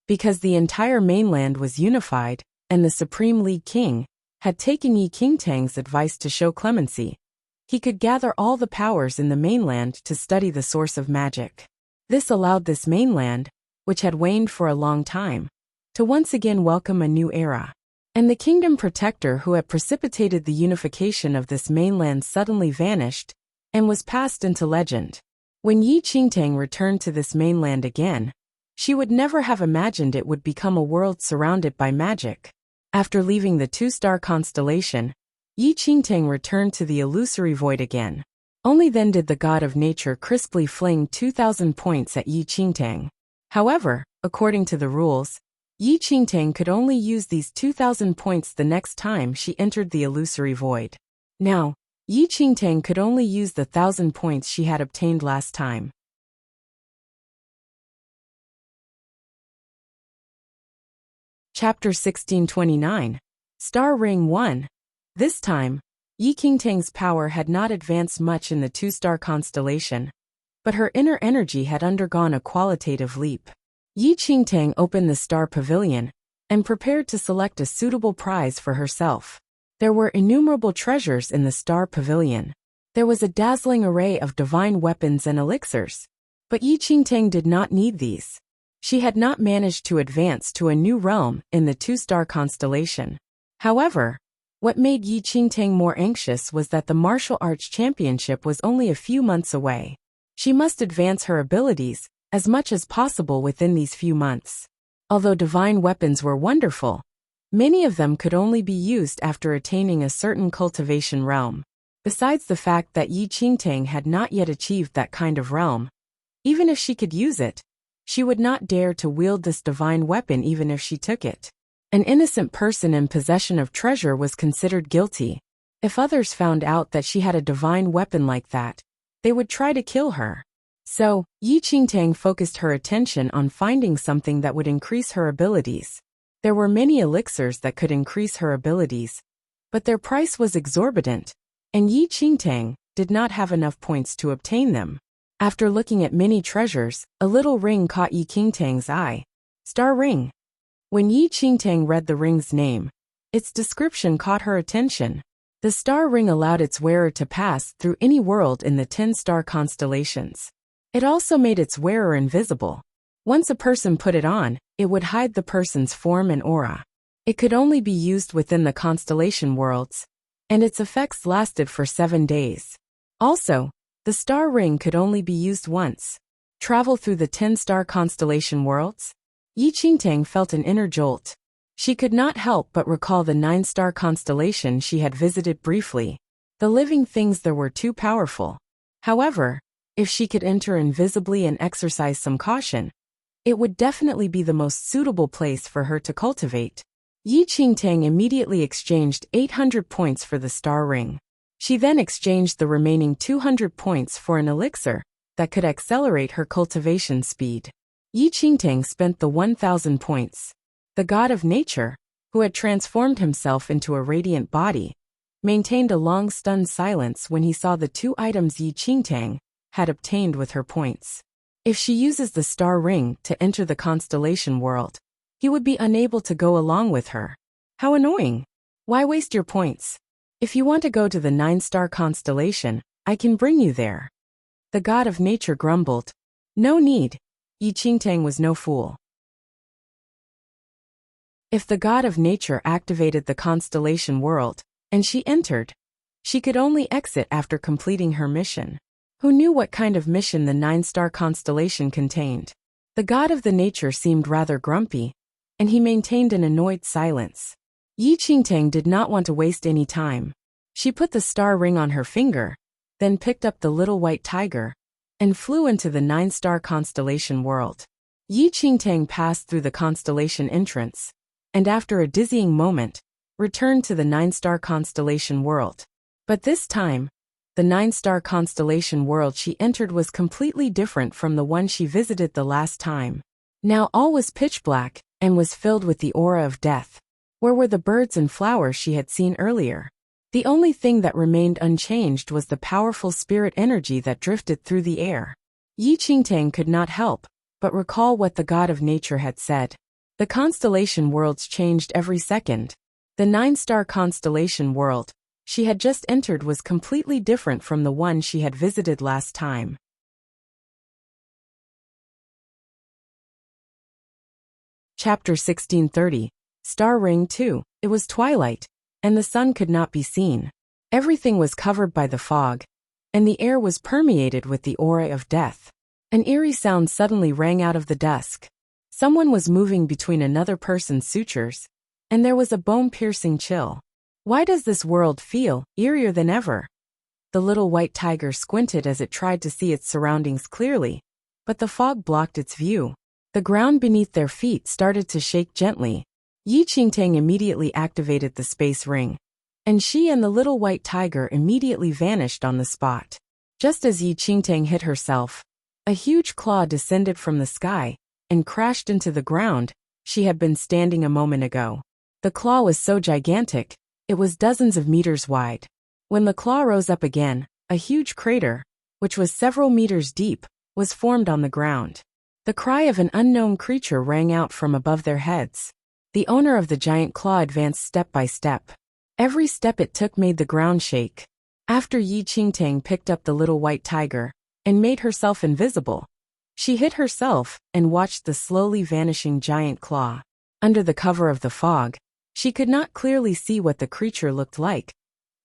Speaker 1: Because the entire mainland was unified, and the Supreme League King had taken Yi Qingtang's advice to show clemency, he could gather all the powers in the mainland to study the source of magic. This allowed this mainland, which had waned for a long time, to once again welcome a new era. And the kingdom protector who had precipitated the unification of this mainland suddenly vanished and was passed into legend. When Yi Qingtang returned to this mainland again, she would never have imagined it would become a world surrounded by magic. After leaving the two-star constellation, Yi Qingtang returned to the illusory void again. Only then did the god of nature crisply fling 2,000 points at Yi Qingtang. However, according to the rules, Yi Qingtang could only use these 2,000 points the next time she entered the illusory void. Now, Yi Qingtang could only use the 1,000 points she had obtained last time. Chapter 1629. Star Ring 1. This time, Yi Qingtang's power had not advanced much in the two-star constellation, but her inner energy had undergone a qualitative leap. Yi Qingtang opened the star pavilion and prepared to select a suitable prize for herself. There were innumerable treasures in the star pavilion. There was a dazzling array of divine weapons and elixirs, but Yi Qingtang did not need these. She had not managed to advance to a new realm in the two-star constellation. However, what made Yi Qingtang more anxious was that the martial arts championship was only a few months away. She must advance her abilities as much as possible within these few months. Although divine weapons were wonderful, many of them could only be used after attaining a certain cultivation realm. Besides the fact that Yi Qingtang had not yet achieved that kind of realm, even if she could use it, she would not dare to wield this divine weapon even if she took it. An innocent person in possession of treasure was considered guilty. If others found out that she had a divine weapon like that, they would try to kill her. So, Yi Qingtang focused her attention on finding something that would increase her abilities. There were many elixirs that could increase her abilities, but their price was exorbitant, and Yi Qingtang did not have enough points to obtain them. After looking at many treasures, a little ring caught Yi Qingtang's eye. Star Ring. When Yi Qingtang read the ring's name, its description caught her attention. The star ring allowed its wearer to pass through any world in the 10-star constellations. It also made its wearer invisible. Once a person put it on, it would hide the person's form and aura. It could only be used within the constellation worlds, and its effects lasted for 7 days. Also, the star ring could only be used once. Travel through the 10-star constellation worlds? Yi Qingtang felt an inner jolt. She could not help but recall the 9-star constellation she had visited briefly. The living things there were too powerful. However, if she could enter invisibly and exercise some caution, it would definitely be the most suitable place for her to cultivate. Yi Qingtang immediately exchanged 800 points for the star ring. She then exchanged the remaining 200 points for an elixir that could accelerate her cultivation speed. Yi Qingtang spent the 1,000 points. The god of nature, who had transformed himself into a radiant body, maintained a long stunned silence when he saw the 2 items Yi Qingtang had obtained with her points. If she uses the star ring to enter the constellation world, he would be unable to go along with her. How annoying! Why waste your points? If you want to go to the 9-star constellation, I can bring you there. The god of nature grumbled. No need. Yi Qingtang was no fool. If the god of nature activated the constellation world, and she entered, she could only exit after completing her mission. Who knew what kind of mission the 9-star constellation contained? The god of the nature seemed rather grumpy, and he maintained an annoyed silence. Yi Qingtang did not want to waste any time. She put the star ring on her finger, then picked up the little white tiger, and flew into the 9-star constellation world. Yi Qingtang passed through the constellation entrance, and after a dizzying moment, returned to the 9-star constellation world. But this time, the 9-star constellation world she entered was completely different from the one she visited the last time. Now all was pitch black, and was filled with the aura of death. Where were the birds and flowers she had seen earlier? The only thing that remained unchanged was the powerful spirit energy that drifted through the air. Yi Qingtang could not help but recall what the god of nature had said. The constellation worlds changed every second. The 9-star constellation world she had just entered was completely different from the one she had visited last time. Chapter 1630. Star Ring 2. It was twilight, and the sun could not be seen. Everything was covered by the fog, and the air was permeated with the aura of death. An eerie sound suddenly rang out of the dusk. Someone was moving between another person's sutures, and there was a bone-piercing chill. Why does this world feel eerier than ever? The little white tiger squinted as it tried to see its surroundings clearly, but the fog blocked its view. The ground beneath their feet started to shake gently. Yi Qingtang immediately activated the space ring, and she and the little white tiger immediately vanished on the spot. Just as Yi Qingtang hit herself, a huge claw descended from the sky and crashed into the ground she had been standing a moment ago. The claw was so gigantic, it was dozens of meters wide. When the claw rose up again, a huge crater, which was several meters deep, was formed on the ground. The cry of an unknown creature rang out from above their heads. The owner of the giant claw advanced step by step. Every step it took made the ground shake. After Yi Qingtang picked up the little white tiger and made herself invisible, she hid herself and watched the slowly vanishing giant claw. Under the cover of the fog, she could not clearly see what the creature looked like,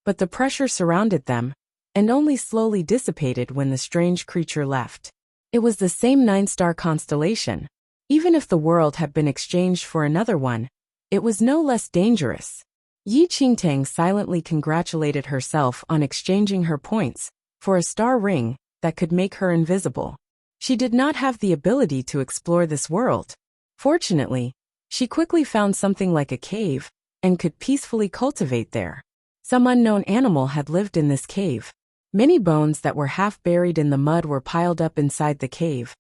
Speaker 1: but the pressure surrounded them and only slowly dissipated when the strange creature left. It was the same 9-star constellation. Even if the world had been exchanged for another one, it was no less dangerous. Yi Qingtang silently congratulated herself on exchanging her points for a star ring that could make her invisible. She did not have the ability to explore this world. Fortunately, she quickly found something like a cave and could peacefully cultivate there. Some unknown animal had lived in this cave. Many bones that were half buried in the mud were piled up inside the cave,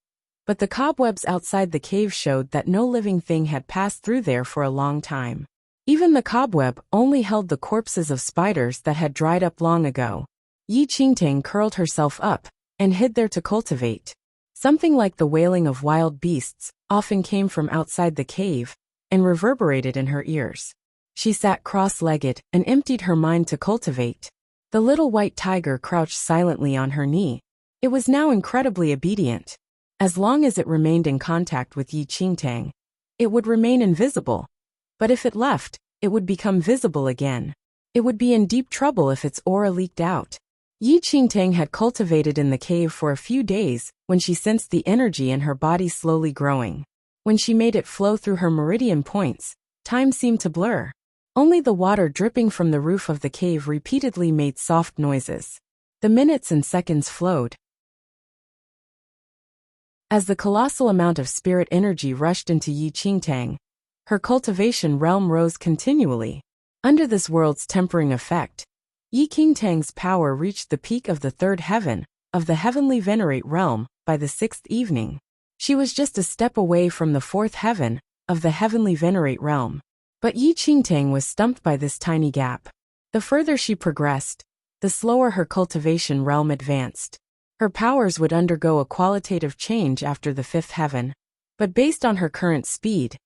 Speaker 1: but the cobwebs outside the cave showed that no living thing had passed through there for a long time. Even the cobweb only held the corpses of spiders that had dried up long ago. Yi Qingtang curled herself up and hid there to cultivate. Something like the wailing of wild beasts often came from outside the cave and reverberated in her ears. She sat cross-legged and emptied her mind to cultivate. The little white tiger crouched silently on her knee. It was now incredibly obedient. As long as it remained in contact with Yi Qingtang, it would remain invisible. But if it left, it would become visible again. It would be in deep trouble if its aura leaked out. Yi Qingtang had cultivated in the cave for a few days when she sensed the energy in her body slowly growing. When she made it flow through her meridian points, time seemed to blur. Only the water dripping from the roof of the cave repeatedly made soft noises. The minutes and seconds flowed. As the colossal amount of spirit energy rushed into Yi Qingtang, her cultivation realm rose continually. Under this world's tempering effect, Yi Qingtang's power reached the peak of the third heaven of the heavenly venerate realm by the 6th evening. She was just a step away from the 4th heaven of the heavenly venerate realm. But Yi Qingtang was stumped by this tiny gap. The further she progressed, the slower her cultivation realm advanced. Her powers would undergo a qualitative change after the 5th heaven, but based on her current speed,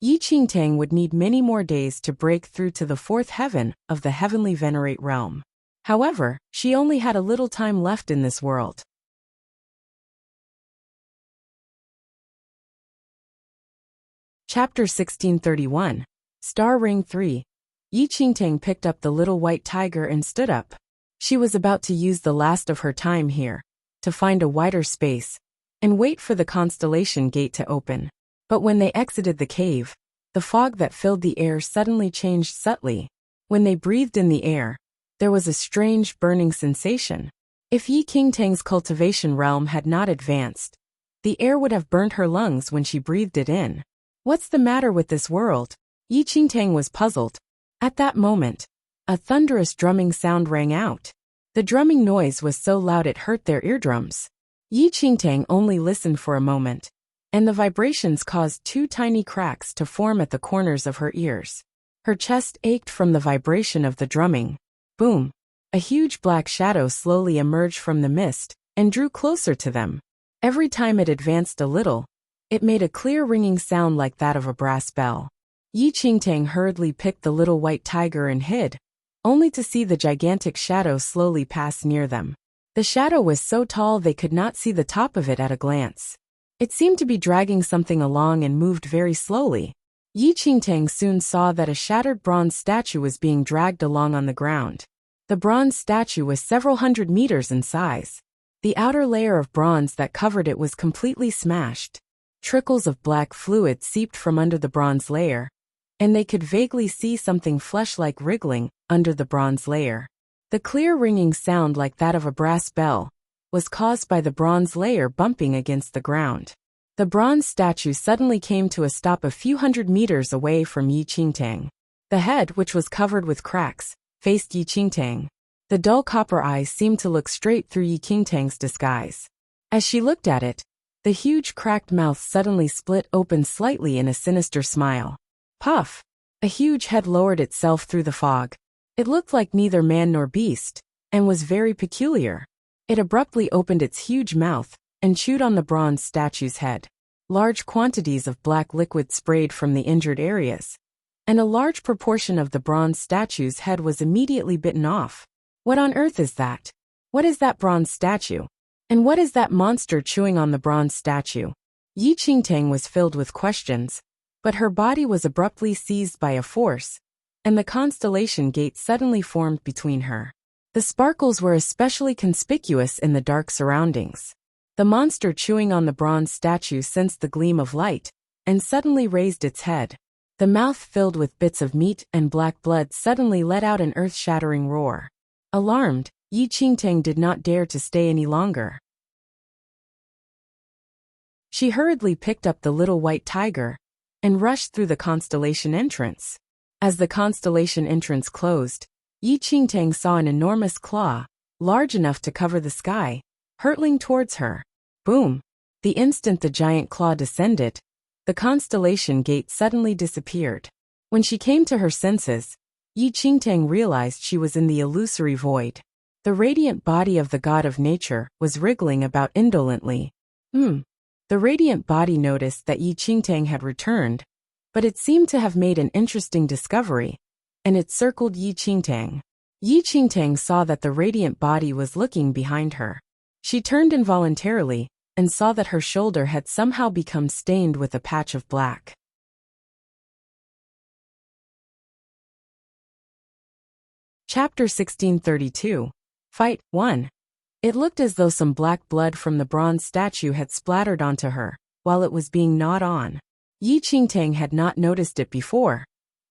Speaker 1: Yi Qingtang would need many more days to break through to the 4th heaven of the heavenly venerate realm. However, she only had a little time left in this world. Chapter 1631. Star Ring 3. Yi Qingtang picked up the little white tiger and stood up. She was about to use the last of her time here, to find a wider space, and wait for the constellation gate to open. But when they exited the cave, the fog that filled the air suddenly changed subtly. When they breathed in the air, there was a strange burning sensation. If Yi Qingtang's cultivation realm had not advanced, the air would have burnt her lungs when she breathed it in. What's the matter with this world? Yi Qingtang was puzzled. At that moment, a thunderous drumming sound rang out. The drumming noise was so loud it hurt their eardrums. Yi Qingtang only listened for a moment, and the vibrations caused 2 tiny cracks to form at the corners of her ears. Her chest ached from the vibration of the drumming. Boom! A huge black shadow slowly emerged from the mist and drew closer to them. Every time it advanced a little, it made a clear ringing sound like that of a brass bell. Yi Qingtang hurriedly picked the little white tiger and hid, only to see the gigantic shadow slowly pass near them. The shadow was so tall they could not see the top of it at a glance. It seemed to be dragging something along and moved very slowly. Yi Qingtang soon saw that a shattered bronze statue was being dragged along on the ground. The bronze statue was several hundred meters in size. The outer layer of bronze that covered it was completely smashed. Trickles of black fluid seeped from under the bronze layer, and they could vaguely see something flesh-like wriggling under the bronze layer. The clear ringing sound like that of a brass bell was caused by the bronze layer bumping against the ground. The bronze statue suddenly came to a stop a few hundred meters away from Yi Qingtang. The head, which was covered with cracks, faced Yi Qingtang. The dull copper eyes seemed to look straight through Yi Qingtang's disguise. As she looked at it, the huge cracked mouth suddenly split open slightly in a sinister smile. Puff! A huge head lowered itself through the fog. It looked like neither man nor beast, and was very peculiar. It abruptly opened its huge mouth and chewed on the bronze statue's head. Large quantities of black liquid sprayed from the injured areas, and a large proportion of the bronze statue's head was immediately bitten off. What on earth is that? What is that bronze statue? And what is that monster chewing on the bronze statue? Yi Qingtang was filled with questions, but her body was abruptly seized by a force, and the constellation gate suddenly formed between her. The sparkles were especially conspicuous in the dark surroundings. The monster chewing on the bronze statue sensed the gleam of light, and suddenly raised its head. The mouth filled with bits of meat and black blood suddenly let out an earth-shattering roar. Alarmed, Yi Qingtang did not dare to stay any longer. She hurriedly picked up the little white tiger and rushed through the constellation entrance. As the constellation entrance closed, Yi Qingtang saw an enormous claw, large enough to cover the sky, hurtling towards her. Boom! The instant the giant claw descended, the constellation gate suddenly disappeared. When she came to her senses, Yi Qingtang realized she was in the illusory void. The radiant body of the god of nature was wriggling about indolently. The radiant body noticed that Yi Qingtang had returned, but it seemed to have made an interesting discovery, and it circled Yi Qingtang. Yi Qingtang saw that the radiant body was looking behind her. She turned involuntarily and saw that her shoulder had somehow become stained with a patch of black. Chapter 1632. Fight 1. It looked as though some black blood from the bronze statue had splattered onto her while it was being gnawed on. Yi Qingtang had not noticed it before,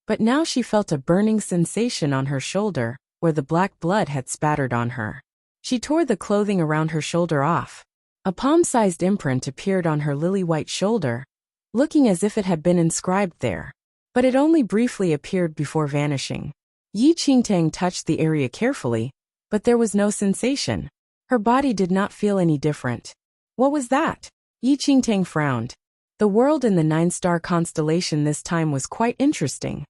Speaker 1: but now she felt a burning sensation on her shoulder where the black blood had spattered on her. She tore the clothing around her shoulder off. A palm-sized imprint appeared on her lily-white shoulder, looking as if it had been inscribed there, but it only briefly appeared before vanishing. Yi Qingtang touched the area carefully, but there was no sensation. Her body did not feel any different. What was that? Yi Qingtang frowned. The world in the 9-star constellation this time was quite interesting.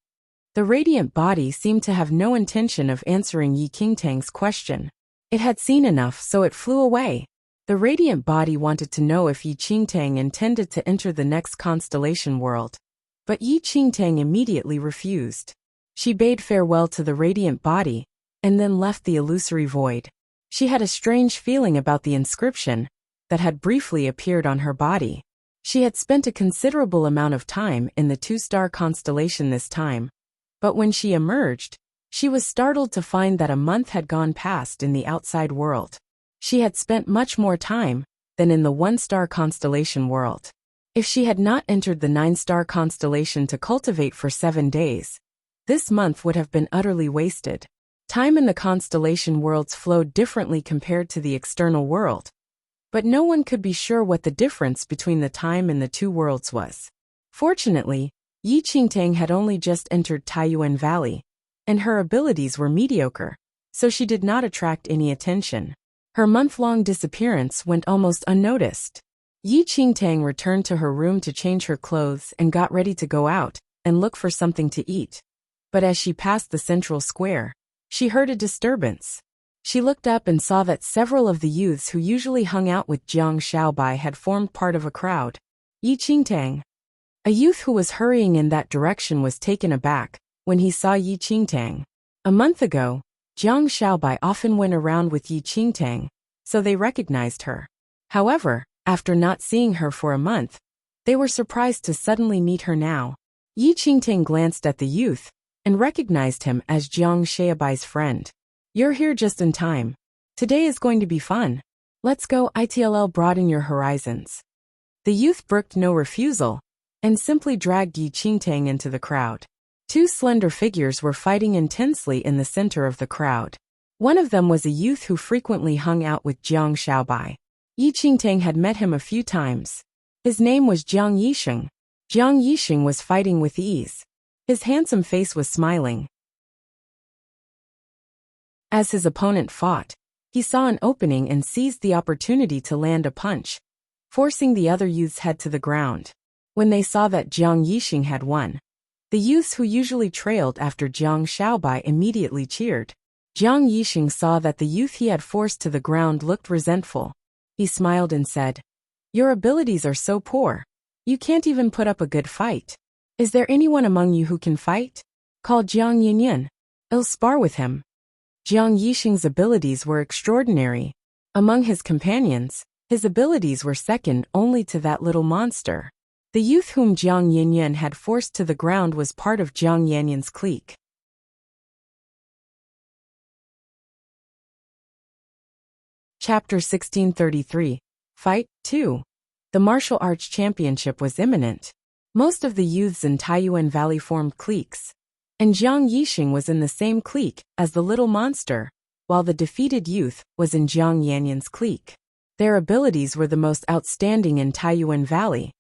Speaker 1: The radiant body seemed to have no intention of answering Yi Qingtang's question. It had seen enough, so it flew away. The radiant body wanted to know if Yi Qingtang intended to enter the next constellation world, but Yi Qingtang immediately refused. She bade farewell to the radiant body, and then left the illusory void. She had a strange feeling about the inscription that had briefly appeared on her body. She had spent a considerable amount of time in the 2-star constellation this time, but when she emerged, she was startled to find that a month had gone past in the outside world. She had spent much more time than in the 1-star constellation world. If she had not entered the 9-star constellation to cultivate for 7 days, this month would have been utterly wasted. Time in the constellation worlds flowed differently compared to the external world, but no one could be sure what the difference between the time in the two worlds was. Fortunately, Yi Qingtang had only just entered Taiyuan Valley, and her abilities were mediocre, so she did not attract any attention. Her month-long disappearance went almost unnoticed. Yi Qingtang returned to her room to change her clothes and got ready to go out and look for something to eat. But as she passed the central square, she heard a disturbance. She looked up and saw that several of the youths who usually hung out with Jiang Xiaobai had formed part of a crowd. Yi Qingtang. A youth who was hurrying in that direction was taken aback when he saw Yi Qingtang. A month ago, Jiang Xiaobai often went around with Yi Qingtang, so they recognized her. However, after not seeing her for a month, they were surprised to suddenly meet her now. Yi Qingtang glanced at the youth and recognized him as Jiang Xiaobai's friend. You're here just in time. Today is going to be fun. Let's go ITLL broaden your horizons. The youth brooked no refusal and simply dragged Yi Qingtang into the crowd. Two slender figures were fighting intensely in the center of the crowd. One of them was a youth who frequently hung out with Jiang Xiaobai. Yi Qingtang had met him a few times. His name was Jiang Yisheng. Jiang Yisheng was fighting with ease. His handsome face was smiling. As his opponent fought, he saw an opening and seized the opportunity to land a punch, forcing the other youth's head to the ground. When they saw that Jiang Yisheng had won, the youths who usually trailed after Jiang Shaobai immediately cheered. Jiang Yisheng saw that the youth he had forced to the ground looked resentful. He smiled and said, "Your abilities are so poor. You can't even put up a good fight. Is there anyone among you who can fight? Call Jiang Yinyan. I'll spar with him." Jiang Yisheng's abilities were extraordinary. Among his companions, his abilities were second only to that little monster. The youth whom Jiang Yinyan had forced to the ground was part of Jiang Yanyan's clique. Chapter 1633. Fight 2. The martial arts championship was imminent. Most of the youths in Taiyuan Valley formed cliques, and Jiang Yisheng was in the same clique as the little monster, while the defeated youth was in Jiang Yanyan's clique. Their abilities were the most outstanding in Taiyuan Valley,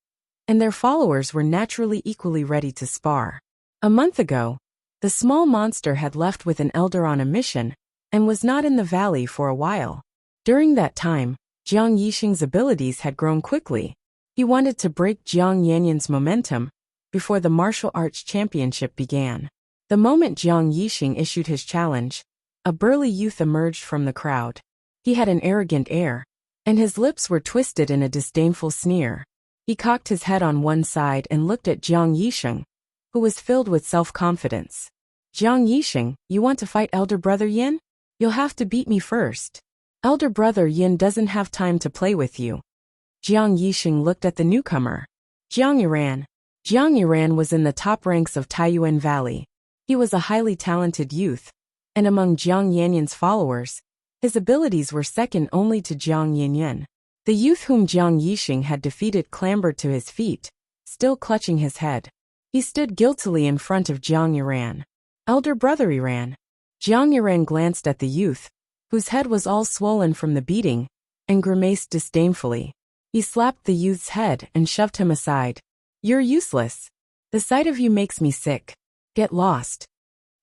Speaker 1: and their followers were naturally equally ready to spar. A month ago, the small monster had left with an elder on a mission, and was not in the valley for a while. During that time, Jiang Yisheng's abilities had grown quickly. He wanted to break Jiang Yanyan's momentum before the martial arts championship began. The moment Jiang Yisheng issued his challenge, a burly youth emerged from the crowd. He had an arrogant air, and his lips were twisted in a disdainful sneer. He cocked his head on one side and looked at Jiang Yisheng, who was filled with self-confidence. "Jiang Yisheng, you want to fight Elder Brother Yin? You'll have to beat me first. Elder Brother Yin doesn't have time to play with you." Jiang Yisheng looked at the newcomer. Jiang Yiran. Jiang Yiran was in the top ranks of Taiyuan Valley. He was a highly talented youth, and among Jiang Yanyan's followers, his abilities were second only to Jiang Yanyan. The youth whom Jiang Yisheng had defeated clambered to his feet, still clutching his head. He stood guiltily in front of Jiang Yiran. "Elder Brother Yiran." Jiang Yiran glanced at the youth, whose head was all swollen from the beating, and grimaced disdainfully. He slapped the youth's head and shoved him aside. "You're useless. The sight of you makes me sick. Get lost."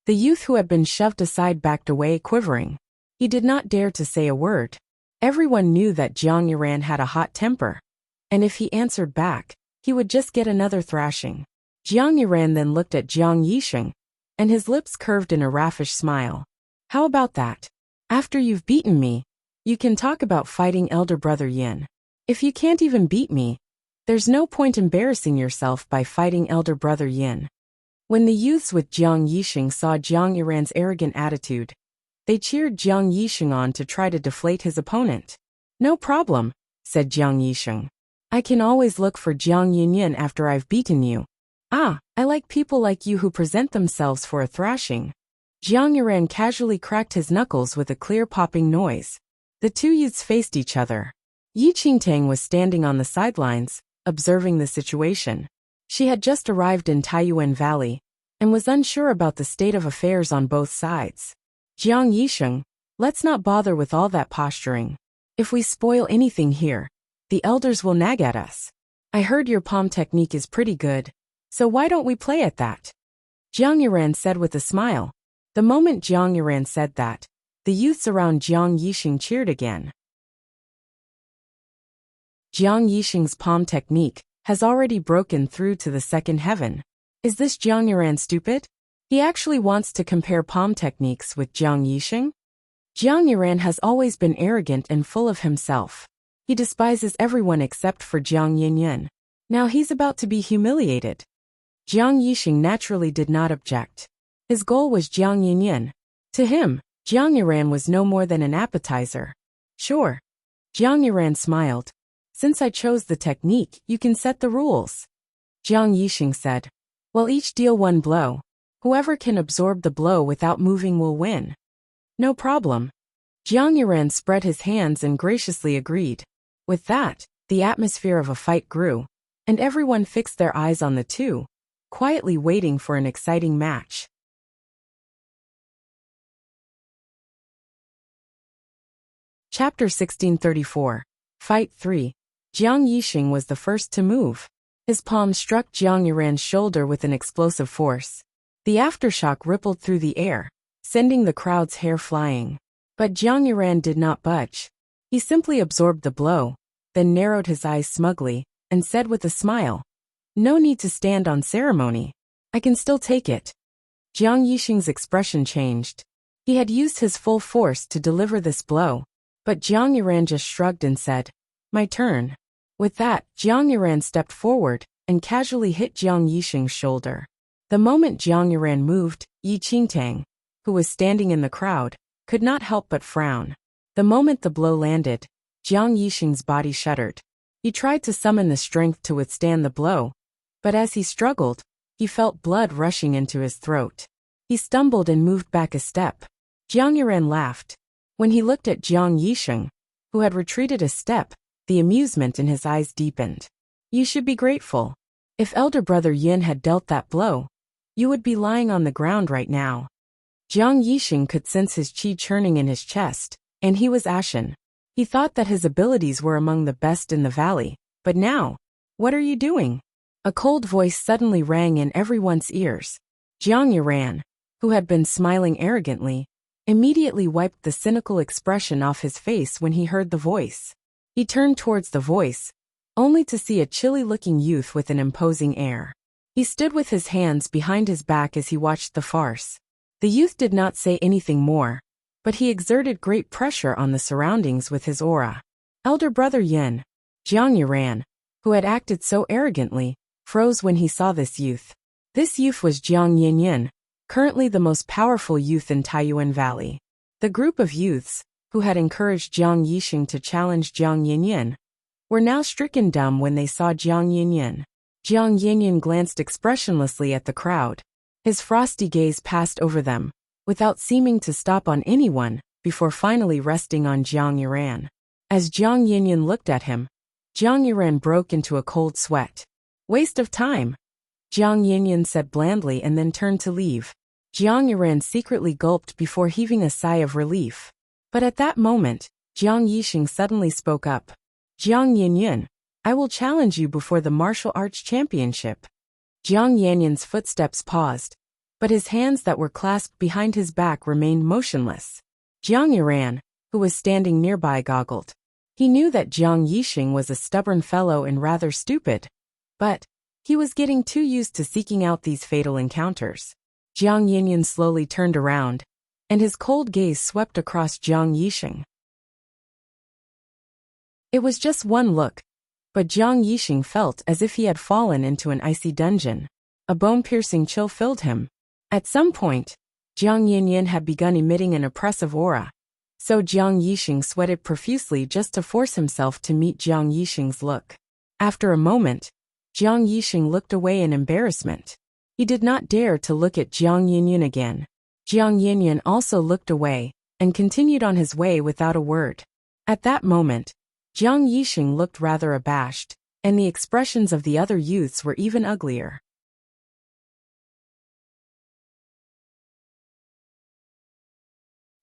Speaker 1: The youth who had been shoved aside backed away, quivering. He did not dare to say a word. Everyone knew that Jiang Yiran had a hot temper, and if he answered back, he would just get another thrashing. Jiang Yiran then looked at Jiang Yisheng, and his lips curved in a raffish smile. "How about that? After you've beaten me, you can talk about fighting Elder Brother Yin. If you can't even beat me, there's no point embarrassing yourself by fighting Elder Brother Yin." When the youths with Jiang Yisheng saw Jiang Yiran's arrogant attitude, they cheered Jiang Yisheng on to try to deflate his opponent. "No problem," said Jiang Yisheng. "I can always look for Jiang Yinyan after I've beaten you. Ah, I like people like you who present themselves for a thrashing." Jiang Yiran casually cracked his knuckles with a clear popping noise. The two youths faced each other. Yi Qingtang was standing on the sidelines, observing the situation. She had just arrived in Taiyuan Valley, and was unsure about the state of affairs on both sides. "Jiang Yisheng, let's not bother with all that posturing. If we spoil anything here, the elders will nag at us. I heard your palm technique is pretty good, so why don't we play at that?" Jiang Yiran said with a smile. The moment Jiang Yiran said that, the youths around Jiang Yisheng cheered again. Jiang Yisheng's palm technique has already broken through to the second heaven. Is this Jiang Yiran stupid? He actually wants to compare palm techniques with Jiang Yisheng? Jiang Yiran has always been arrogant and full of himself. He despises everyone except for Jiang Yinyan. Now he's about to be humiliated. Jiang Yisheng naturally did not object. His goal was Jiang Yinyan. To him, Jiang Yiran was no more than an appetizer. "Sure." Jiang Yiran smiled. "Since I chose the technique, you can set the rules." Jiang Yisheng said, "Well, each deal one blow. Whoever can absorb the blow without moving will win." "No problem." Jiang Yiran spread his hands and graciously agreed. With that, the atmosphere of a fight grew, and everyone fixed their eyes on the two, quietly waiting for an exciting match. Chapter 1634. Fight 3. Jiang Yixing was the first to move. His palm struck Jiang Yuran's shoulder with an explosive force. The aftershock rippled through the air, sending the crowd's hair flying. But Jiang Yuran did not budge. He simply absorbed the blow, then narrowed his eyes smugly, and said with a smile, "No need to stand on ceremony. I can still take it." Jiang Yixing's expression changed. He had used his full force to deliver this blow, but Jiang Yuran just shrugged and said, "My turn." With that, Jiang Yuran stepped forward and casually hit Jiang Yixing's shoulder. The moment Jiang Yuran moved, Yi Qingtang, who was standing in the crowd, could not help but frown. The moment the blow landed, Jiang Yixing's body shuddered. He tried to summon the strength to withstand the blow, but as he struggled, he felt blood rushing into his throat. He stumbled and moved back a step. Jiang Yuran laughed. When he looked at Jiang Yixing, who had retreated a step, the amusement in his eyes deepened. "You should be grateful. If elder brother Yin had dealt that blow, you would be lying on the ground right now." Jiang Yixing could sense his qi churning in his chest, and he was ashen. He thought that his abilities were among the best in the valley, but now, "What are you doing?" A cold voice suddenly rang in everyone's ears. Jiang Yuran, who had been smiling arrogantly, immediately wiped the cynical expression off his face when he heard the voice. He turned towards the voice, only to see a chilly-looking youth with an imposing air. He stood with his hands behind his back as he watched the farce. The youth did not say anything more, but he exerted great pressure on the surroundings with his aura. Elder brother Yin, Jiang Yuran, who had acted so arrogantly, froze when he saw this youth. This youth was Jiang Yinyin, currently the most powerful youth in Taiyuan Valley. The group of youths, who had encouraged Jiang Yixing to challenge Jiang Yinyin, were now stricken dumb when they saw Jiang Yinyin. Jiang Yinyin glanced expressionlessly at the crowd. His frosty gaze passed over them, without seeming to stop on anyone, before finally resting on Jiang Yuran. As Jiang Yinyin looked at him, Jiang Yuran broke into a cold sweat. "Waste of time," Jiang Yinyin said blandly and then turned to leave. Jiang Yuran secretly gulped before heaving a sigh of relief. But at that moment, Jiang Yixing suddenly spoke up. "Jiang Yinyin, I will challenge you before the martial arts championship." Jiang Yanyin's footsteps paused, but his hands that were clasped behind his back remained motionless. Jiang Yuran, who was standing nearby, goggled. He knew that Jiang Yixing was a stubborn fellow and rather stupid, but he was getting too used to seeking out these fatal encounters. Jiang Yinyin slowly turned around, and his cold gaze swept across Jiang Yixing. It was just one look, but Jiang Yixing felt as if he had fallen into an icy dungeon. A bone-piercing chill filled him. At some point, Jiang Yinyin had begun emitting an oppressive aura, so Jiang Yixing sweated profusely just to force himself to meet Jiang Yixing's look. After a moment, Jiang Yixing looked away in embarrassment. He did not dare to look at Jiang Yinyin again. Jiang Yinyin also looked away, and continued on his way without a word. At that moment, Jiang Yixing looked rather abashed, and the expressions of the other youths were even uglier.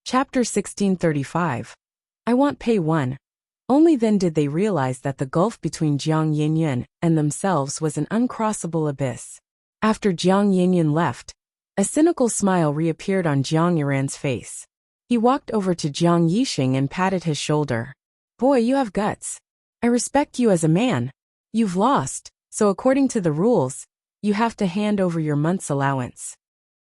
Speaker 1: Chapter 1635. I want pay 1. Only then did they realize that the gulf between Jiang Yinyin and themselves was an uncrossable abyss. After Jiang Yinyin left, a cynical smile reappeared on Jiang Yuran's face. He walked over to Jiang Yixing and patted his shoulder. "Boy, you have guts. I respect you as a man. You've lost, so according to the rules, you have to hand over your month's allowance."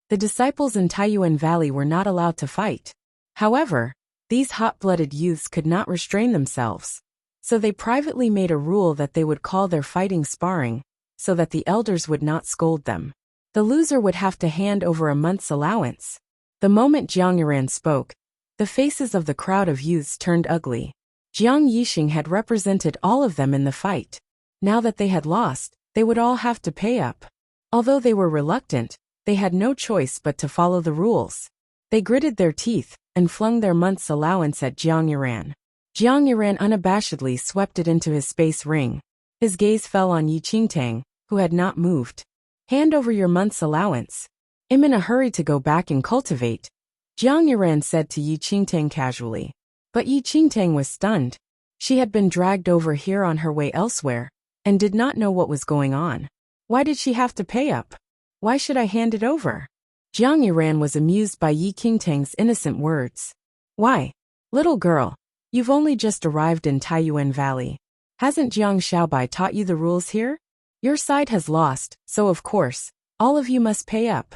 Speaker 1: The disciples in Taiyuan Valley were not allowed to fight. However, these hot-blooded youths could not restrain themselves, so they privately made a rule that they would call their fighting sparring, so that the elders would not scold them. The loser would have to hand over a month's allowance. The moment Jiang Yuran spoke, the faces of the crowd of youths turned ugly. Jiang Yixing had represented all of them in the fight. Now that they had lost, they would all have to pay up. Although they were reluctant, they had no choice but to follow the rules. They gritted their teeth and flung their month's allowance at Jiang Yuran. Jiang Yuran unabashedly swept it into his space ring. His gaze fell on Yi Qingtang, who had not moved. "Hand over your month's allowance. I'm in a hurry to go back and cultivate," Jiang Yuran said to Yi Qingtang casually. But Yi Qingtang was stunned. She had been dragged over here on her way elsewhere, and did not know what was going on. Why did she have to pay up? Why should I hand it over? Jiang Yiran was amused by Yi Qingtang's innocent words. Why? Little girl, you've only just arrived in Taiyuan Valley. Hasn't Jiang Xiaobai taught you the rules here? Your side has lost, so of course, all of you must pay up.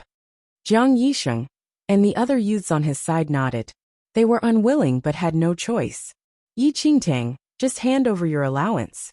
Speaker 1: Jiang Yisheng and the other youths on his side nodded. They were unwilling but had no choice. Yi Qingtang, just hand over your allowance.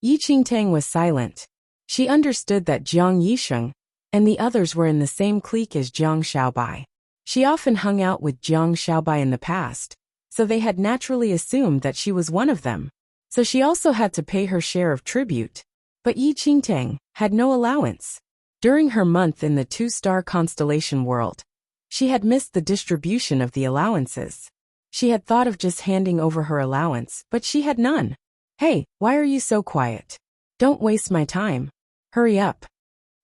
Speaker 1: Yi Qingtang was silent. She understood that Jiang Yisheng and the others were in the same clique as Jiang Xiaobai. She often hung out with Jiang Xiaobai in the past, so they had naturally assumed that she was one of them. So she also had to pay her share of tribute. But Yi Qingtang had no allowance. During her month in the two-star constellation world, she had missed the distribution of the allowances. She had thought of just handing over her allowance, but she had none. Hey, why are you so quiet? Don't waste my time. Hurry up.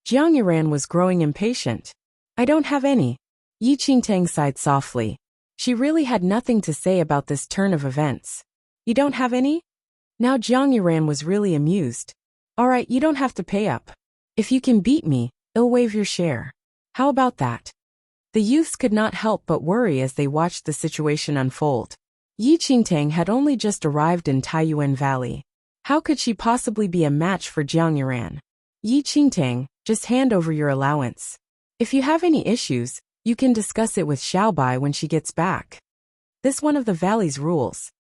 Speaker 1: Jiang Yiran was growing impatient. I don't have any. Yi Qingtang sighed softly. She really had nothing to say about this turn of events. You don't have any? Now Jiang Yiran was really amused. Alright, you don't have to pay up. If you can beat me, I'll waive your share. How about that? The youths could not help but worry as they watched the situation unfold. Yi Qingtang had only just arrived in Taiyuan Valley. How could she possibly be a match for Jiang Yiran? Yi Qingtang, just hand over your allowance. If you have any issues, you can discuss it with Xiaobai when she gets back. This one of the valley's rules.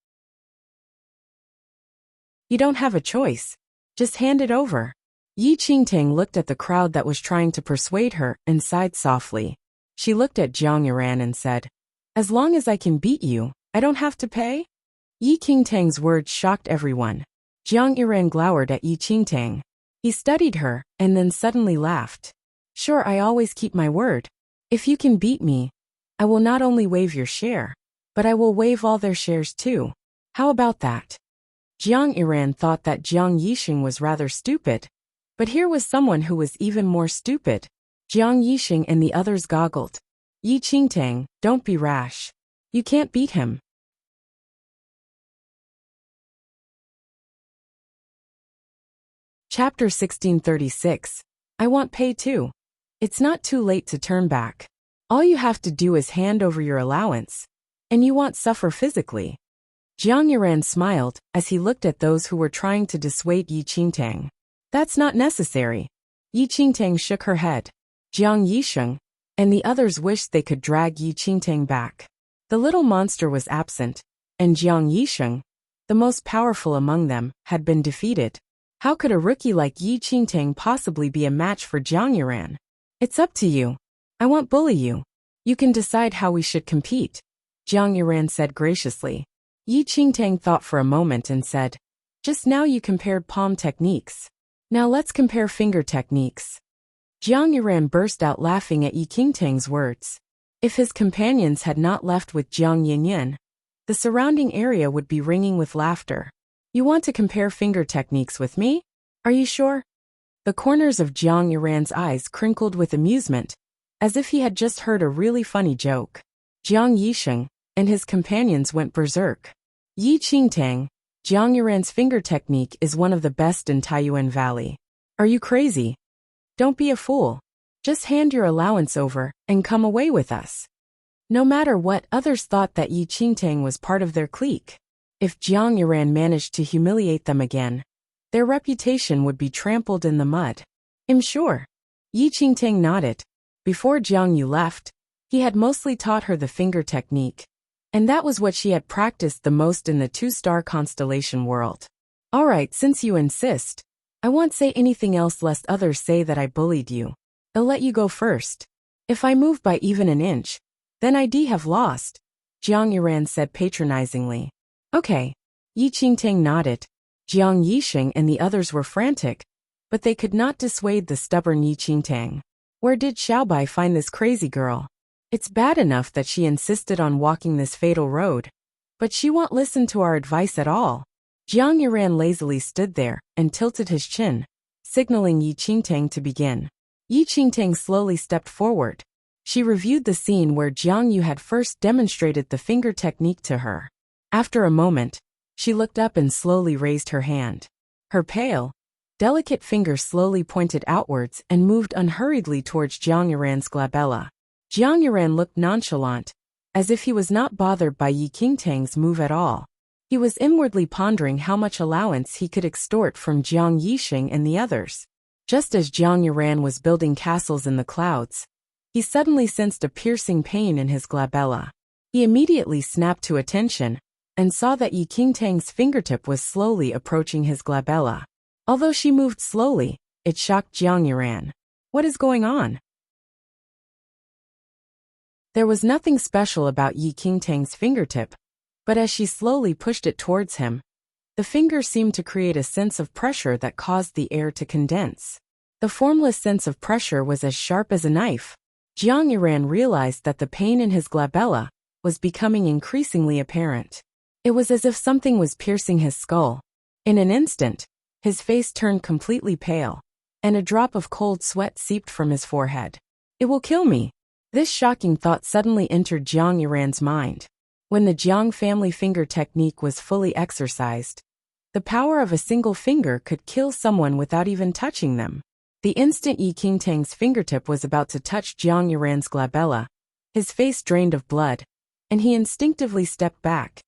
Speaker 1: You don't have a choice. Just hand it over. Yi Qingtang looked at the crowd that was trying to persuade her and sighed softly. She looked at Jiang Yiran and said, as long as I can beat you, I don't have to pay? Yi Qingtang's words shocked everyone. Jiang Yiran glowered at Yi Qingtang. He studied her, and then suddenly laughed. Sure, I always keep my word. If you can beat me, I will not only waive your share, but I will waive all their shares too. How about that? Jiang Yiran thought that Jiang Yisheng was rather stupid. But here was someone who was even more stupid. Jiang Yisheng and the others goggled. Yi Qingtang, don't be rash. You can't beat him. Chapter 1636. I want pay too. It's not too late to turn back. All you have to do is hand over your allowance, and you won't suffer physically. Jiang Yiran smiled as he looked at those who were trying to dissuade Yi Qingtang. That's not necessary. Yi Qingtang shook her head. Jiang Yisheng and the others wished they could drag Yi Qingtang back. The little monster was absent, and Jiang Yisheng, the most powerful among them, had been defeated. How could a rookie like Yi Qingtang possibly be a match for Jiang Yiran? It's up to you. I won't bully you. You can decide how we should compete, Jiang Yiran said graciously. Yi Qingtang thought for a moment and said, just now you compared palm techniques. Now let's compare finger techniques. Jiang Yiran burst out laughing at Yi Qingtang's words. If his companions had not left with Jiang Yinyan, the surrounding area would be ringing with laughter. You want to compare finger techniques with me? Are you sure? The corners of Jiang Yiran's eyes crinkled with amusement, as if he had just heard a really funny joke. Jiang Yisheng and his companions went berserk. Yi Qingtang, Jiang Yiran's finger technique is one of the best in Taiyuan Valley. Are you crazy? Don't be a fool. Just hand your allowance over and come away with us. No matter what, others thought that Yi Qingtang was part of their clique. If Jiang Yiran managed to humiliate them again, their reputation would be trampled in the mud. I'm sure. Yi Qingtang nodded. Before Jiang Yu left, he had mostly taught her the finger technique, and that was what she had practiced the most in the two-star constellation world. Alright, since you insist, I won't say anything else lest others say that I bullied you. I'll let you go first. If I move by even an inch, then I'd have lost, Jiang Yiran said patronizingly. Okay. Yi Qingtang nodded. Jiang Yisheng and the others were frantic, but they could not dissuade the stubborn Yi Qingtang. Where did Xiaobai find this crazy girl? It's bad enough that she insisted on walking this fatal road, but she won't listen to our advice at all. Jiang Yiran lazily stood there and tilted his chin, signaling Yi Qingtang to begin. Yi Qingtang slowly stepped forward. She reviewed the scene where Jiang Yu had first demonstrated the finger technique to her. After a moment, She looked up and slowly raised her hand. Her pale, delicate fingers slowly pointed outwards and moved unhurriedly towards Jiang Yuran's glabella. Jiang Yuran looked nonchalant, as if he was not bothered by Yi Qingtang's move at all. He was inwardly pondering how much allowance he could extort from Jiang Yixing and the others. Just as Jiang Yuran was building castles in the clouds, he suddenly sensed a piercing pain in his glabella. He immediately snapped to attention and saw that Yi Qingtang's fingertip was slowly approaching his glabella. Although she moved slowly, it shocked Jiang Yuran. What is going on? There was nothing special about Yi Qingtang's fingertip, but as she slowly pushed it towards him, the finger seemed to create a sense of pressure that caused the air to condense. The formless sense of pressure was as sharp as a knife. Jiang Yuran realized that the pain in his glabella was becoming increasingly apparent. It was as if something was piercing his skull. In an instant, his face turned completely pale, and a drop of cold sweat seeped from his forehead. It will kill me. This shocking thought suddenly entered Jiang Yuran's mind. When the Jiang family finger technique was fully exercised, the power of a single finger could kill someone without even touching them. The instant Yi Qingtang's fingertip was about to touch Jiang Yuran's glabella, his face drained of blood, and he instinctively stepped back.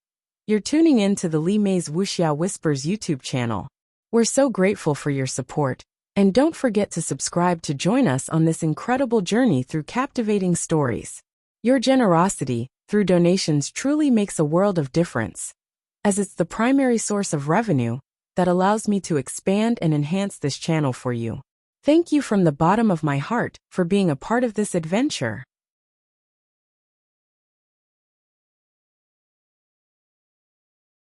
Speaker 1: You're tuning in to the Li Mei's Wuxia Whispers YouTube channel. We're so grateful for your support, and don't forget to subscribe to join us on this incredible journey through captivating stories. Your generosity, through donations, truly makes a world of difference, as it's the primary source of revenue that allows me to expand and enhance this channel for you. Thank you from the bottom of my heart for being a part of this adventure.